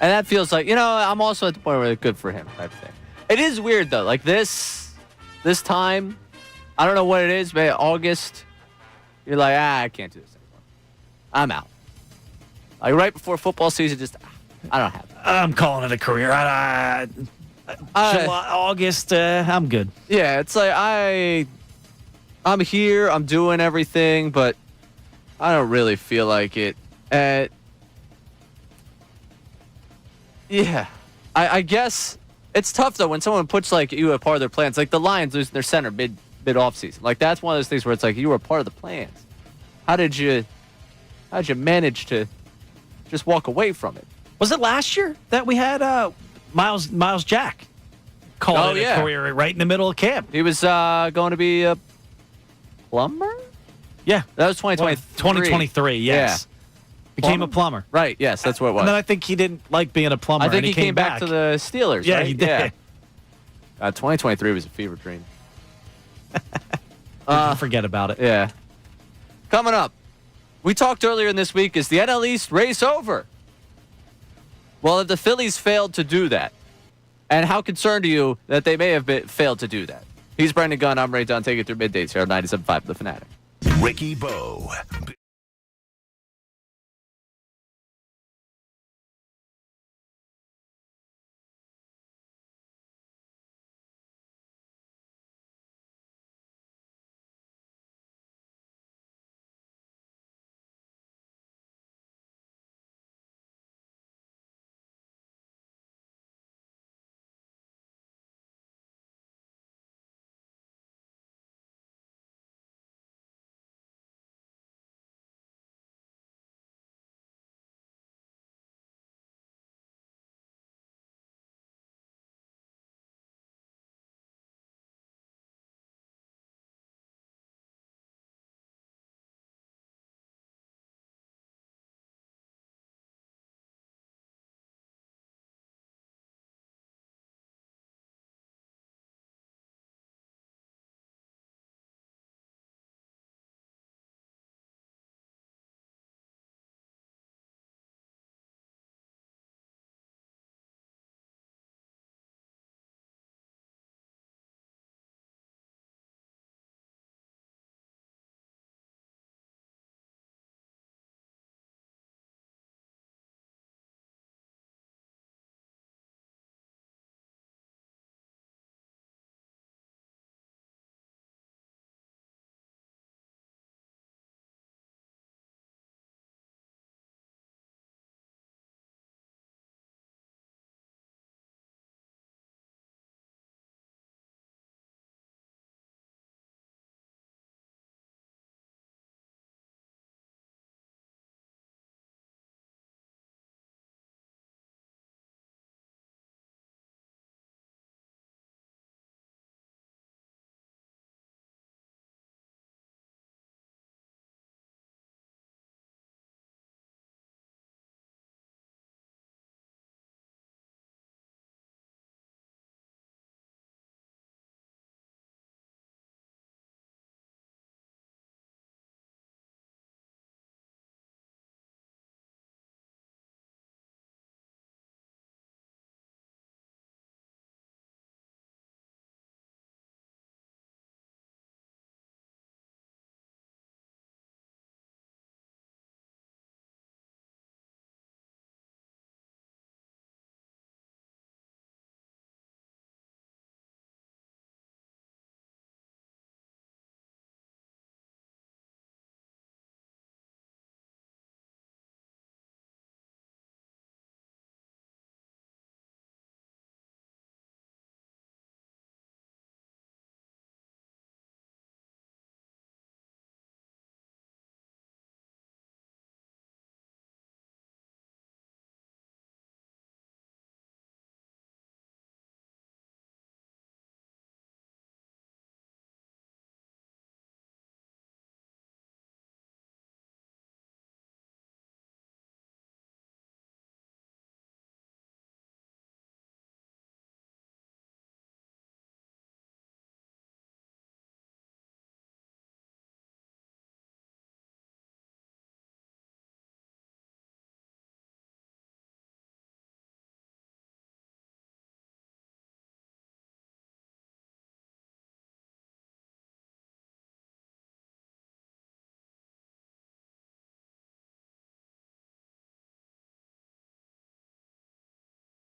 Speaker 2: And that feels like, I'm also at the point where it's good for him type of thing. It is weird, though. Like this time, I don't know what it is, but August, you're like, I can't do this anymore. I'm out. Like right before football season, I don't have it.
Speaker 6: I'm calling it a career. July, August, I'm good.
Speaker 2: Yeah, it's like I'm here, I'm doing everything, but I don't really feel like it. Yeah. I guess it's tough, though, when someone puts, like, you a part of their plans. Like, the Lions losing their center mid-offseason. Like, that's one of those things where it's like, you were a part of the plans. How'd you manage to just walk away from it?
Speaker 6: Was it last year that we had Miles Jack called a career right in the middle of camp?
Speaker 2: He was going to be a plumber?
Speaker 6: Yeah.
Speaker 2: That was 2023.
Speaker 6: 2023, yes.
Speaker 2: Yeah.
Speaker 6: Became a plumber.
Speaker 2: Right, yes, that's what it was.
Speaker 6: And then I think he didn't like being a plumber.
Speaker 2: I think
Speaker 6: and
Speaker 2: he came back to the Steelers,
Speaker 6: Yeah,
Speaker 2: right?
Speaker 6: he did.
Speaker 2: Yeah. 2023 was a fever dream.
Speaker 6: Forget about it.
Speaker 2: Yeah. Coming up, we talked earlier in this week, is the NL East race over? Well, if the Phillies failed to do that, and how concerned are you that they may have failed to do that? He's Brendan Gunn. I'm Ray Dunn. Take it through middays here on 97.5 The Fanatic.
Speaker 1: Ricky Bo.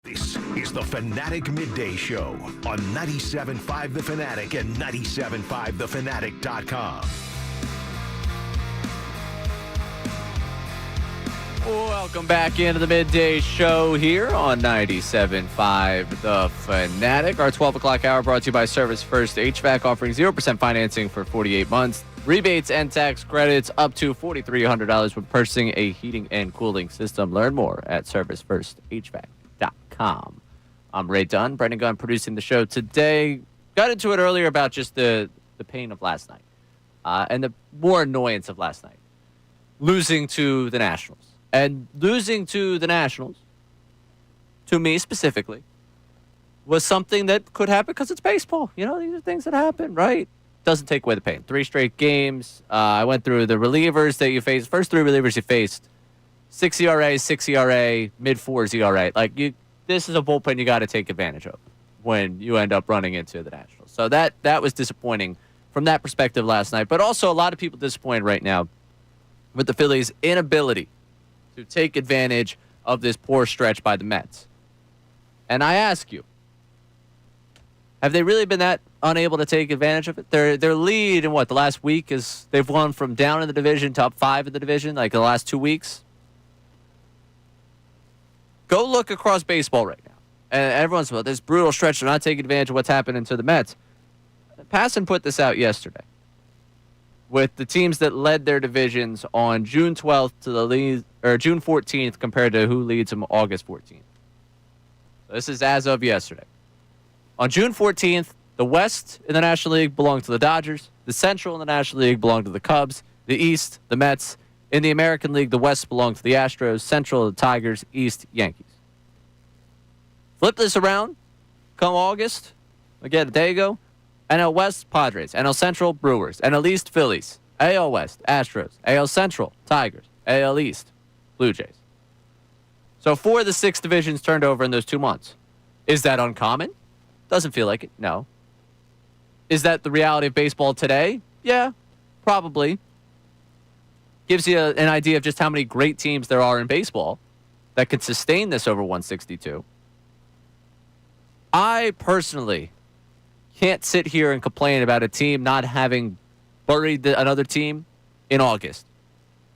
Speaker 1: This is the Fanatic Midday Show on 97.5 The Fanatic and 97.5thefanatic.com.
Speaker 2: Welcome back into the midday show here on 97.5 The Fanatic. Our 12 o'clock hour brought to you by Service First HVAC, offering 0% financing for 48 months. Rebates and tax credits up to $4,300 when purchasing a heating and cooling system. Learn more at servicefirsthvac.com. I'm Ray Dunn. Brendan Gunn producing the show today. Got into it earlier about just the pain of last night and the more annoyance of last night. Losing to the Nationals. And losing to the Nationals, to me specifically, was something that could happen because it's baseball. You know, these are things that happen, right? Doesn't take away the pain. 3 straight games. I went through the relievers that you faced. First 3 relievers you faced. 6 ERA, 6 ERA, mid-4s ERA. This is a bullpen you got to take advantage of when you end up running into the Nationals. So that was disappointing from that perspective last night. But also a lot of people disappointed right now with the Phillies' inability to take advantage of this poor stretch by the Mets. And I ask you, have they really been that unable to take advantage of it? Their lead in the last week is they've won from down in the division to up 5 in the division, like the last 2 weeks. Go look across baseball right now. And everyone's, this brutal stretch, they're not taking advantage of what's happening to the Mets. Passan put this out yesterday with the teams that led their divisions on June 12th to the lead, or June 14th compared to who leads them August 14th. So this is as of yesterday. On June 14th, the West in the National League belonged to the Dodgers. The Central in the National League belonged to the Cubs. The East, the Mets. In the American League, the West belonged to the Astros. Central, the Tigers. East, Yankees. Flip this around. Come August, again, a day ago. NL West, Padres. NL Central, Brewers. NL East, Phillies. AL West, Astros. AL Central, Tigers. AL East, Blue Jays. So 4 of the 6 divisions turned over in those 2 months. Is that uncommon? Doesn't feel like it. No. Is that the reality of baseball today? Yeah, probably. Gives you an idea of just how many great teams there are in baseball that could sustain this over 162. I personally can't sit here and complain about a team not having buried another team in August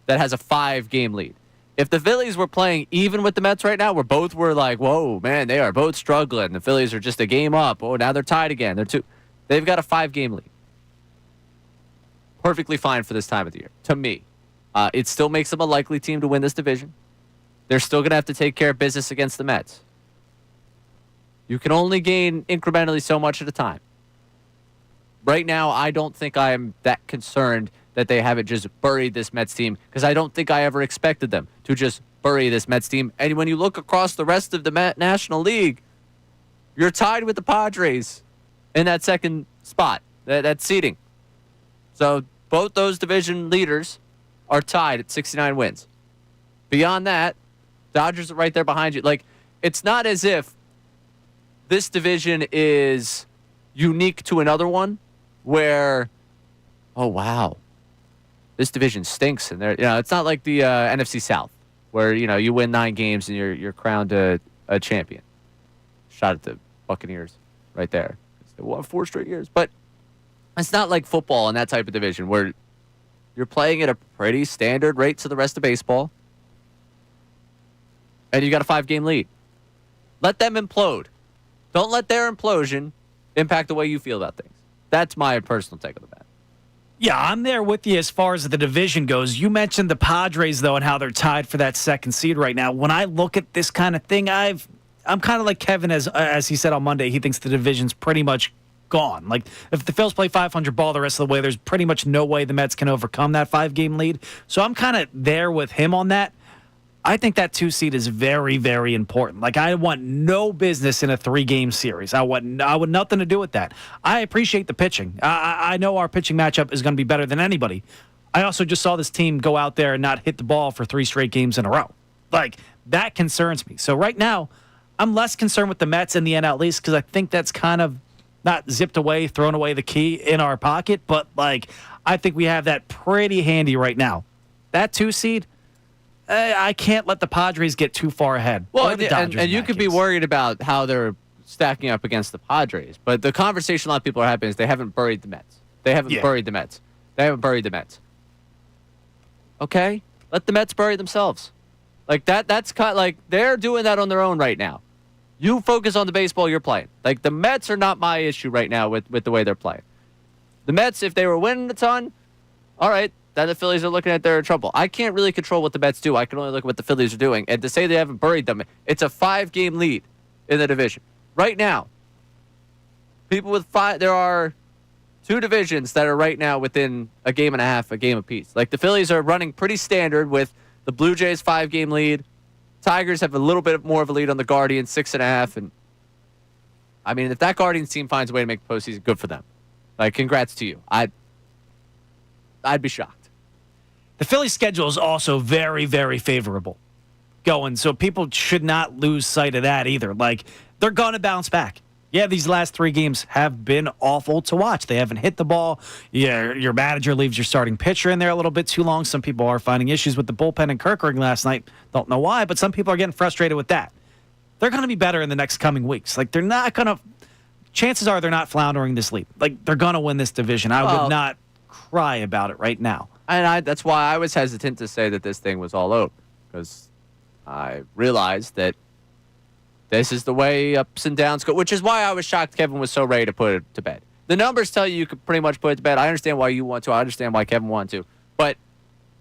Speaker 2: that has a 5-game lead. If the Phillies were playing even with the Mets right now, where both were like, whoa, man, they are both struggling. The Phillies are just a game up. Oh, now they're tied again. They've got a 5-game lead. Perfectly fine for this time of the year, to me. It still makes them a likely team to win this division. They're still going to have to take care of business against the Mets. You can only gain incrementally so much at a time. Right now, I don't think I am that concerned that they haven't just buried this Mets team, because I don't think I ever expected them to just bury this Mets team. And when you look across the rest of the National League, you're tied with the Padres in that second spot, that seeding. So both those division leaders are tied at 69 wins. Beyond that, Dodgers are right there behind you. It's not as if this division is unique to another one where, oh, wow, this division stinks. And it's not like the NFC South where, you win 9 games and you're crowned a champion. Shot at the Buccaneers right there. They won 4 straight years. But it's not like football in that type of division where you're playing at a pretty standard rate to the rest of baseball. And you got a 5-game lead. Let them implode. Don't let their implosion impact the way you feel about things. That's my personal take on the matter.
Speaker 6: Yeah, I'm there with you as far as the division goes. You mentioned the Padres, though, and how they're tied for that 2nd seed right now. When I look at this kind of thing, I'm kind of like Kevin, as he said on Monday. He thinks the division's pretty much gone. Like, if the Phils play 500 ball the rest of the way, there's pretty much no way the Mets can overcome that 5-game lead. So I'm kind of there with him on that. I think that 2 seed is very, very important. I want no business in a 3-game series. I want nothing to do with that. I appreciate the pitching. I know our pitching matchup is going to be better than anybody. I also just saw this team go out there and not hit the ball for 3 straight games in a row. That concerns me. So right now, I'm less concerned with the Mets and the NL East because I think that's kind of not zipped away, thrown away the key in our pocket. But, I think we have that pretty handy right now. That 2 seed, I can't let the Padres get too far ahead.
Speaker 2: Well, and you could be worried about how they're stacking up against the Padres. But the conversation a lot of people are having is they haven't buried the Mets. They haven't buried the Mets. They haven't buried the Mets. Okay? Let the Mets bury themselves. Like that's like they're doing that on their own right now. You focus on the baseball you're playing. Like the Mets are not my issue right now with the way they're playing. The Mets, if they were winning a ton, all right, then the Phillies are looking at they're in trouble. I can't really control what the Mets do. I can only look at what the Phillies are doing. And to say they haven't buried them, it's a 5-game lead in the division. Right now, people with 5, there are 2 divisions that are right now within a game and a half, a game apiece. Like the Phillies are running pretty standard with the Blue Jays 5-game lead. Tigers have a little bit more of a lead on the Guardians, 6.5. And I mean, if that Guardians team finds a way to make the postseason, good for them. Like, congrats to you. I'd be shocked.
Speaker 6: The Phillies' schedule is also very, very favorable going, so people should not lose sight of that either. Like, they're going to bounce back. Yeah, these last 3 games have been awful to watch. They haven't hit the ball. Yeah, your manager leaves your starting pitcher in there a little bit too long. Some people are finding issues with the bullpen and Kirkering last night. Don't know why, but some people are getting frustrated with that. They're going to be better in the next coming weeks. Like, they're not going to... Chances are they're not floundering this league. Like, they're going to win this division. I would not cry about it right now.
Speaker 2: And that's why I was hesitant to say that this thing was all over. Because I realized that this is the way ups and downs go, which is why I was shocked Kevin was so ready to put it to bed. The numbers tell you could pretty much put it to bed. I understand why you want to. I understand why Kevin wanted to. But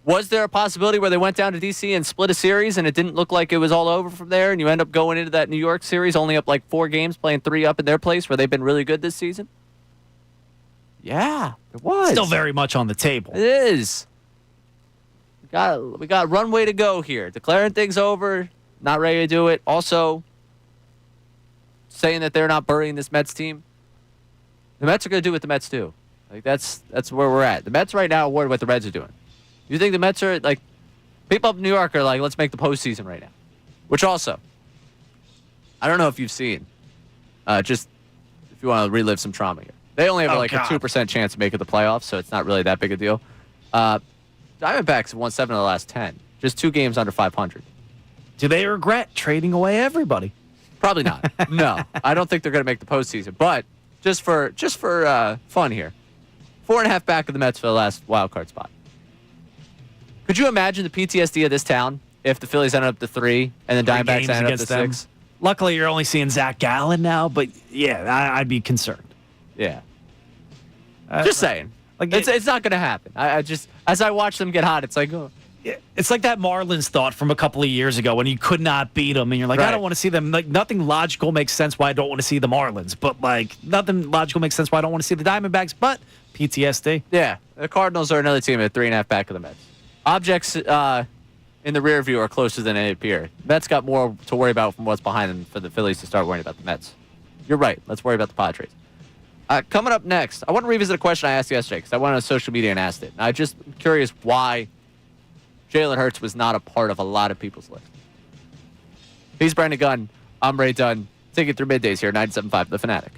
Speaker 2: was there a possibility where they went down to D.C. and split a series and it didn't look like it was all over from there and you end up going into that New York series only up like 4 games, playing 3 up in their place where they've been really good this season? Yeah, it was.
Speaker 6: Still very much on the table.
Speaker 2: It is. We got a runway to go here. Declaring things over, not ready to do it. Also, saying that they're not burying this Mets team. The Mets are going to do what the Mets do. Like that's where we're at. The Mets right now are what the Reds are doing. You think the Mets are like people up in New York are like, let's make the postseason right now. Which also, I don't know if you've seen. Just if you want to relive some trauma here, they only have a 2% chance of making the playoffs, so it's not really that big a deal. Diamondbacks have won 7 of the last 10, just 2 games under 500.
Speaker 6: Do they regret trading away everybody?
Speaker 2: Probably not. No, I don't think they're going to make the postseason. But just for fun here, 4.5 back of the Mets for the last wild card spot. Could you imagine the PTSD of this town if the Phillies ended up to 3 and the Diamondbacks ended up to 6?
Speaker 6: Luckily, you're only seeing Zach Gallen now, but yeah, I'd be concerned.
Speaker 2: Yeah. Just saying. Like it's not going to happen. I just, as I watch them get hot, it's like, oh.
Speaker 6: It's like that Marlins thought from a couple of years ago when you could not beat them, and you're like,
Speaker 2: right.
Speaker 6: I don't want to see them. Like nothing logical makes sense why I don't want to see the Marlins, but like nothing logical makes sense why I don't want to see the Diamondbacks. But PTSD.
Speaker 2: Yeah, the Cardinals are another team at 3.5 back of the Mets. Objects in the rear view are closer than they appear. Mets got more to worry about from what's behind them for the Phillies to start worrying about the Mets. You're right. Let's worry about the Padres. Coming up next, I want to revisit a question I asked yesterday because I went on social media and asked it. And I'm just curious why Jalen Hurts was not a part of a lot of people's list. He's Brandon Gunn. I'm Ray Dunn. Take it through middays here, 97.5 The Fanatic.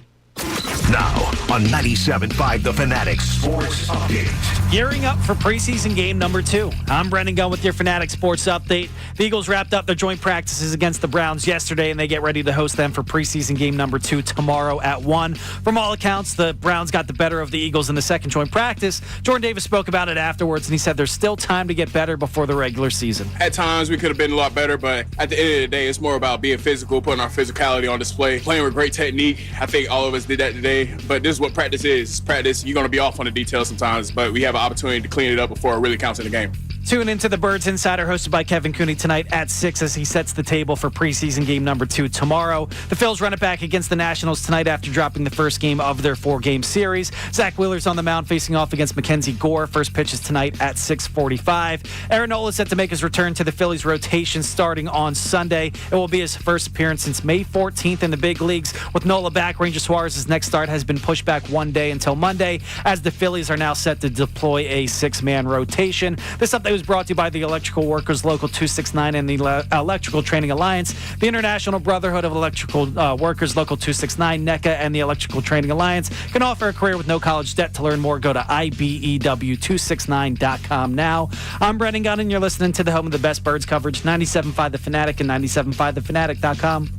Speaker 1: Now on 97.5 The Fanatic Sports Update.
Speaker 6: Gearing up for preseason game number 2. I'm Brendan Gunn with your Fanatic Sports Update. The Eagles wrapped up their joint practices against the Browns yesterday, and they get ready to host them for preseason game number 2 tomorrow at 1. From all accounts, the Browns got the better of the Eagles in the second joint practice. Jordan Davis spoke about it afterwards, and he said there's still time to get better before the regular season.
Speaker 7: At times, we could have been a lot better, but at the end of the day, it's more about being physical, putting our physicality on display, playing with great technique. I think all of us did that today, but this is what practice is. Practice, you're going to be off on the details sometimes, but we have an opportunity to clean it up before it really counts in the game.
Speaker 6: Tune into the Birds Insider, hosted by Kevin Cooney, tonight at 6 as he sets the table for preseason game number 2 tomorrow. The Phils run it back against the Nationals tonight after dropping the first game of their 4-game series. Zach Wheeler's on the mound facing off against Mackenzie Gore. First pitch is tonight at 6:45. Aaron Nola is set to make his return to the Phillies rotation starting on Sunday. It will be his first appearance since May 14th in the big leagues. With Nola back, Ranger Suarez's next start has been pushed back 1 day until Monday, as the Phillies are now set to deploy a 6-man rotation. This update was brought to you by the Electrical Workers Local 269 and the Electrical Training Alliance, the International Brotherhood of Electrical Workers Local 269, NECA, and the Electrical Training Alliance can offer a career with no college debt. To learn more, go to IBEW269.com now. I'm Brendan Gunn, and you're listening to the home of the best birds coverage, 97.5 The Fanatic and 97.5thefanatic.com.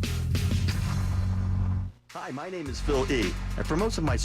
Speaker 12: Hi, my name is Phil E., and for most of my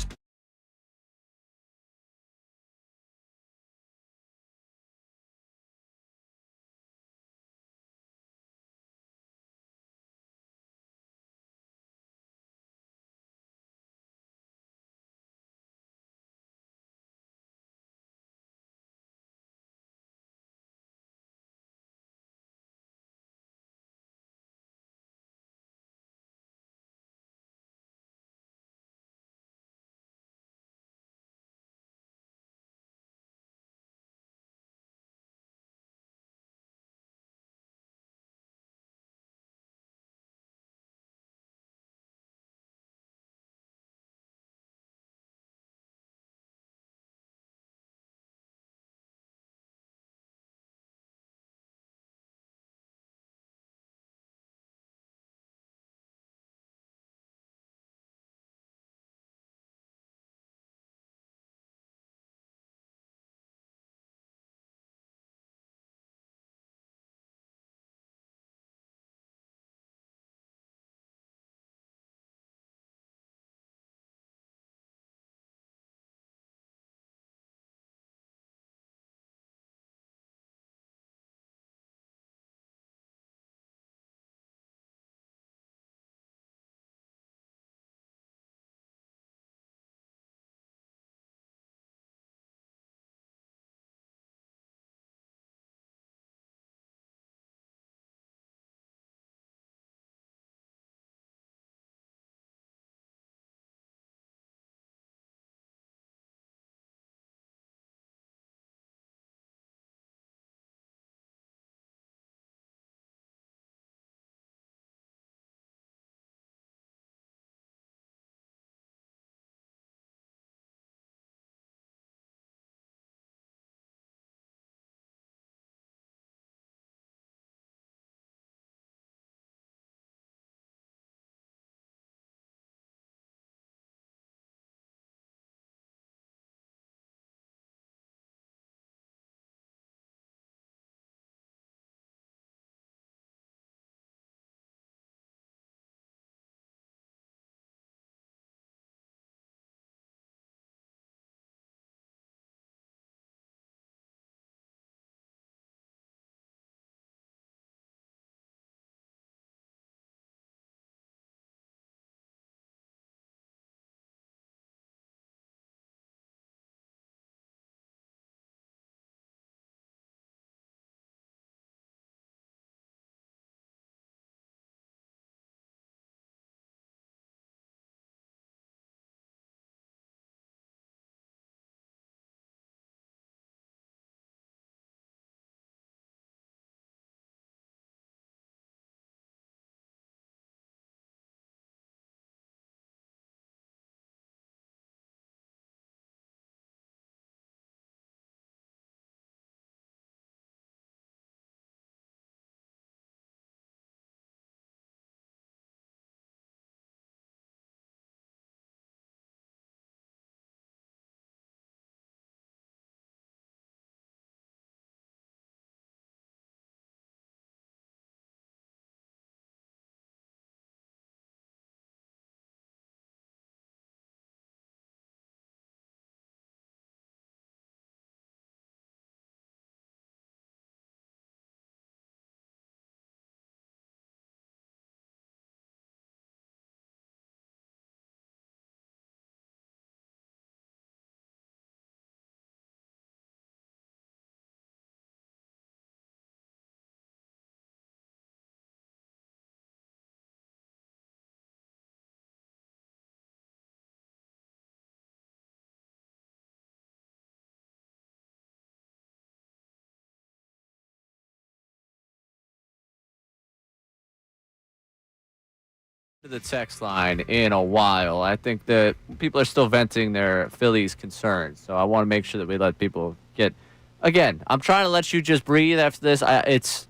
Speaker 2: The text line in a while. I think that people are still venting their Phillies concerns, so I want to make sure that we let people get. Again, I'm trying to let you just breathe after this. It's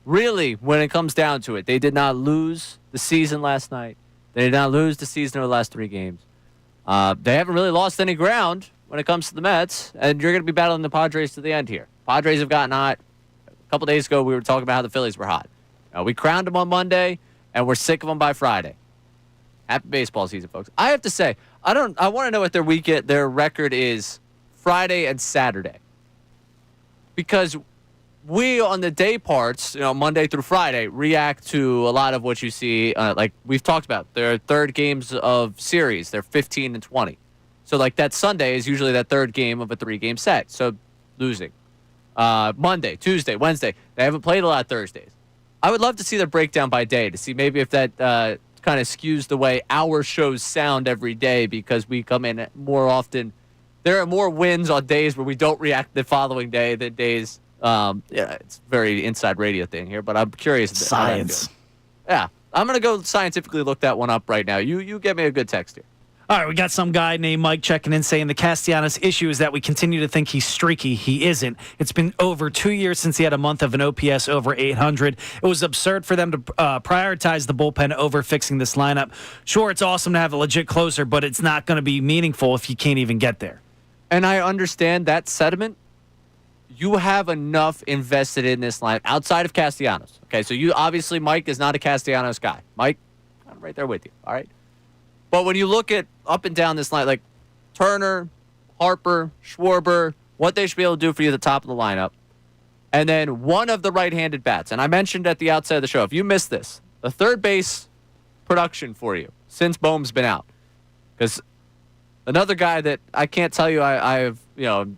Speaker 2: really, when it comes down to it, they did not lose the season last night. They did not lose the season over the last 3 games. They haven't really lost any ground when it comes to the Mets, and you're going to be battling the Padres to the end here. Padres have gotten hot. A couple days ago, we were talking about how the Phillies were hot. We crowned them on Monday. And we're sick of them by Friday. Happy baseball season, folks. I have to say, I want to know what their record is Friday and Saturday. Because we, on the day parts, Monday through Friday, react to a lot of what you see. Like we've talked about, their third games of series, they're 15 and 20. So like that Sunday is usually that third game of a 3-game set. So losing. Monday, Tuesday, Wednesday. They haven't played a lot Thursdays. I would love to see their breakdown by day to see maybe if that kind of skews the way our shows sound every day because we come in more often. There are more wins on days where we don't react the following day than days. It's very inside radio thing here, but I'm curious.
Speaker 6: Science.
Speaker 2: Yeah, I'm going to go scientifically look that one up right now. You get me a good text here.
Speaker 6: All right, we got some guy named Mike checking in saying the Castellanos issue is that we continue to think he's streaky. He isn't. It's been over 2 years since he had a month of an OPS over 800. It was absurd for them to prioritize the bullpen over fixing this lineup. Sure, it's awesome to have a legit closer, but it's not going to be meaningful if you can't even get there.
Speaker 2: And I understand that sentiment. You have enough invested in this line outside of Castellanos. Okay, so you obviously, Mike is not a Castellanos guy. Mike, I'm right there with you, all right? But when you look at up and down this line, like Turner, Harper, Schwarber, what they should be able to do for you at the top of the lineup, and then one of the right-handed bats. And I mentioned at the outset of the show, if you missed this, the third base production for you since Bohm's been out. Because another guy that I can't tell you I'm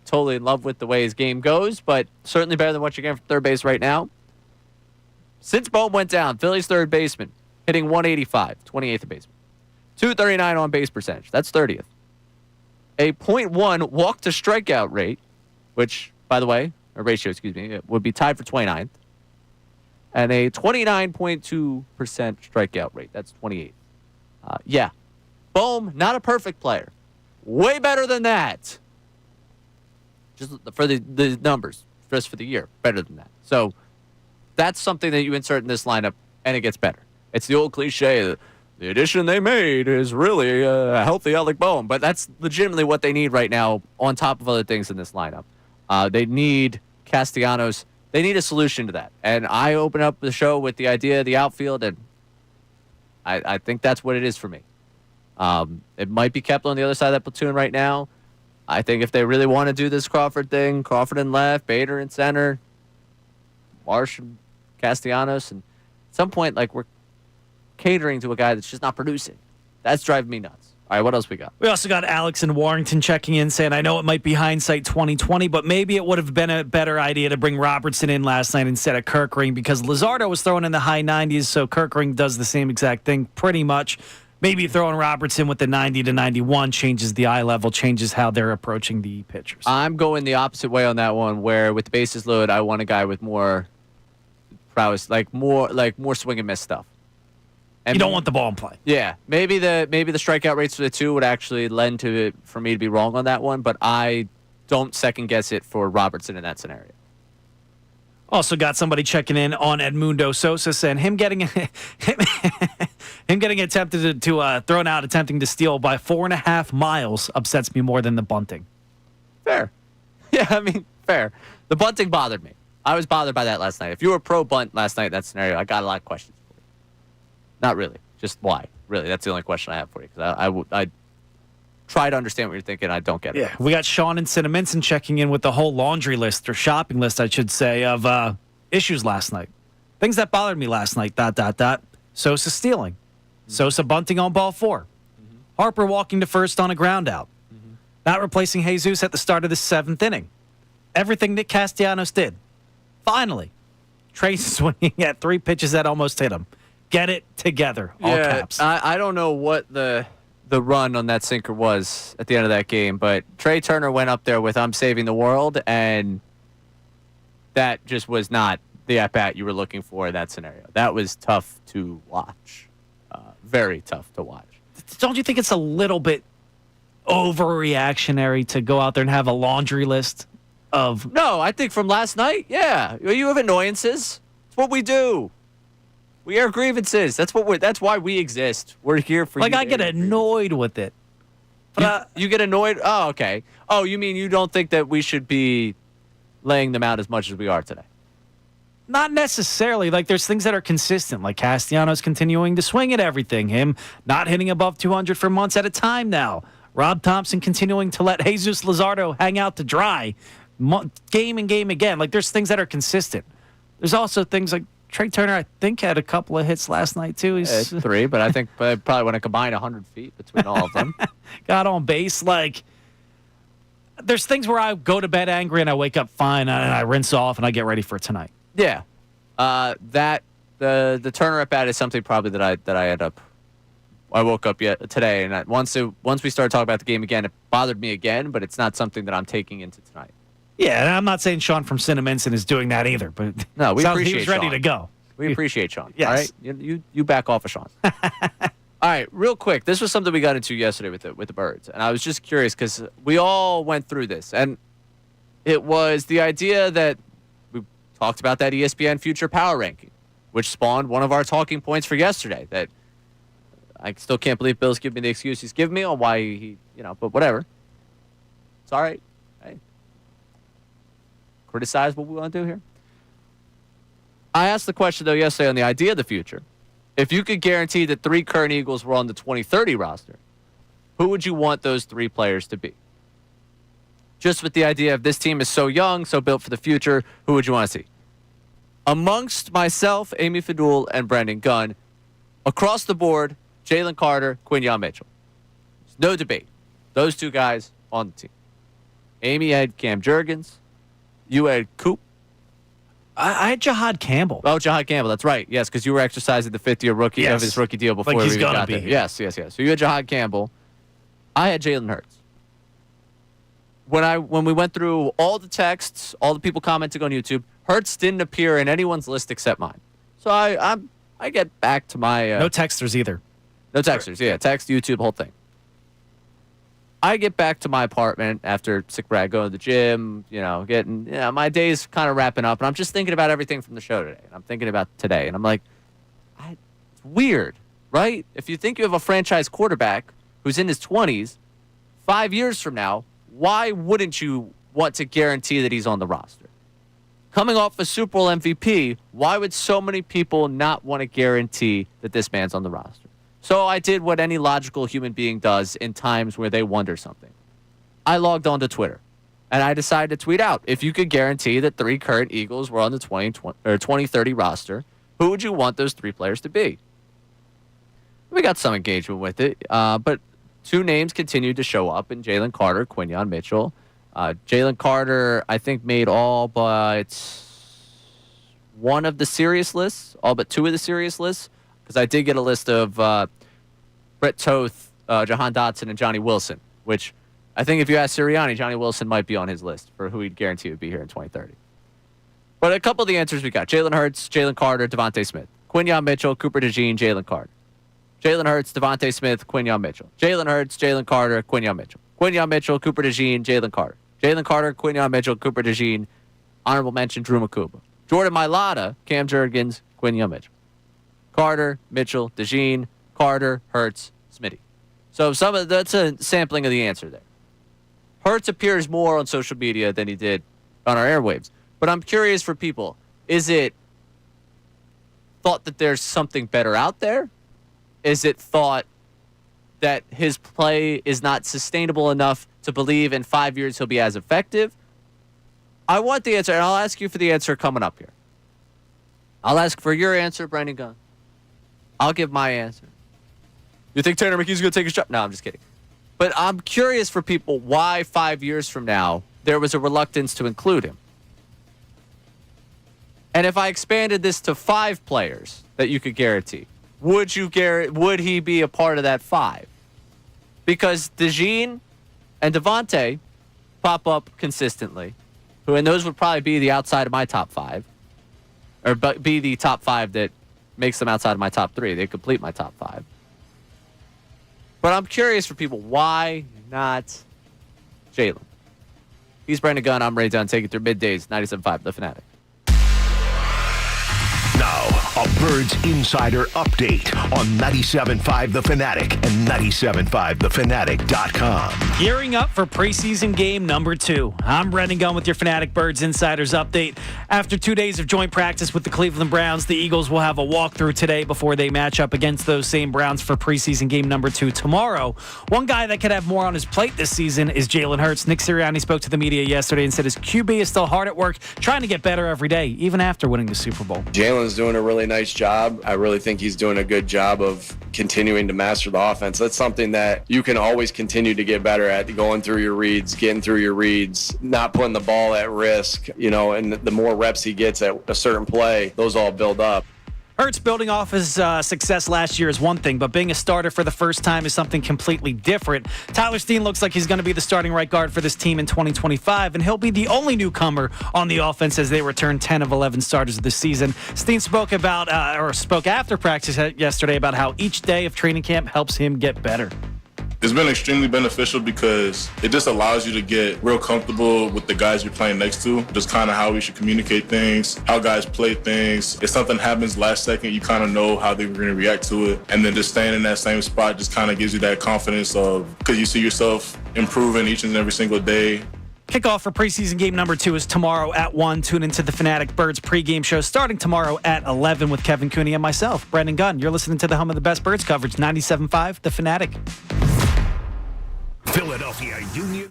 Speaker 2: totally in love with the way his game goes, but certainly better than what you're getting from third base right now. Since Bohm went down, Phillies third baseman, hitting 185, 28th baseman. 239 on base percentage. That's 30th. A .1 walk to strikeout rate, which, by the way, or ratio, excuse me, it would be tied for 29th. And a 29.2% strikeout rate. That's 28th. Yeah. Bohm, not a perfect player. Way better than that. Just for the numbers, just for the year. Better than that. So that's something that you insert in this lineup, and it gets better. It's the old cliche that the addition they made is really a healthy Alec Bohm, but that's legitimately what they need right now on top of other things in this lineup. They need Castellanos. They need a solution to that. And I open up the show with the idea of the outfield, and I think that's what it is for me. It might be Kepler on the other side of that platoon right now. I think if they really want to do this Crawford thing, Crawford in left, Bader in center, Marsh and Castellanos, and at some point, like, we're catering to a guy that's just not producing. That's driving me nuts. All right, what else we got?
Speaker 6: We also got Alex in Warrington checking in saying, I know it might be hindsight 2020, but maybe it would have been a better idea to bring Robertson in last night instead of Kirkring because Luzardo was throwing in the high 90s, so Kirkring does the same exact thing pretty much. Maybe throwing Robertson with the 90 to 91 changes the eye level, changes how they're approaching the pitchers.
Speaker 2: I'm going the opposite way on that one, where with the bases loaded, I want a guy with more prowess, like more swing and miss stuff. And
Speaker 6: you don't want the ball in play.
Speaker 2: Yeah, maybe the strikeout rates for the two would actually lend to it for me to be wrong on that one, but I don't second guess it for Robertson in that scenario.
Speaker 6: Also got somebody checking in on Edmundo Sosa and him getting attempted to thrown out attempting to steal by 4.5 miles upsets me more than the bunting.
Speaker 2: Fair. Yeah, I mean, fair. The bunting bothered me. I was bothered by that last night. If you were pro bunt last night in that scenario, I got a lot of questions for you. Not really. Just why? Really, that's the only question I have for you. Because I try to understand what you're thinking. I don't get it.
Speaker 6: Yeah, we got Sean and Cinnaminson checking in with the whole laundry list, or shopping list, I should say, of issues last night. Things that bothered me last night, ... Sosa stealing. Mm-hmm. Sosa bunting on ball 4. Mm-hmm. Harper walking to first on a ground out. Mm-hmm. Not replacing Jesus at the start of the 7th inning. Everything that Castellanos did. Finally, Trey swinging at 3 pitches that almost hit him. Get it together, all caps.
Speaker 2: I don't know what the run on that sinker was at the end of that game, but Trey Turner went up there with "I'm saving the world," and that just was not the at-bat you were looking for in that scenario. That was tough to watch. very tough to watch.
Speaker 6: Don't you think it's a little bit overreactionary to go out there and have a laundry list of...
Speaker 2: No, I think from last night, yeah. You have annoyances. It's what we do. We air grievances. That's why we exist. We're here for
Speaker 6: like
Speaker 2: you.
Speaker 6: I get annoyed with it. But
Speaker 2: you get annoyed? Oh, okay. Oh, you mean you don't think that we should be laying them out as much as we are today?
Speaker 6: Not necessarily. Like, there's things that are consistent, like Castellanos continuing to swing at everything, him not hitting above 200 for months at a time now, Rob Thompson continuing to let Jesus Luzardo hang out to dry game and game again. Like, there's things that are consistent. There's also things like Trey Turner, I think, had a couple of hits last night, too.
Speaker 2: He's 3, but I think I probably want to combine 100 feet between all of them.
Speaker 6: Got on base. Like, there's things where I go to bed angry and I wake up fine and I rinse off and I get ready for tonight.
Speaker 2: Yeah. The Turner at bat is something probably that I end up. I woke up today, and once we started talking about the game again, it bothered me again, but it's not something that I'm taking into tonight.
Speaker 6: Yeah, and I'm not saying Sean from Cinnaminson is doing that either, but
Speaker 2: no, we appreciate
Speaker 6: he was ready
Speaker 2: Sean.
Speaker 6: to go.
Speaker 2: We appreciate Sean.
Speaker 6: Yes.
Speaker 2: All right, you back off of Sean. All right, real quick. This was something we got into yesterday with the Birds, and I was just curious because we all went through this, and it was the idea that we talked about that ESPN Future Power Ranking, which spawned one of our talking points for yesterday. That I still can't believe Bill's giving me the excuse he's giving me on why he, but whatever. It's all right. Hey, criticize what we want to do here. I asked the question, though, yesterday on the idea of the future. If you could guarantee that 3 current Eagles were on the 2030 roster, who would you want those 3 players to be? Just with the idea of this team is so young, so built for the future, who would you want to see? Amongst myself, Amy Fadul, and Brendan Gunn, across the board, Jalen Carter, Quinyon Mitchell. There's no debate. Those 2 guys on the team. Amy had Cam Jurgens. You had Coop.
Speaker 6: I had Jahad Campbell.
Speaker 2: Oh, Jahad Campbell. That's right. Yes, because you were exercising the 5th-year rookie of his rookie deal before
Speaker 6: he's
Speaker 2: we
Speaker 6: gonna
Speaker 2: got
Speaker 6: be
Speaker 2: there.
Speaker 6: here.
Speaker 2: Yes. So you had Jahad Campbell. I had Jalen Hurts. When we went through all the texts, all the people commenting on YouTube, Hurts didn't appear in anyone's list except mine. So I get back to my
Speaker 6: no texters either.
Speaker 2: No texters. Yeah, text, YouTube, whole thing. I get back to my apartment after sick brag, going to the gym, getting, my day's kind of wrapping up, and I'm just thinking about everything from the show today. And I'm thinking about today, and I'm like, it's weird, right? If you think you have a franchise quarterback who's in his 20s, 5 years from now, why wouldn't you want to guarantee that he's on the roster? Coming off a Super Bowl MVP, why would so many people not want to guarantee that this man's on the roster? So I did what any logical human being does in times where they wonder something. I logged on to Twitter, and I decided to tweet out, if you could guarantee that 3 current Eagles were on the 2030 roster, who would you want those 3 players to be? We got some engagement with it, but 2 names continued to show up in Jalen Carter, Quinyon Mitchell. Jalen Carter, I think, made all but 1 of the serious lists, all but 2 of the serious lists. Because I did get a list of Brett Toth, Jahan Dotson, and Johnny Wilson, which I think if you ask Sirianni, Johnny Wilson might be on his list for who he'd guarantee would be here in 2030. But a couple of the answers we got: Jalen Hurts, Jalen Carter, Devontae Smith, Quinyon Mitchell, Cooper DeJean, Jalen Carter. Jalen Hurts, Devontae Smith, Quinyon Mitchell. Jalen Hurts, Jalen Carter, Quinyon Mitchell. Quinyon Mitchell, Cooper DeJean, Jalen Carter. Jalen Carter, Quinyon Mitchell, Cooper DeJean. Honorable mention: Drew Makuba. Jordan Mailata, Cam Jurgens, Quinyon Mitchell. Carter, Mitchell, DeJean, Carter, Hurts, Smitty. So that's a sampling of the answer there. Hurts appears more on social media than he did on our airwaves. But I'm curious for people, is it thought that there's something better out there? Is it thought that his play is not sustainable enough to believe in 5 years he'll be as effective? I want the answer, and I'll ask you for the answer coming up here. I'll ask for your answer, Brendan Gunn. I'll give my answer. You think Tanner McKee's going to take a shot? No, I'm just kidding. But I'm curious for people why 5 years from now there was a reluctance to include him. And if I expanded this to 5 players that you could guarantee, would he be a part of that 5? Because DeJean and Devontae pop up consistently, and those would probably be the outside of my top 5, or be the top 5 that makes them outside of my top 3. They complete my top 5. But I'm curious for people, why not Jalen? He's Brandon Gunn. I'm Ray Dunn. Take it through middays, 97.5 The Fanatic.
Speaker 1: Now, a Birds Insider update on 97.5 The Fanatic and 97.5thefanatic.com.
Speaker 6: Gearing up for preseason game number 2. I'm Brendan Gunn with your Fanatic Birds Insiders update. After 2 days of joint practice with the Cleveland Browns, the Eagles will have a walkthrough today before they match up against those same Browns for preseason game number 2 tomorrow. One guy that could have more on his plate this season is Jalen Hurts. Nick Sirianni spoke to the media yesterday and said his QB is still hard at work, trying to get better every day, even after winning the Super Bowl.
Speaker 13: Jalen's doing a really nice job. I really think he's doing a good job of continuing to master the offense. That's something that you can always continue to get better at, going through your reads, getting through your reads, not putting the ball at risk, and the more reps he gets at a certain play, those all build up.
Speaker 6: Hurts building off his success last year is one thing, but being a starter for the first time is something completely different. Tyler Steen looks like he's going to be the starting right guard for this team in 2025, and he'll be the only newcomer on the offense as they return 10 of 11 starters this season. Steen spoke after practice yesterday about how each day of training camp helps him get better.
Speaker 14: It's been extremely beneficial because it just allows you to get real comfortable with the guys you're playing next to, just kind of how we should communicate things, how guys play things. If something happens last second, you kind of know how they're going to react to it. And then just staying in that same spot just kind of gives you that confidence because you see yourself improving each and every single day.
Speaker 6: Kickoff for preseason game number 2 is tomorrow at 1. Tune into the Fanatic Birds pregame show starting tomorrow at 11 with Kevin Cooney and myself, Brendan Gunn. You're listening to the home of the best Birds coverage, 97.5 The Fanatic.
Speaker 1: Philadelphia Union.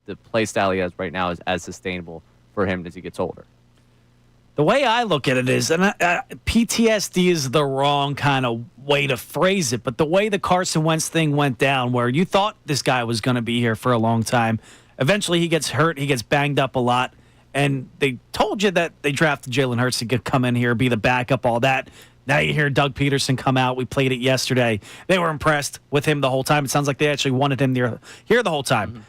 Speaker 2: the play style he has right now is as sustainable for him as he gets older.
Speaker 6: The way I look at it is, and PTSD is the wrong kind of way to phrase it, but the way the Carson Wentz thing went down, where you thought this guy was going to be here for a long time, eventually he gets hurt, he gets banged up a lot, and they told you that they drafted Jalen Hurts to come in here, be the backup, all that. Now you hear Doug Peterson come out. We played it yesterday. They were impressed with him the whole time. It sounds like they actually wanted him here the whole time. Mm-hmm.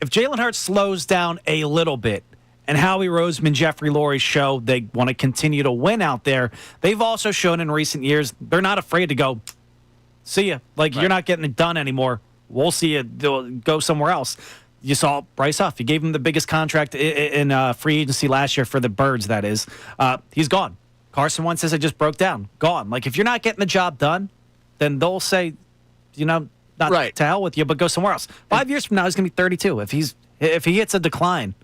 Speaker 6: If Jalen Hurts slows down a little bit, and Howie Roseman, Jeffrey Lurie's show, they want to continue to win out there. They've also shown in recent years they're not afraid to go, see ya. Like, You're not getting it done anymore. We'll see you go somewhere else. You saw Bryce Huff. You gave him the biggest contract in free agency last year for the Birds, that is. He's gone. Carson Wentz says it just broke down. Gone. Like, if you're not getting the job done, then they'll say, not to hell with you, but go somewhere else. 5 years from now, he's going to be 32. If he hits a decline,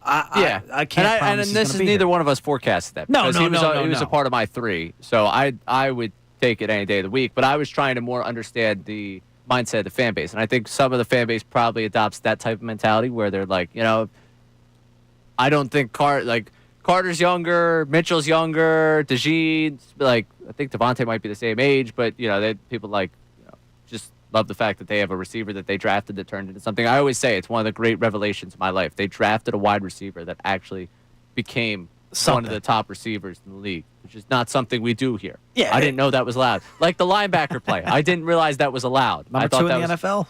Speaker 6: I can't promise
Speaker 2: and this is neither one of us forecasted that.
Speaker 6: No,
Speaker 2: he was a part of my 3, so I would take it any day of the week. But I was trying to more understand the mindset of the fan base, and I think some of the fan base probably adopts that type of mentality where they're like, I don't think Carter's younger, Mitchell's younger, DeJean's I think Devontae might be the same age, but people just love the fact that they have a receiver that they drafted that turned into something. I always say it's one of the great revelations of my life. They drafted a wide receiver that actually became one of the top receivers in the league, which is not something we do here.
Speaker 6: Yeah,
Speaker 2: I didn't know that was allowed. Like the linebacker play. I didn't realize that was allowed.
Speaker 6: Number 2 in the NFL?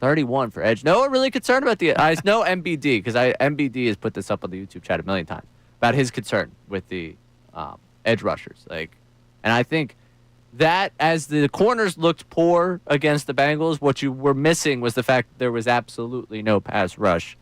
Speaker 2: 31 for edge. No, I'm really concerned about I know MBD because MBD has put this up on the YouTube chat a million times about his concern with the edge rushers. And I think that as the corners looked poor against the Bengals, what you were missing was the fact that there was absolutely no pass rush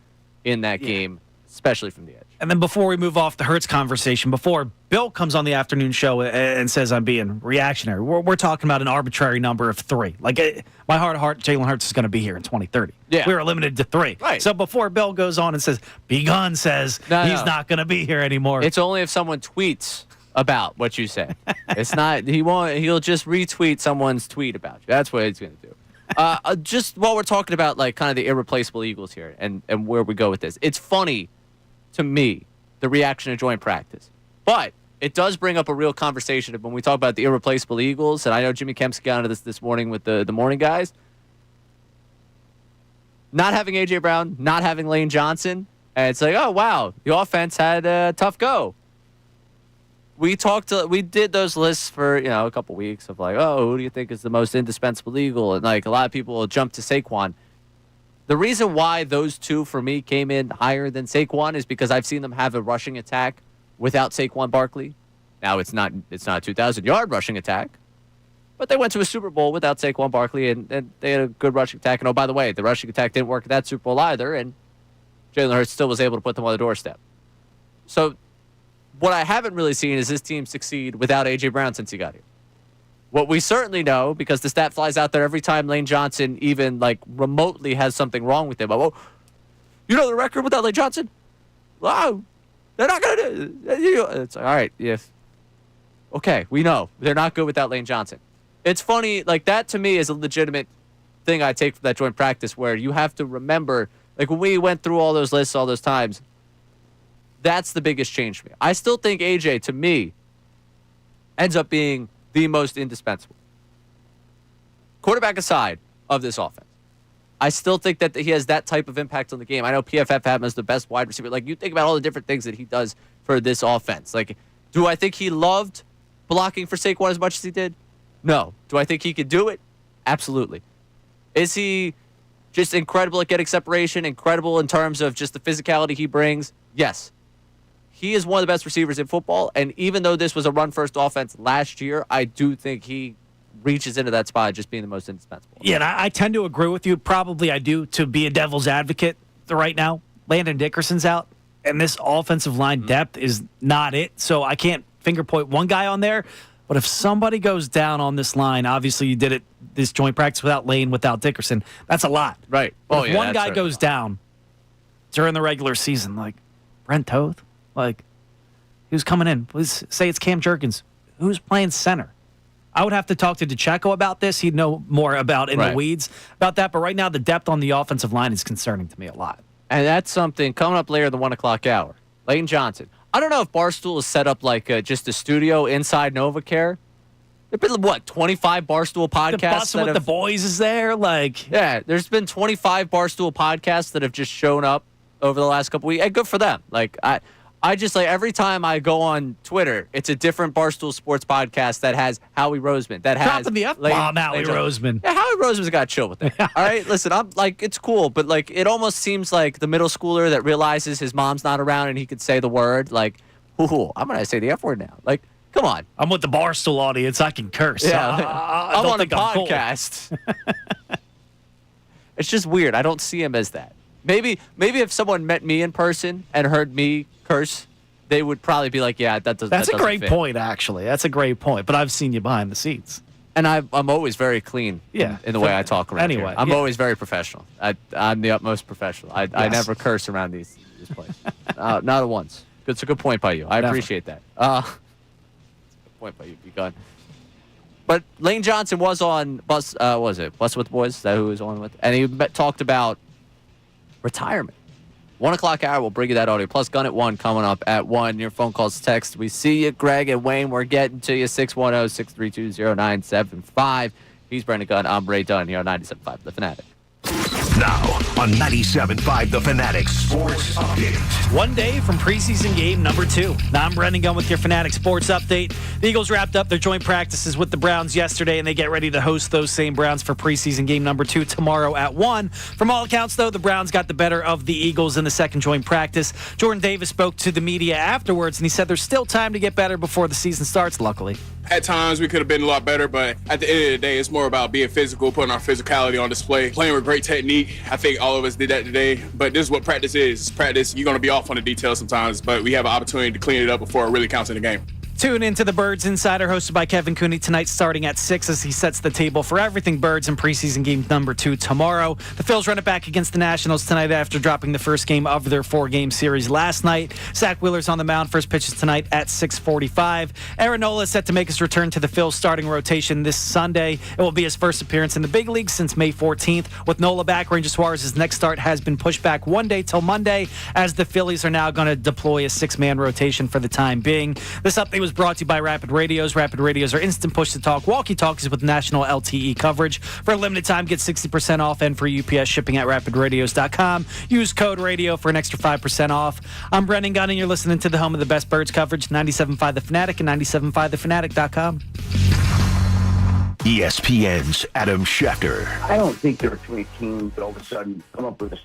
Speaker 2: in that game, especially from the edge.
Speaker 6: And then before we move off the Hurts conversation, before Bill comes on the afternoon show and says I'm being reactionary, we're talking about an arbitrary number of 3. My heart of heart, Jalen Hurts is going to be here in 2030.
Speaker 2: Yeah.
Speaker 6: We were limited to 3.
Speaker 2: Right.
Speaker 6: So before Bill goes on and says, Begun says he's not going to be here anymore.
Speaker 2: It's only if someone tweets about what you say. It's not, he'll just retweet someone's tweet about you. That's what he's going to do. Just while we're talking about kind of the irreplaceable Eagles here and where we go with this, it's funny to me, the reaction to joint practice. But it does bring up a real conversation when we talk about the irreplaceable Eagles, and I know Jimmy Kemp's got into this morning with the morning guys. Not having A.J. Brown, not having Lane Johnson, and it's like, oh, wow, the offense had a tough go. We did those lists for, a couple weeks of who do you think is the most indispensable Eagle? And a lot of people will jump to Saquon. The reason why those two for me came in higher than Saquon is because I've seen them have a rushing attack without Saquon Barkley. Now it's not a 2,000-yard rushing attack, but they went to a Super Bowl without Saquon Barkley and they had a good rushing attack. And oh, by the way, the rushing attack didn't work at that Super Bowl either, and Jalen Hurts still was able to put them on the doorstep. So what I haven't really seen is this team succeed without A.J. Brown since he got here. What we certainly know, because the stat flies out there every time Lane Johnson even remotely has something wrong with him. Oh, you know the record without Lane Johnson? Wow, they're not going to do it. It's all right, yes. Okay, we know. They're not good without Lane Johnson. It's funny, that to me is a legitimate thing I take from that joint practice where you have to remember, when we went through all those lists all those times, that's the biggest change for me. I still think AJ, to me, ends up being the most indispensable. Quarterback aside of this offense, I still think that he has that type of impact on the game. I know PFF had him as the best wide receiver. You think about all the different things that he does for this offense. Do I think he loved blocking for Saquon as much as he did? No. Do I think he could do it? Absolutely. Is he just incredible at getting separation, incredible in terms of just the physicality he brings? Yes. He is one of the best receivers in football, and even though this was a run-first offense last year, I do think he reaches into that spot just being the most indispensable.
Speaker 6: Yeah, and I tend to agree with you. Probably I do, to be a devil's advocate right now. Landon Dickerson's out, and this offensive line depth is not it, so I can't finger point one guy on there. But if somebody goes down on this line, obviously you did this joint practice without Lane, without Dickerson, that's a lot.
Speaker 2: Right.
Speaker 6: But if one guy goes down during the regular season, Brent Toth, who's coming in? Let's say it's Cam Jerkins. Who's playing center? I would have to talk to DeCecco about this. He'd know more about in the weeds about that. But right now, the depth on the offensive line is concerning to me a lot.
Speaker 2: And that's something coming up later in the 1 o'clock hour. Lane Johnson. I don't know if Barstool is set up like just a studio inside NovaCare. There've been, 25 Barstool podcasts?
Speaker 6: The the boys is there?
Speaker 2: Yeah, there's been 25 Barstool podcasts that have just shown up over the last couple weeks. And good for them. I just every time I go on Twitter, it's a different Barstool Sports podcast that has Howie Roseman. That has
Speaker 6: dropping the F-bomb, Howie Roseman.
Speaker 2: Yeah, Howie Roseman's got to chill with that. All right, listen, I'm it's cool, but it almost seems like the middle schooler that realizes his mom's not around and he could say the word ooh, I'm gonna say the F word now. Come on.
Speaker 6: I'm with the Barstool audience. I can curse.
Speaker 2: Yeah, I'm on a podcast. Cool. It's just weird. I don't see him as that. Maybe if someone met me in person and heard me curse, they would probably be like, yeah, that doesn't
Speaker 6: That's a great
Speaker 2: fit.
Speaker 6: point, actually. That's a great point. But I've seen you behind the scenes.
Speaker 2: And I'm always very clean in the way I talk around here. I'm always very professional. I'm the utmost professional. I never curse around these places. Not once. It's a good point by you. I appreciate that. It's a good point by you. Be gone. But Lane Johnson was on Bus with the Boys? Is that who he was on with? And he talked about retirement. 1 o'clock hour, we'll bring you that audio. Plus, Gun at 1 coming up at 1. Your phone calls, text. We see you, Greg and Wayne. We're getting to you. 610-632-0975. He's Brendan Gunn. I'm Ray Dunn here on 97.5 The Fanatic.
Speaker 1: Now on 97.5 The Fanatic Sports Update.
Speaker 6: 1 day from preseason game number 2. Now I'm Brendan Gunn with your Fanatic Sports Update. The Eagles wrapped up their joint practices with the Browns yesterday, and they get ready to host those same Browns for preseason game number 2 tomorrow at 1. From all accounts, though, the Browns got the better of the Eagles in the second joint practice. Jordan Davis spoke to the media afterwards, and he said there's still time to get better before the season starts, luckily.
Speaker 7: At times, we could have been a lot better, but at the end of the day, it's more about being physical, putting our physicality on display, playing with great technique. I think all of us did that today, but this is what practice is. It's practice. You're going to be off on the details sometimes, but we have an opportunity to clean it up before it really counts in the game.
Speaker 6: Tune into the Birds Insider, hosted by Kevin Cooney, tonight starting at 6 as he sets the table for everything Birds in preseason game number 2 tomorrow. The Phils run it back against the Nationals tonight after dropping the first game of their 4-game series last night. Zach Wheeler's on the mound. First pitches tonight at 6:45. Aaron Nola is set to make his return to the Phils starting rotation this Sunday. It will be his first appearance in the big leagues since May 14th. With Nola back, Ranger Suarez's next start has been pushed back 1 day till Monday, as the Phillies are now going to deploy a 6-man rotation for the time being. This update was brought to you by Rapid Radios. Rapid Radios are instant push-to-talk walkie-talkies with national LTE coverage. For a limited time, get 60% off and free UPS shipping at rapidradios.com. Use code RADIO for an extra 5% off. I'm Brendan Gunn, and you're listening to the home of the best Birds coverage, 97.5 The Fanatic and 97.5thefanatic.com.
Speaker 1: ESPN's Adam Schefter.
Speaker 15: I don't think there are too many teams that all of a sudden come up with a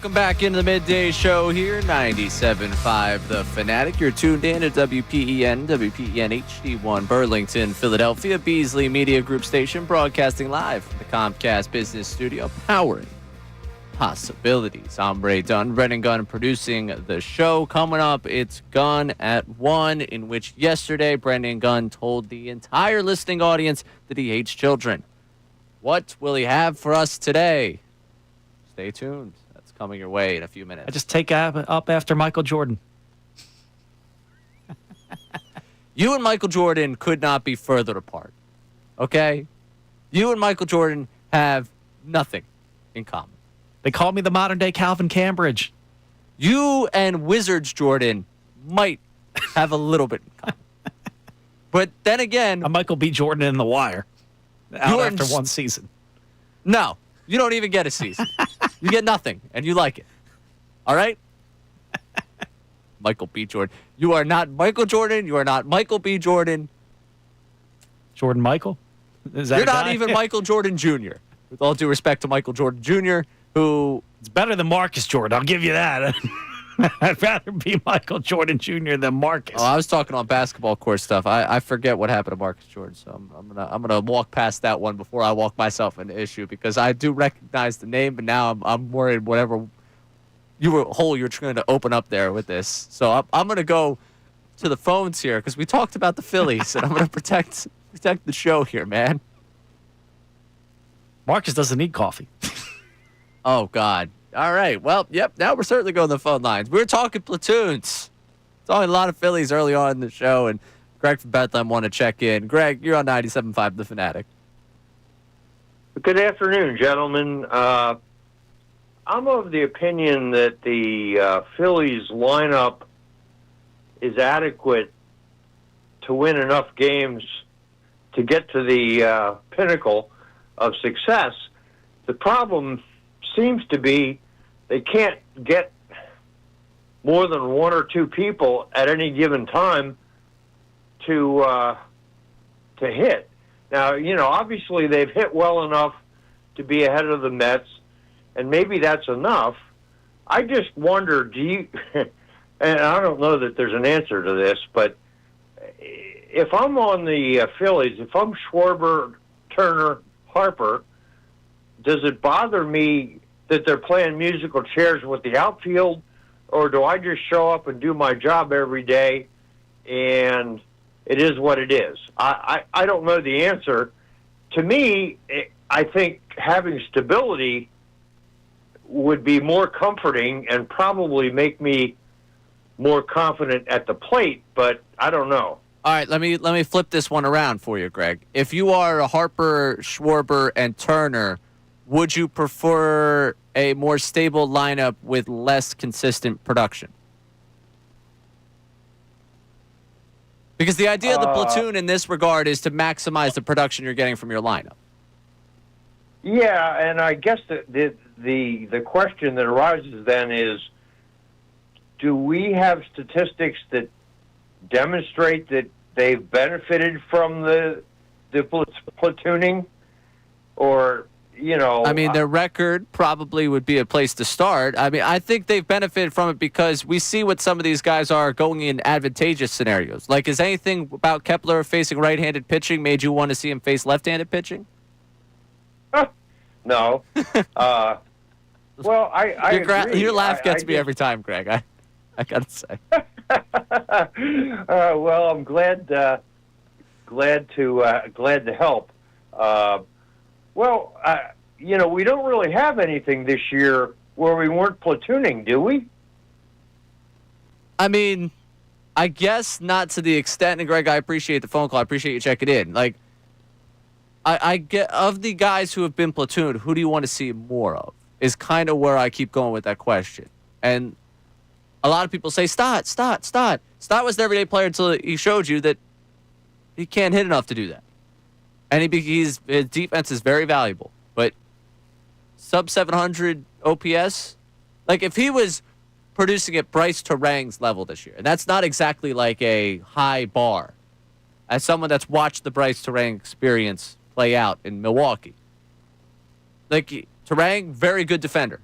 Speaker 2: Welcome back into the midday show here, 97.5 The Fanatic. You're tuned in at WPEN HD1 Burlington, Philadelphia, Beasley Media Group station, broadcasting live from the Comcast Business Studio, powering possibilities. I'm Ray Dunn, Brendan Gunn producing the show. Coming up, it's Gunn at 1, in which yesterday Brendan Gunn told the entire listening audience that he hates children. What will he have for us today? Stay tuned. That's coming your way in a few minutes.
Speaker 6: I just take up after Michael Jordan.
Speaker 2: You and Michael Jordan could not be further apart. Okay? You and Michael Jordan have nothing in common.
Speaker 6: They call me the modern-day Calvin Cambridge.
Speaker 2: You and Wizards Jordan might have a little bit in common. But then again...
Speaker 6: I'm Michael B. Jordan in The Wire. Out after one season.
Speaker 2: No. You don't even get a season. You get nothing, and you like it. All right? Michael B. Jordan. You are not Michael Jordan. You are not Michael B. Jordan.
Speaker 6: Jordan Michael? Is that
Speaker 2: You're not even Michael Jordan Jr. With all due respect to Michael Jordan Jr., who...
Speaker 6: It's better than Marcus Jordan. I'll give you that. I'd rather be Michael Jordan Jr. than Marcus.
Speaker 2: Oh, I was talking on basketball court stuff. I forget what happened to Marcus Jordan, so I'm gonna walk past that one before I walk myself into issue, because I do recognize the name, but now I'm worried whatever hole you're trying to open up there with this. So I'm gonna go to the phones here because we talked about the Phillies, and I'm gonna protect the show here, man.
Speaker 6: Marcus doesn't need coffee.
Speaker 2: Oh God. All right. Well, yep. Now we're certainly going to the phone lines. We were talking platoons. Talking a lot of Phillies early on in the show, and Greg from Bethlehem wanted to check in. Greg, you're on 97.5 The Fanatic.
Speaker 16: Good afternoon, gentlemen. I'm of the opinion that the Phillies lineup is adequate to win enough games to get to the pinnacle of success. The problem seems to be they can't get more than one or two people at any given time to hit. Now, obviously they've hit well enough to be ahead of the Mets, and maybe that's enough. I just wonder, and I don't know that there's an answer to this, but if I'm on the Phillies, if I'm Schwarber, Turner, Harper, does it bother me that they're playing musical chairs with the outfield, or do I just show up and do my job every day and it is what it is? I don't know the answer. To me, I think having stability would be more comforting and probably make me more confident at the plate, but I don't know.
Speaker 2: All right, let me flip this one around for you, Greg. If you are Harper, Schwarber, and Turner, would you prefer a more stable lineup with less consistent production? Because the idea of the platoon in this regard is to maximize the production you're getting from your lineup.
Speaker 16: Yeah, and I guess the question that arises then is, do we have statistics that demonstrate that they've benefited from the platooning? Or,
Speaker 2: I mean, their record probably would be a place to start. I mean, I think they've benefited from it because we see what some of these guys are going in advantageous scenarios. Like, is anything about Kepler facing right-handed pitching made you want to see him face left-handed pitching?
Speaker 16: No. Well, I agree.
Speaker 2: Your laugh gets me every time, Greg. I gotta say.
Speaker 16: Well, I'm glad to help. We don't really have anything this year where we weren't platooning, do we?
Speaker 2: I mean, I guess not to the extent, and Greg, I appreciate the phone call. I appreciate you checking in. Like, I get, of the guys who have been platooned, who do you want to see more of? Is kind of where I keep going with that question. And a lot of people say, Stott. Stott was an everyday player until he showed you that he can't hit enough to do that. And his defense is very valuable. But sub 700 OPS, like if he was producing at Bryce Terang's level this year, and that's not exactly like a high bar, as someone that's watched the Bryce Terang experience play out in Milwaukee. Like, Terang, very good defender.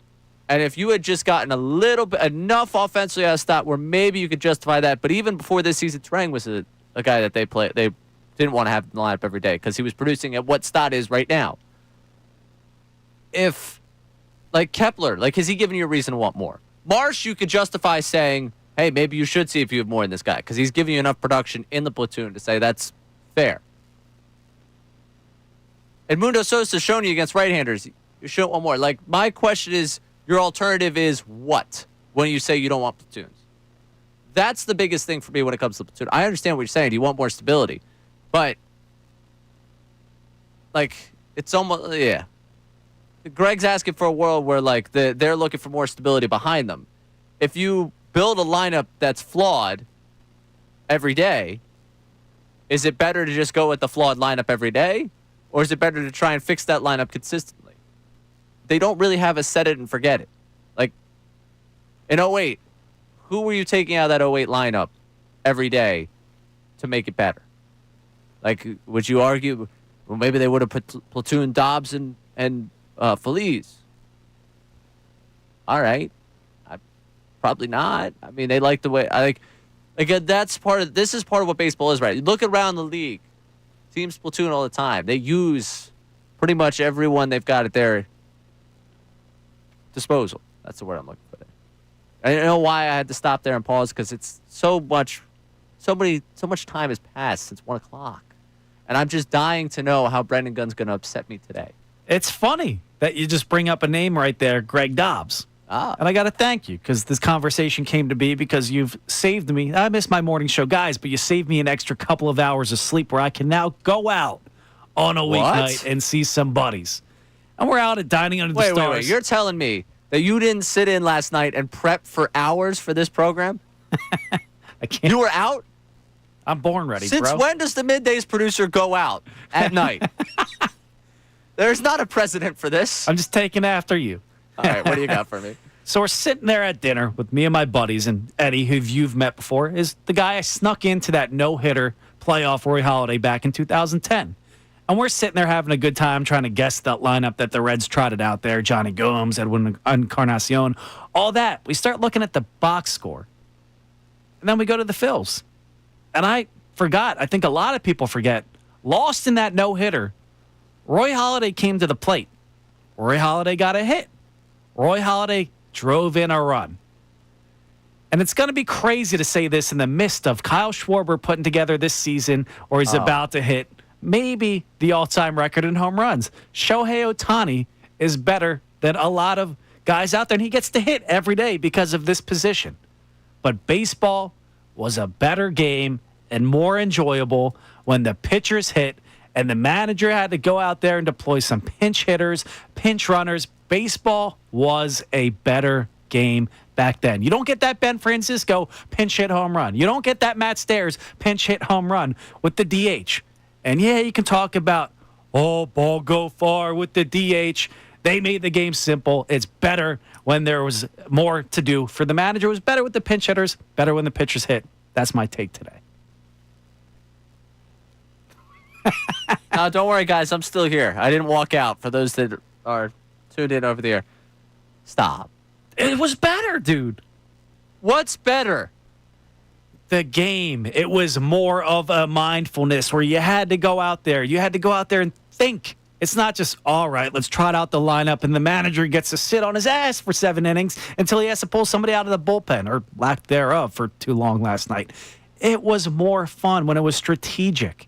Speaker 2: And if you had just gotten a little bit, enough offensively out of Stott where maybe you could justify that. But even before this season, Turang was a guy that they didn't want to have in the lineup every day because he was producing at what Stott is right now. If, like Kepler, like, is he giving you a reason to want more? Marsh, you could justify saying, hey, maybe you should see if you have more in this guy because he's giving you enough production in the platoon to say that's fair. Edmundo Sosa's shown you against right-handers. You shouldn't want more. Like, my question is, your alternative is what when you say you don't want platoons? That's the biggest thing for me when it comes to platoon. I understand what you're saying. You want more stability. But, like, it's almost, yeah. Greg's asking for a world where, like, they're looking for more stability behind them. If you build a lineup that's flawed every day, is it better to just go with the flawed lineup every day? Or is it better to try and fix that lineup consistently? They don't really have a set it and forget it. Like, in 08, who were you taking out of that 08 lineup every day to make it better? Like, would you argue, well, maybe they would have put platoon Dobbs and Phillies? All right. Probably not. I mean, they like the way, this is part of what baseball is, right? You look around the league, teams platoon all the time. They use pretty much everyone they've got at their disposal. That's the word I'm looking for there. I don't know why I had to stop there and pause because it's so much time has passed since 1 o'clock. And I'm just dying to know how Brendan Gunn's going to upset me today.
Speaker 6: It's funny that you just bring up a name right there, Greg Dobbs. And I got to thank you because this conversation came to be because you've saved me. I miss my morning show, guys, but you saved me an extra couple of hours of sleep where I can now go out on a weeknight and see some buddies. And we're out at Dining Under the Stars.
Speaker 2: Wait. You're telling me that you didn't sit in last night and prep for hours for this program?
Speaker 6: I can't.
Speaker 2: You were out?
Speaker 6: I'm born ready,
Speaker 2: Since
Speaker 6: bro.
Speaker 2: when does the Middays producer go out at night? There's not a precedent for this.
Speaker 6: I'm just taking after you.
Speaker 2: All right, what do you got for me?
Speaker 6: So we're sitting there at dinner with me and my buddies, and Eddie, who you've met before, is the guy I snuck into that no-hitter playoff Roy Halladay back in 2010. And we're sitting there having a good time trying to guess that lineup that the Reds trotted out there, Johnny Gomes, Edwin Encarnacion, all that. We start looking at the box score, and then we go to the Phils. And I forgot, I think a lot of people forget, lost in that no-hitter, Roy Halladay came to the plate. Roy Halladay got a hit. Roy Halladay drove in a run. And it's going to be crazy to say this in the midst of Kyle Schwarber putting together this season, or he's about to hit maybe the all-time record in home runs. Shohei Ohtani is better than a lot of guys out there, and he gets to hit every day because of this position. But baseball was a better game and more enjoyable when the pitchers hit and the manager had to go out there and deploy some pinch hitters, pinch runners. Baseball was a better game back then. You don't get that Ben Francisco pinch hit home run. You don't get that Matt Stairs pinch hit home run with the DH. And yeah, you can talk about, ball go far with the DH. They made the game simple. It's better when there was more to do for the manager. It was better with the pinch hitters, better when the pitchers hit. That's my take today.
Speaker 2: Don't worry, guys. I'm still here. I didn't walk out for those that are tuned in over there. Stop.
Speaker 6: It was better, dude.
Speaker 2: What's better?
Speaker 6: The game. It was more of a mindfulness where you had to go out there. You had to go out there and think. It's not just, all right, let's trot out the lineup, and the manager gets to sit on his ass for 7 innings until he has to pull somebody out of the bullpen, or lack thereof, for too long last night. It was more fun when it was strategic.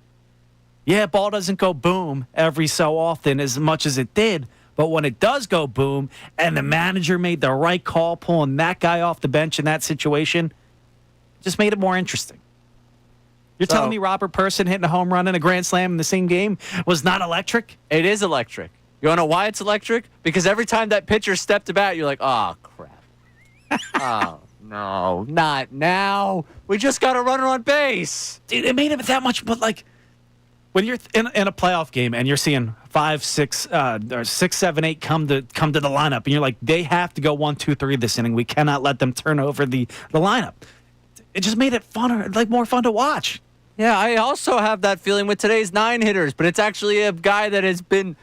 Speaker 6: Yeah, ball doesn't go boom every so often as much as it did, but when it does go boom and the manager made the right call pulling that guy off the bench in that situation, it just made it more interesting. You're telling me Robert Person hitting a home run and a grand slam in the same game was not electric?
Speaker 2: It is electric. You want to know why it's electric? Because every time that pitcher stepped about, you're like, oh, crap. Oh, no, not now. We just got a runner on base.
Speaker 6: Dude, it made it that much, but like, when you're in a playoff game and you're seeing 5, 6, or 6, 7, 8 come to the lineup, and you're like, they have to go 1, 2, 3 this inning. We cannot let them turn over the lineup. It just made it funner, like more fun to watch.
Speaker 2: Yeah, I also have that feeling with today's 9 hitters, but it's actually a guy that has been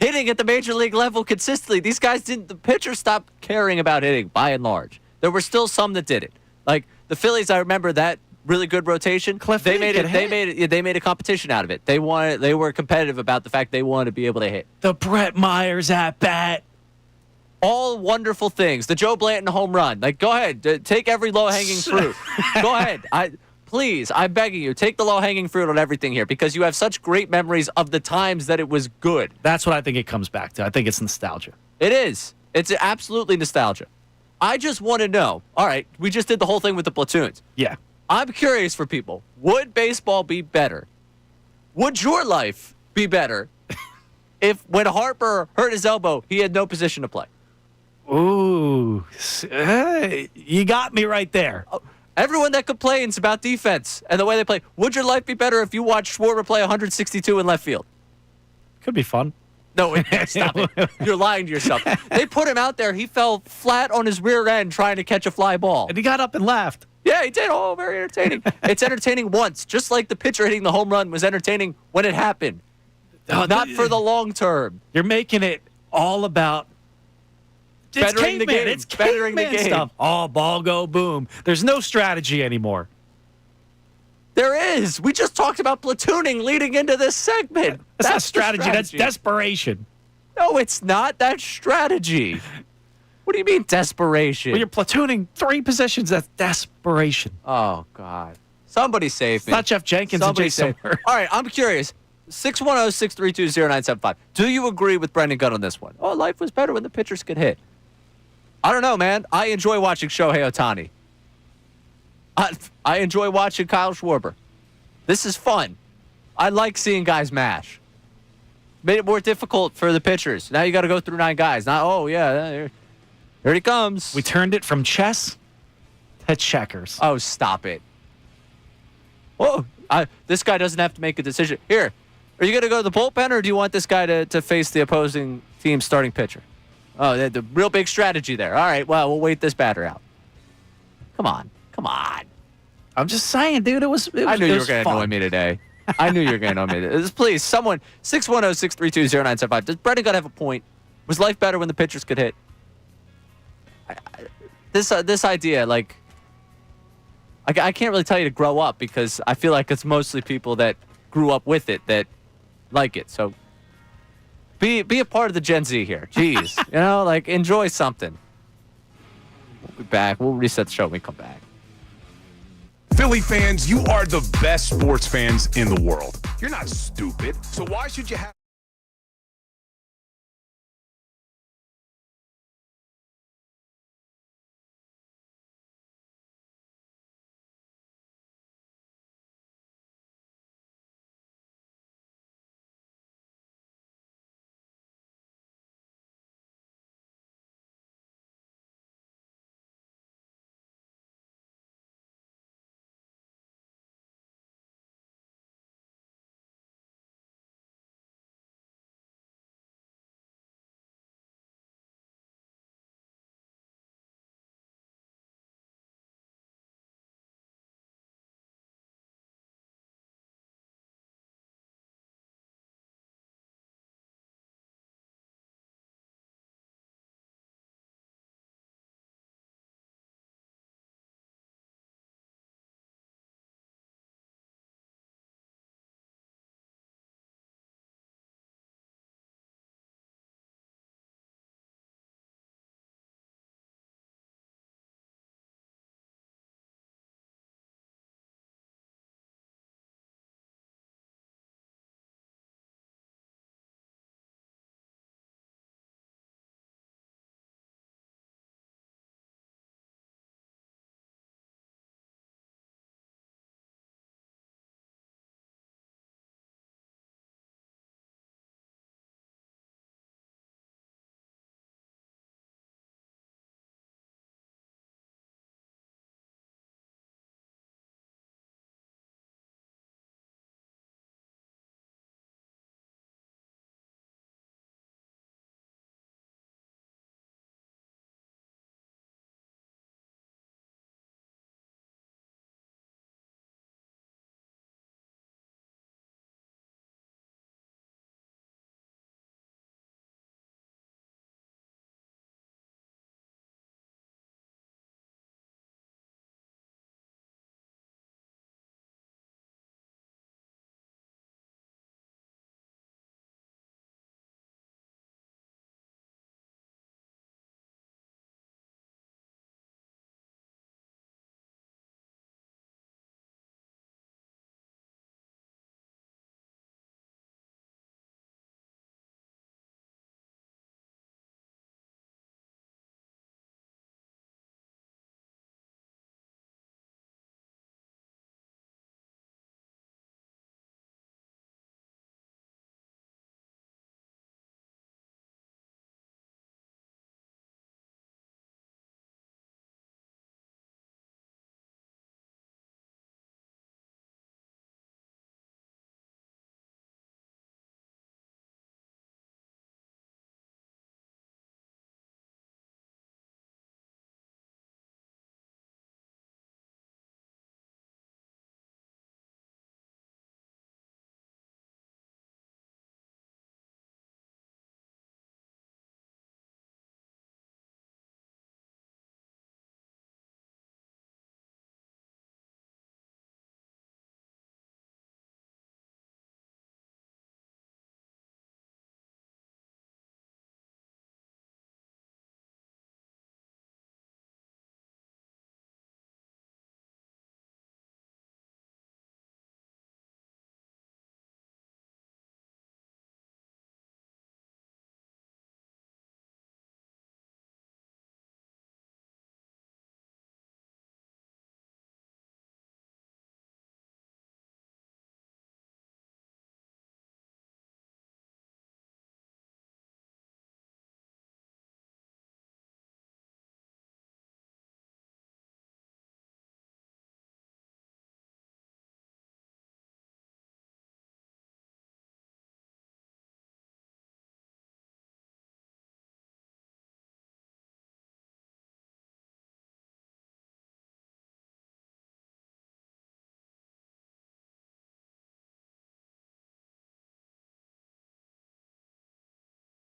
Speaker 2: hitting at the major league level consistently. These guys didn't. The pitchers stopped caring about hitting by and large. There were still some that did it. Like the Phillies, I remember that really good rotation. They made it. They made a competition out of it. They were competitive about the fact they wanted to be able to hit.
Speaker 6: The Brett Myers at bat.
Speaker 2: All wonderful things. The Joe Blanton home run. Like, go ahead, take every low-hanging fruit. Go ahead. Please, I'm begging you, take the low-hanging fruit on everything here because you have such great memories of the times that it was good.
Speaker 6: That's what I think it comes back to. I think it's nostalgia.
Speaker 2: It is. It's absolutely nostalgia. I just want to know. All right, we just did the whole thing with the platoons.
Speaker 6: Yeah.
Speaker 2: I'm curious for people. Would baseball be better? Would your life be better if when Harper hurt his elbow, he had no position to play?
Speaker 6: Ooh, you got me right there.
Speaker 2: Everyone that complains about defense and the way they play, would your life be better if you watched Schwarber play 162 in left field?
Speaker 6: Could be fun.
Speaker 2: No, stop it. You're lying to yourself. They put him out there. He fell flat on his rear end trying to catch a fly ball.
Speaker 6: And he got up and laughed.
Speaker 2: Yeah, he did. Oh, very entertaining. It's entertaining once, just like the pitcher hitting the home run was entertaining when it happened. Not for the long term.
Speaker 6: You're making it all about
Speaker 2: bettering the game.
Speaker 6: It's bettering the game stuff. Oh, ball go boom. There's no strategy anymore.
Speaker 2: There is. We just talked about platooning leading into this segment.
Speaker 6: That's not strategy. That's desperation.
Speaker 2: No, it's not. That's strategy. What do you mean desperation?
Speaker 6: When you're platooning 3 positions, that's desperation.
Speaker 2: Oh, God. Somebody save me.
Speaker 6: It's not Jeff Jenkins and Jason.
Speaker 2: All right, I'm curious. 610-632-0975. Do you agree with Brendan Gunn on this one? Oh, life was better when the pitchers could hit. I don't know, man. I enjoy watching Shohei Ohtani. I enjoy watching Kyle Schwarber. This is fun. I like seeing guys mash. Made it more difficult for the pitchers. Now you got to go through 9 guys. Now, oh, yeah, here he comes.
Speaker 6: We turned it from chess to checkers.
Speaker 2: Oh, stop it. Whoa. This guy doesn't have to make a decision. Here, are you going to go to the bullpen, or do you want this guy to face the opposing team's starting pitcher? Oh, the real big strategy there. All right, well, we'll wait this batter out. Come on.
Speaker 6: I'm just saying, dude, it was
Speaker 2: I knew you were going to annoy me today. I knew you were going to annoy me today. Please, someone, 610-632-0975. Does Brendan Gunn have a point? Was life better when the pitchers could hit? This idea, like, I can't really tell you to grow up because I feel like it's mostly people that grew up with it that like it. So be a part of the Gen Z here. Jeez. Like enjoy something. We'll be back. We'll reset the show when we come back.
Speaker 1: Philly fans, you are the best sports fans in the world. You're not stupid, so why should you have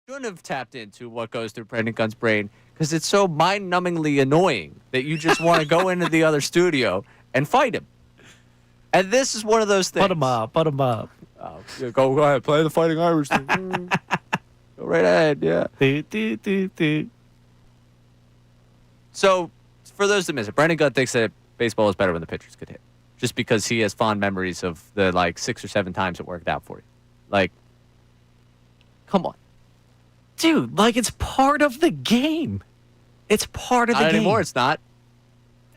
Speaker 2: Shouldn't have tapped into what goes through Brendan Gunn's brain because it's so mind-numbingly annoying that you just want to go into the other studio and fight him. And this is one of those things.
Speaker 6: Put him up.
Speaker 2: Oh, yeah, go ahead, play the Fighting Irish thing. Go right ahead, yeah. So, for those that miss it, Brendan Gunn thinks that baseball is better when the pitchers could hit, just because he has fond memories of the 6 or 7 times it worked out for you. Come on.
Speaker 6: Dude, it's part of the game. It's part of the
Speaker 2: Not
Speaker 6: game.
Speaker 2: anymore, it's not.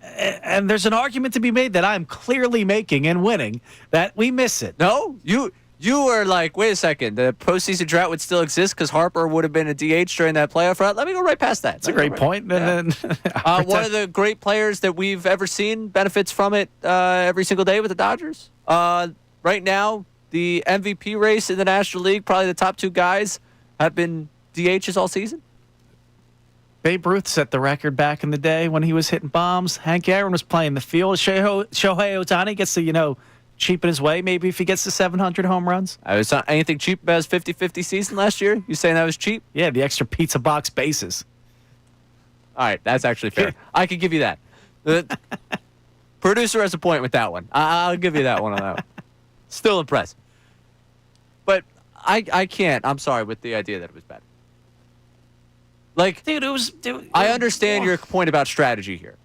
Speaker 6: And there's an argument to be made that I'm clearly making and winning that we miss it.
Speaker 2: No, you were like, wait a second, the postseason drought would still exist because Harper would have been a DH during that playoff round. Let me go right past that.
Speaker 6: That's a great point.
Speaker 2: Yeah.
Speaker 6: And then
Speaker 2: one of the great players that we've ever seen benefits from it every single day with the Dodgers. Right now, the MVP race in the National League, probably the top 2 guys have been DHs all season.
Speaker 6: Babe Ruth set the record back in the day when he was hitting bombs. Hank Aaron was playing the field. Shohei Ohtani gets to, cheapen his way maybe if he gets to 700 home runs.
Speaker 2: I was not anything cheap about his 50-50 season last year? You saying that was cheap?
Speaker 6: Yeah, the extra pizza box bases.
Speaker 2: All right, that's actually fair. I can give you that. The producer has a point with that one. I'll give you that one on that one. Still impressive. But I can't. I'm sorry with the idea that it was bad. I understand your point about strategy here.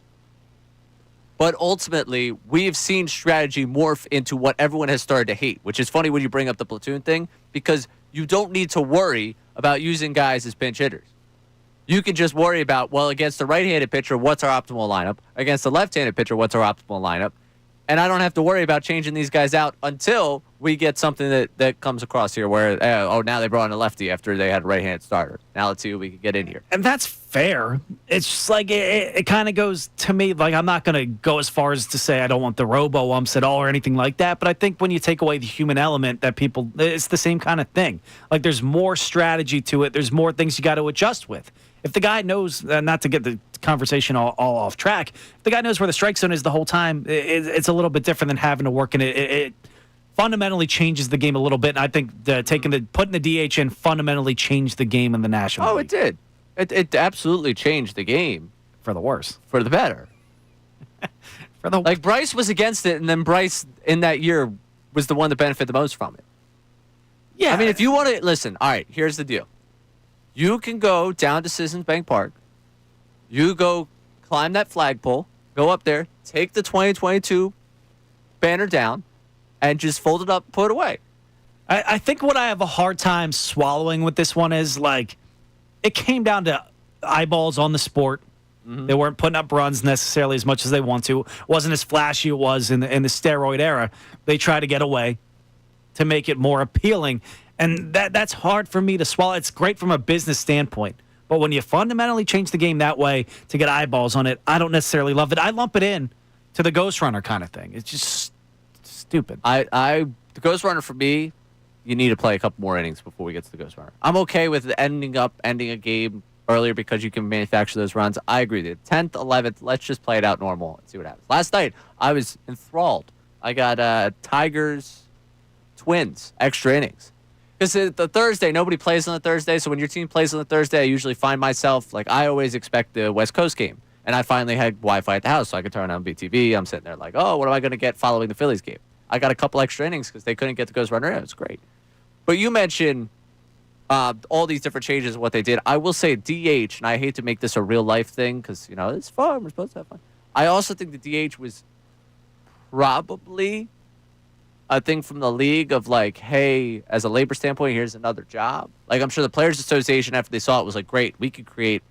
Speaker 2: But ultimately, we've seen strategy morph into what everyone has started to hate, which is funny when you bring up the platoon thing, because you don't need to worry about using guys as pinch hitters. You can just worry about, against the right-handed pitcher, what's our optimal lineup? Against the left-handed pitcher, what's our optimal lineup? And I don't have to worry about changing these guys out until we get something that comes across here where, now they brought in a lefty after they had a right-handed starter. Now let's see what we can get in here.
Speaker 6: And that's fair. It's just it kind of goes to me, I'm not going to go as far as to say I don't want the robo-umps at all or anything like that, but I think when you take away the human element that it's the same kind of thing. There's more strategy to it. There's more things you got to adjust with. If the guy knows, not to get the conversation all off track, if the guy knows where the strike zone is the whole time, it's a little bit different than having to work in it. It fundamentally changes the game a little bit, and I think putting the DH in fundamentally changed the game in the National League.
Speaker 2: It did. It absolutely changed the game.
Speaker 6: For the worse.
Speaker 2: For the better. Bryce was against it, and then Bryce in that year was the one that benefited the most from it.
Speaker 6: Yeah.
Speaker 2: I mean, if you want to listen, all right, here's the deal. You can go down to Citizens Bank Park. You go climb that flagpole, go up there, take the 2022 banner down, and just fold it up, put it away.
Speaker 6: I think what I have a hard time swallowing with this one is, it came down to eyeballs on the sport. Mm-hmm. They weren't putting up runs necessarily as much as they want to. It wasn't as flashy it was in the steroid era. They try to get away to make it more appealing. And that's hard for me to swallow. It's great from a business standpoint. But when you fundamentally change the game that way to get eyeballs on it, I don't necessarily love it. I lump it in to the Ghost Runner kind of thing. It's just stupid.
Speaker 2: The Ghost Runner, for me, you need to play a couple more innings before we get to the Ghost Runner. I'm okay with ending a game earlier because you can manufacture those runs. I agree. The 10th, 11th, let's just play it out normal and see what happens. Last night, I was enthralled. I got Tigers, Twins, extra innings. Because the Thursday, nobody plays on the Thursday, so when your team plays on the Thursday, I usually find myself, I always expect the West Coast game. And I finally had Wi-Fi at the house, so I could turn on BTV. I'm sitting there what am I going to get following the Phillies game? I got a couple extra innings because they couldn't get the Ghost Runner in. It was great. But you mentioned all these different changes of what they did. I will say DH, and I hate to make this a real-life thing because, it's fun. We're supposed to have fun. I also think the DH was probably a thing from the league of hey, as a labor standpoint, here's another job. I'm sure the Players Association, after they saw it, was great, we could create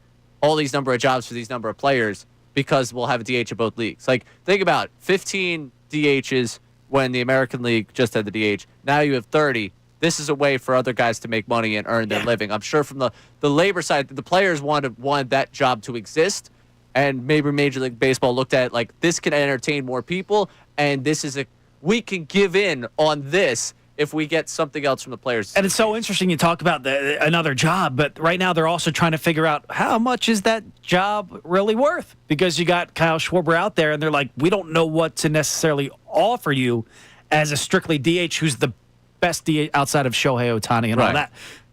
Speaker 2: all these number of jobs for these number of players because we'll have a DH in both leagues. Think about it, 15 DHs when the American League just had the DH. Now you have 30. This is a way for other guys to make money and earn their living. I'm sure from the labor side, the players wanted that job to exist, and maybe Major League Baseball looked at it this can entertain more people, and this is we can give in on this if we get something else from the players.
Speaker 6: And it's so interesting you talk about another job, but right now they're also trying to figure out how much is that job really worth? Because you got Kyle Schwarber out there, and they're we don't know what to necessarily offer you as a strictly DH who's the best DH outside of Shohei Ohtani and all that.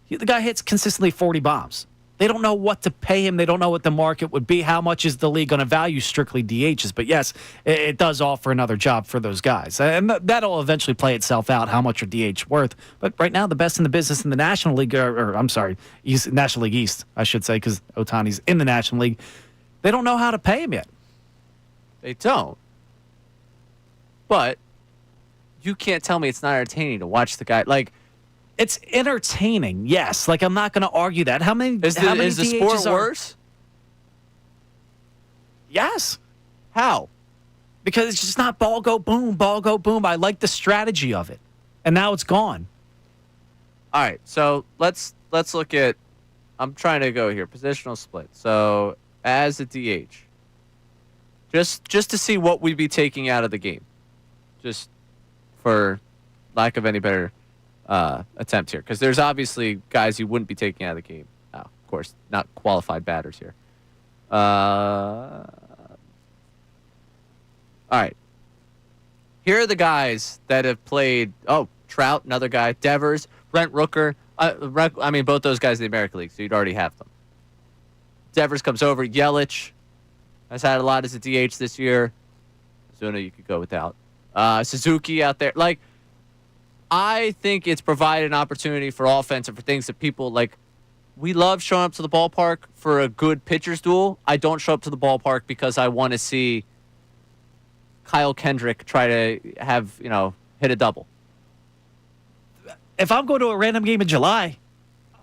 Speaker 6: The guy hits consistently 40 bombs. They don't know what to pay him. They don't know what the market would be. How much is the league going to value strictly DHs? But yes, it does offer another job for those guys. And that'll eventually play itself out, how much are DH worth. But right now, the best in the business in the National League, National League East, I should say, because Ohtani's in the National League, they don't know how to pay him yet.
Speaker 2: They don't. But you can't tell me it's not entertaining to watch the guy. Like,
Speaker 6: it's entertaining, yes. Like, I'm not going to argue that. How many
Speaker 2: is the sport worse?
Speaker 6: Yes.
Speaker 2: How?
Speaker 6: Because it's just not ball go boom, ball go boom. I like the strategy of it, and now it's gone.
Speaker 2: All right, so let's look at. I'm trying to go here. Positional split. So as a DH, just to see what we'd be taking out of the game, just for lack of any better attempt here, because there's obviously guys you wouldn't be taking out of the game. Oh, of course, not qualified batters here. All right. Here are the guys that have played. Oh, Trout, another guy. Devers, Brent Rooker. Both those guys in the American League, so you'd already have them. Devers comes over. Yelich has had a lot as a DH this year. Zuna, you could go without. Suzuki out there. Like, I think it's provided an opportunity for offense and for things that people like. We love showing up to the ballpark for a good pitcher's duel. I don't show up to the ballpark because I want to see Kyle Kendrick try to have, hit a double.
Speaker 6: If I'm going to a random game in July,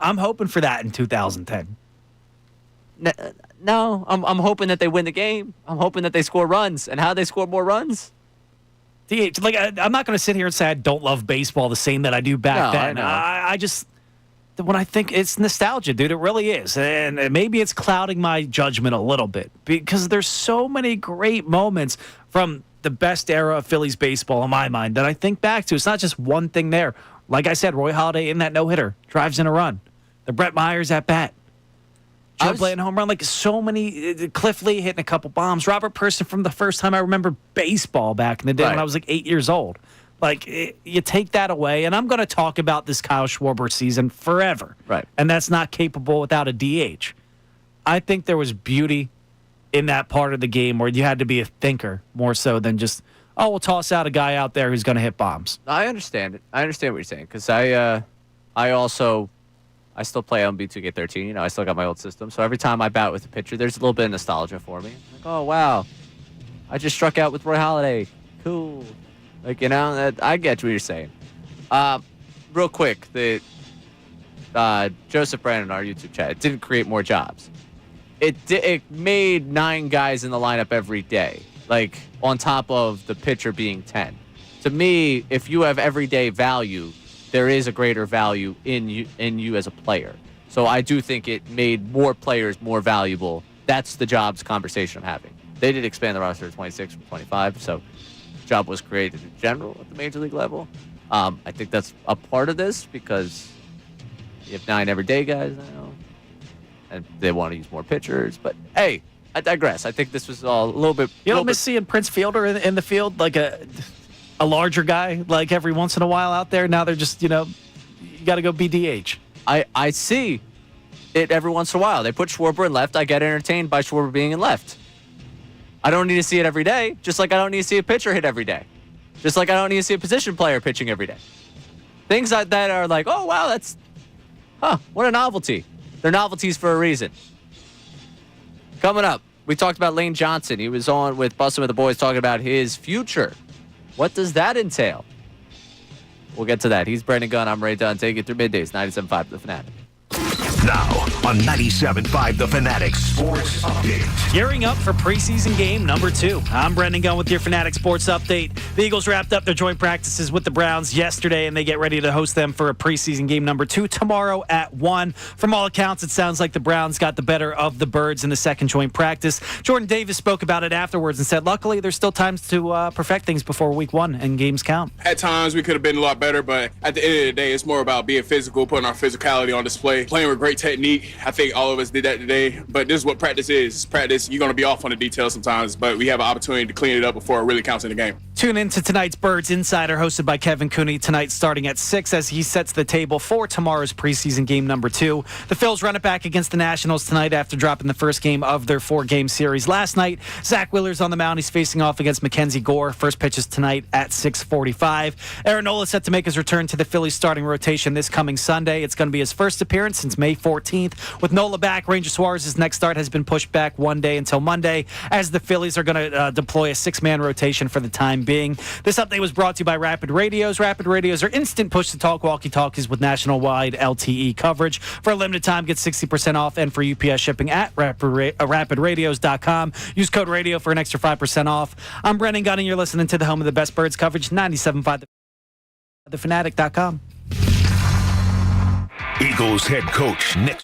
Speaker 6: I'm hoping for that in 2010.
Speaker 2: No, I'm hoping that they win the game. I'm hoping that they score runs. And how they score more runs?
Speaker 6: DH, I'm not going to sit here and say I don't love baseball the same that I do back then. I just, when I think it's nostalgia, dude, it really is. And maybe it's clouding my judgment a little bit because there's so many great moments from the best era of Phillies baseball in my mind that I think back to. It's not just one thing there. Like I said, Roy Halladay in that no-hitter, drives in a run. The Brett Myers at bat. Joe Blanton home run, like so many. Cliff Lee hitting a couple bombs. Robert Person from the first time I remember baseball back in the day when I was like 8 years old. Like, you take that away, and I'm going to talk about this Kyle Schwarber season forever.
Speaker 2: Right.
Speaker 6: And that's not capable without a DH. I think there was beauty in that part of the game where you had to be a thinker more so than just, we'll toss out a guy out there who's going to hit bombs.
Speaker 2: I understand it. I understand what you're saying because I still play MLB 2K13. I still got my old system. So every time I bat with a pitcher, there's a little bit of nostalgia for me. Like, oh, wow. I just struck out with Roy Halladay. Cool. Like, I get what you're saying. Real quick, the Joseph Brandon, our YouTube chat, it didn't create more jobs. It made 9 guys in the lineup every day, like on top of the pitcher being 10. To me, if you have everyday value, there is a greater value in you as a player. So I do think it made more players more valuable. That's the jobs conversation I'm having. They did expand the roster to 26 from 25, so job was created in general at the major league level. I think that's a part of this because you have 9 everyday guys now, and they want to use more pitchers. But hey, I digress. I think this was all a little bit.
Speaker 6: You don't miss seeing Prince Fielder in the field, like a larger guy, like every once in a while out there. Now they're just, you got to go BDH.
Speaker 2: I see it every once in a while. They put Schwarber in left. I get entertained by Schwarber being in left. I don't need to see it every day, just like I don't need to see a pitcher hit every day. Just like I don't need to see a position player pitching every day. Things like that are like, oh, wow, what a novelty. They're novelties for a reason. Coming up, we talked about Lane Johnson. He was on with Bussin' with the Boys talking about his future. What does that entail? We'll get to that. He's Brandon Gunn. I'm Ray Dunn. Take it through middays, 97.5 The Fanatic.
Speaker 1: Now on 97.5 The Fanatic Sports Update.
Speaker 6: Gearing up for preseason game number 2. I'm Brendan Gunn with your Fanatic Sports Update. The Eagles wrapped up their joint practices with the Browns yesterday, and they get ready to host them for a preseason game number 2 tomorrow at 1. From all accounts, it sounds like the Browns got the better of the Birds in the second joint practice. Jordan Davis spoke about it afterwards and said, luckily, there's still times to perfect things before week 1 and games count.
Speaker 7: At times, we could have been a lot better, but at the end of the day, it's more about being physical, putting our physicality on display, playing with great great technique. I think all of us did that today. But this is what practice is. Practice, you're going to be off on the details sometimes, but we have an opportunity to clean it up before it really counts in the game.
Speaker 6: Tune in to tonight's Birds Insider, hosted by Kevin Cooney, tonight starting at 6 as he sets the table for tomorrow's preseason game number 2. The Phils run it back against the Nationals tonight after dropping the first game of their 4-game series last night. Zach Wheeler's on the mound. He's facing off against Mackenzie Gore. First pitch is tonight at 6:45. Aaron Nola set to make his return to the Phillies starting rotation this coming Sunday. It's going to be his first appearance since May 14th. With Nola back, Ranger Suarez's next start has been pushed back one day until Monday, as the Phillies are going to deploy a 6-man rotation for the time being. This update was brought to you by Rapid Radios. Rapid Radios are instant push-to-talk walkie-talkies with national-wide LTE coverage. For a limited time, get 60% off and for UPS shipping at rapidradios.com. Use code RADIO for an extra 5% off. I'm Brendan Gunn, and you're listening to the home of the best Birds coverage, 97.5 thefanatic.com.
Speaker 1: Eagles head coach Nick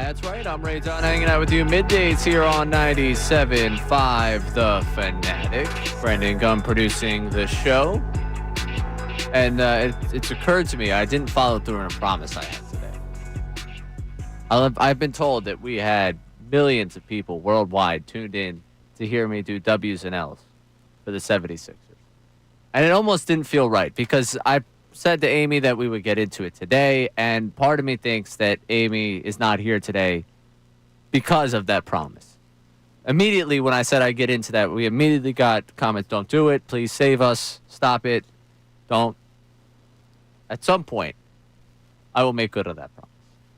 Speaker 2: That's right. I'm Ray Dunn hanging out with you middays here on 97.5 The Fanatic. Brendan Gunn producing the show. And it's occurred to me I didn't follow through on a promise I had today. I've been told that we had millions of people worldwide tuned in to hear me do W's and L's for the 76ers. And it almost didn't feel right because I said to Amy that we would get into it today, and part of me thinks that Amy is not here today because of that promise. Immediately when I said I'd get into that, we immediately got comments, don't do it, please save us, stop it, don't. At some point, I will make good on that promise.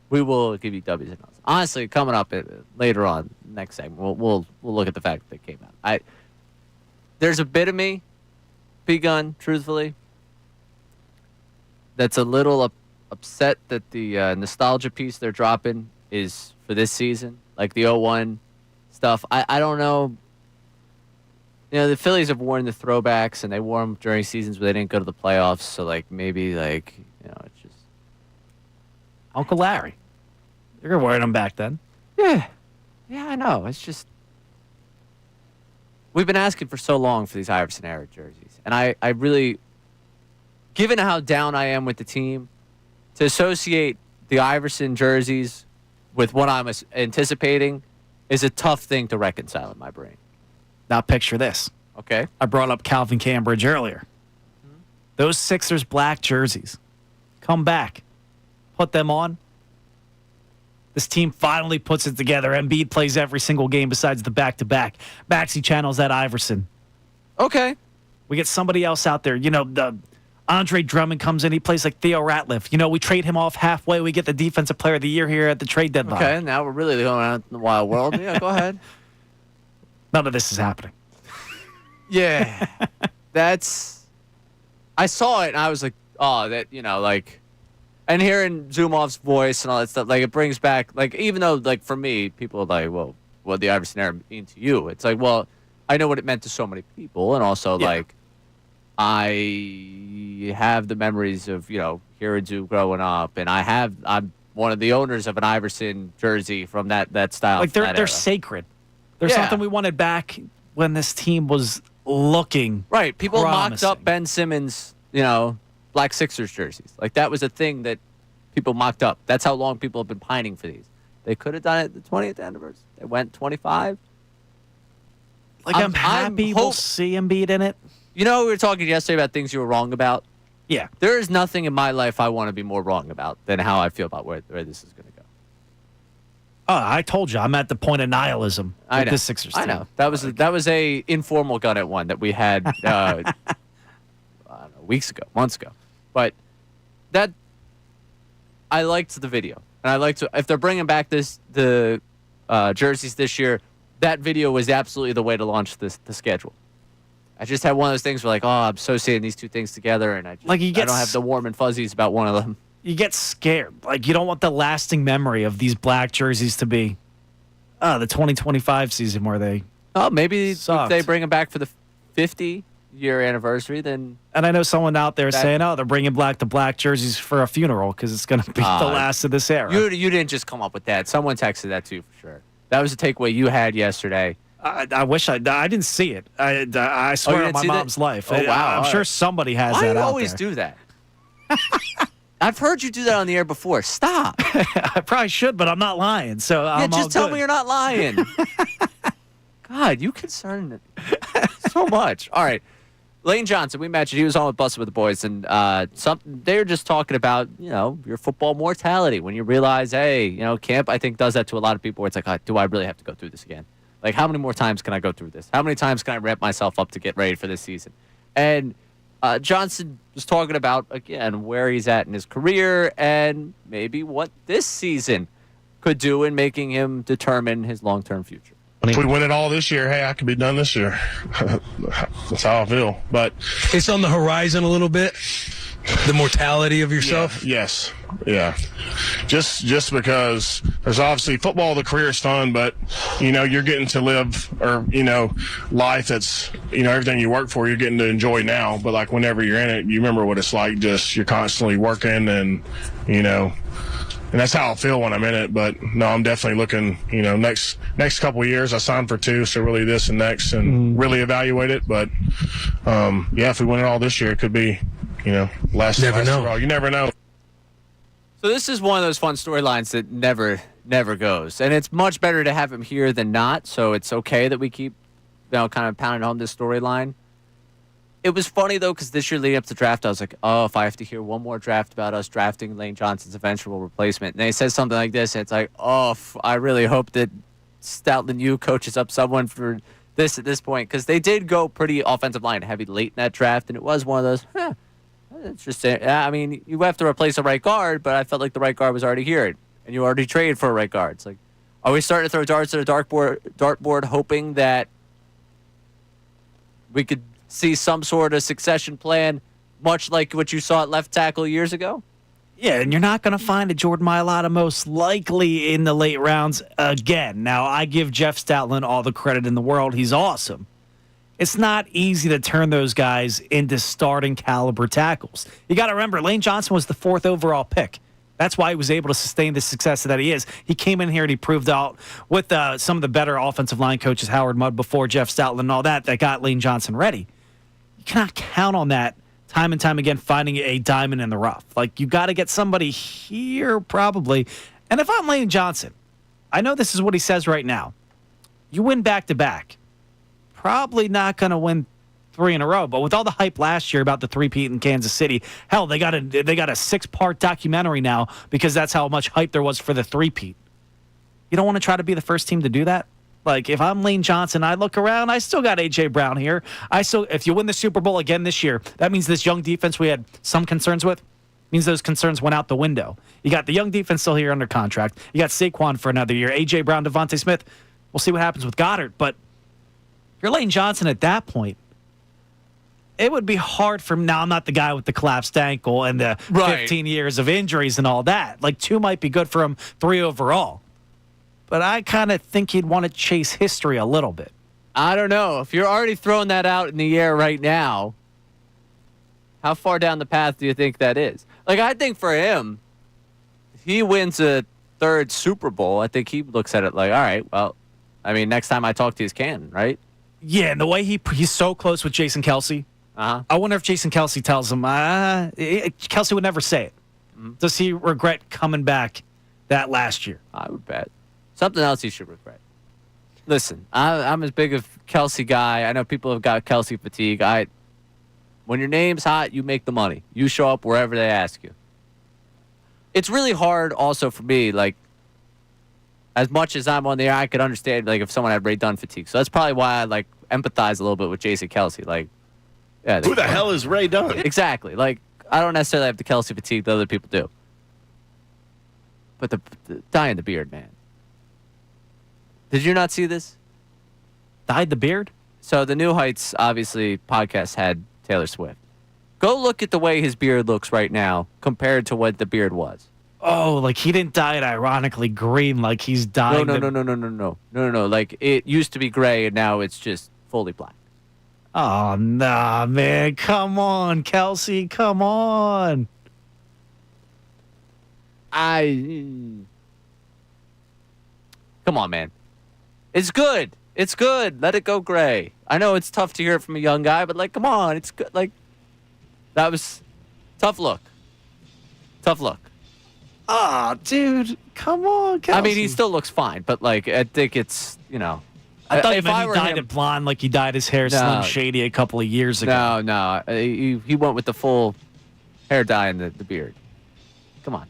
Speaker 2: We will give you W's and L's. Honestly, coming up later on, next segment, we'll look at the fact that it came out. There's a bit of me, P-Gun, truthfully, that's a little upset that the nostalgia piece they're dropping is for this season, like the 01 stuff. I don't know. You know, the Phillies have worn the throwbacks, and they wore them during seasons where they didn't go to the playoffs. So, maybe, it's just
Speaker 6: Uncle Larry. You're wearing them back then.
Speaker 2: Yeah, I know. It's just we've been asking for so long for these Iverson era jerseys, and I really. Given how down I am with the team, to associate the Iverson jerseys with what I'm anticipating is a tough thing to reconcile in my brain.
Speaker 6: Now picture this.
Speaker 2: Okay.
Speaker 6: I brought up Calvin Cambridge earlier. Mm-hmm. Those Sixers black jerseys. Come back. Put them on. This team finally puts it together. Embiid plays every single game besides the back-to-back. Maxey channels that Iverson.
Speaker 2: Okay.
Speaker 6: We get somebody else out there. The Andre Drummond comes in. He plays like Theo Ratliff. We trade him off halfway. We get the Defensive Player of the Year here at the trade deadline.
Speaker 2: Okay, now we're really going out in the wild world. Yeah, go ahead.
Speaker 6: None of this is happening.
Speaker 2: Yeah. I saw it, and I was like, oh, that, and hearing Zumov's voice and all that stuff, it brings back, even though, for me, people are like, well, what the Iverson era mean to you? It's like, well, I know what it meant to so many people, and also, I have the memories of, hearing Zoo growing up, and I'm one of the owners of an Iverson jersey from that style.
Speaker 6: They're sacred. There's something we wanted back when this team was looking
Speaker 2: right. People
Speaker 6: promising.
Speaker 2: mocked up Ben Simmons, Black Sixers jerseys. That was a thing that people mocked up. That's how long people have been pining for these. They could have done it at the 20th anniversary. They went 25.
Speaker 6: I'm happy we'll see Embiid in it.
Speaker 2: We were talking yesterday about things you were wrong about.
Speaker 6: Yeah.
Speaker 2: There is nothing in my life I want to be more wrong about than how I feel about where this is going to go.
Speaker 6: Oh, I told you. I'm at the point of nihilism with the Sixers team.
Speaker 2: I know. That was a informal gun at one that we had I don't know, weeks ago, months ago. But I liked the video. And I liked if they're bringing back the jerseys this year, that video was absolutely the way to launch the schedule. I just had one of those things where I'm associating these two things together, and I don't have the warm and fuzzies about one of them.
Speaker 6: You get scared. You don't want the lasting memory of these black jerseys to be the 2025 season where they
Speaker 2: maybe
Speaker 6: sucked.
Speaker 2: If they bring them back for the 50-year anniversary, then...
Speaker 6: And I know someone out there saying, they're bringing back the black jerseys for a funeral because it's going to be the last of this era.
Speaker 2: You didn't just come up with that. Someone texted that to you for sure. That was the takeaway you had yesterday.
Speaker 6: I wish I didn't see it. I swear on my mom's life.
Speaker 2: Oh, wow.
Speaker 6: I'm sure somebody has
Speaker 2: Why
Speaker 6: that
Speaker 2: do you
Speaker 6: out
Speaker 2: always
Speaker 6: there.
Speaker 2: do that? I've heard you do that on the air before. Stop.
Speaker 6: I probably should, but I'm not lying. So I'm
Speaker 2: just tell me you're not lying. God, you concern me so much. All right. Lane Johnson, we mentioned he was on with Busted with the Boys, and they were just talking about, your football mortality when you realize, hey, camp, I think, does that to a lot of people where it's like, do I really have to go through this again? How many more times can I go through this? How many times can I ramp myself up to get ready for this season? And Johnson was talking about, again, where he's at in his career and maybe what this season could do in making him determine his long-term future.
Speaker 17: If we win it all this year, hey, I could be done this year. That's how I feel. But
Speaker 18: it's on the horizon a little bit. The mortality of yourself.
Speaker 17: Yeah, yes. Yeah. Just because there's obviously football, the career is fun, but you're getting to live life that's everything you work for, you're getting to enjoy now. But whenever you're in it, you remember what it's like. Just you're constantly working and and that's how I feel when I'm in it. But no, I'm definitely looking, next couple of years. I signed for 2, so really this and next, and really evaluate it. But if we win it all this year, it could be, last.
Speaker 18: Never know.
Speaker 17: Overall. You never know.
Speaker 2: So this is one of those fun storylines that never goes, and it's much better to have him here than not. So it's okay that we keep, kind of pounding home this storyline. It was funny though, because this year leading up to the draft, I was like, oh, if I have to hear one more draft about us drafting Lane Johnson's eventual replacement, and they said something like this, and it's like, oh, I really hope that Stoutland U coaches up someone for this at this point, because they did go pretty offensive line heavy late in that draft, and it was one of those, interesting. I mean, you have to replace a right guard, but I felt like the right guard was already here, and you already traded for a right guard. It's like, are we starting to throw darts at a dartboard, hoping that we could see some sort of succession plan, much like what you saw at left tackle years ago?
Speaker 6: Yeah, and you're not going to find a Jordan Mailata most likely in the late rounds again. Now, I give Jeff Stoutland all the credit in the world. He's awesome. It's not easy to turn those guys into starting caliber tackles. You got to remember, Lane Johnson was the 4th overall pick. That's why he was able to sustain the success that he is. He came in here and he proved out with some of the better offensive line coaches, Howard Mudd before Jeff Stoutland and all that got Lane Johnson ready. You cannot count on that time and time again, finding a diamond in the rough. Like, you got to get somebody here probably. And if I'm Lane Johnson, I know this is what he says right now. You win back-to-back. Probably not going to win 3 in a row, but with all the hype last year about the three-peat in Kansas City, hell, they got a 6-part documentary now because that's how much hype there was for the three-peat. You don't want to try to be the first team to do that? Like, if I'm Lane Johnson, I look around, I still got A.J. Brown here. If you win the Super Bowl again this year, that means this young defense we had some concerns with, means those concerns went out the window. You got the young defense still here under contract. You got Saquon for another year. A.J. Brown, Devontae Smith. We'll see what happens with Goddard, but if you're Lane Johnson at that point, it would be hard for him. Now, I'm not the guy with the collapsed ankle and the 15 years of injuries and all that. Like, 2 might be good for him, 3 overall. But I kind of think he'd want to chase history a little bit.
Speaker 2: I don't know. If you're already throwing that out in the air right now, how far down the path do you think that is? Like, I think for him, if he wins a 3rd Super Bowl, I think he looks at it like, all right, well, I mean, next time I talk to his Canton, right?
Speaker 6: Yeah, and the way he's so close with Jason Kelce. I wonder if Jason Kelce tells him, Kelce would never say it. Mm-hmm. Does he regret coming back that last year?
Speaker 2: I would bet. Something else he should regret. Listen, I'm as big of Kelce guy. I know people have got Kelce fatigue. When your name's hot, you make the money. You show up wherever they ask you. It's really hard also for me, like, as much as I'm on the air, I could understand, like, if someone had Ray Dunn fatigue. So that's probably why I, like, empathize a little bit with Jason Kelce. Like, yeah,
Speaker 12: who the hell is Ray Dunn?
Speaker 2: Exactly. Like, I don't necessarily have the Kelce fatigue that other people do. But the dyeing the beard, man. Did you not see this?
Speaker 6: Dyed the beard?
Speaker 2: So the New Heights, obviously, podcast had Taylor Swift. Go look at the way his beard looks right now compared to what the beard was.
Speaker 6: Oh, like he didn't dye it ironically green, like he's dyeing.
Speaker 2: No. Like, it used to be gray and now it's just fully black.
Speaker 6: Oh, nah, man. Come on, Kelce. Come on.
Speaker 2: Come on, man. It's good. It's good. Let it go gray. I know it's tough to hear it from a young guy, but, like, come on. It's good. Like, that was tough look. Tough look.
Speaker 6: Ah, dude. Come on, Kelce.
Speaker 2: I mean, he still looks fine, but, like, I think it's,
Speaker 6: I thought you meant he dyed it blonde like he dyed his hair Slim Shady a couple of years ago.
Speaker 2: No. He went with the full hair dye and the beard. Come on.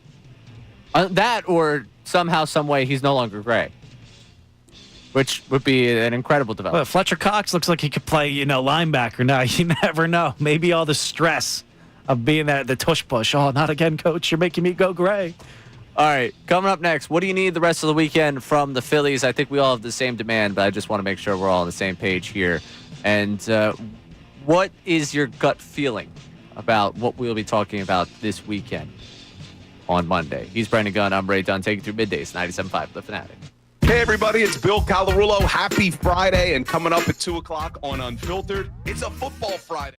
Speaker 2: That or somehow, some way, he's no longer gray. Which would be an incredible development.
Speaker 6: Well, Fletcher Cox looks like he could play, linebacker now. You never know. Maybe all the stress of being the tush push. Oh, not again, coach. You're making me go gray.
Speaker 2: All right, coming up next, what do you need the rest of the weekend from the Phillies? I think we all have the same demand, but I just want to make sure we're all on the same page here. And what is your gut feeling about what we'll be talking about this weekend on Monday? He's Brendan Gunn. I'm Ray Dunn, taking through middays, 97.5 The Fanatic.
Speaker 19: Hey, everybody, it's Bill Calarulo. Happy Friday, and coming up at 2 o'clock on Unfiltered, it's a football Friday.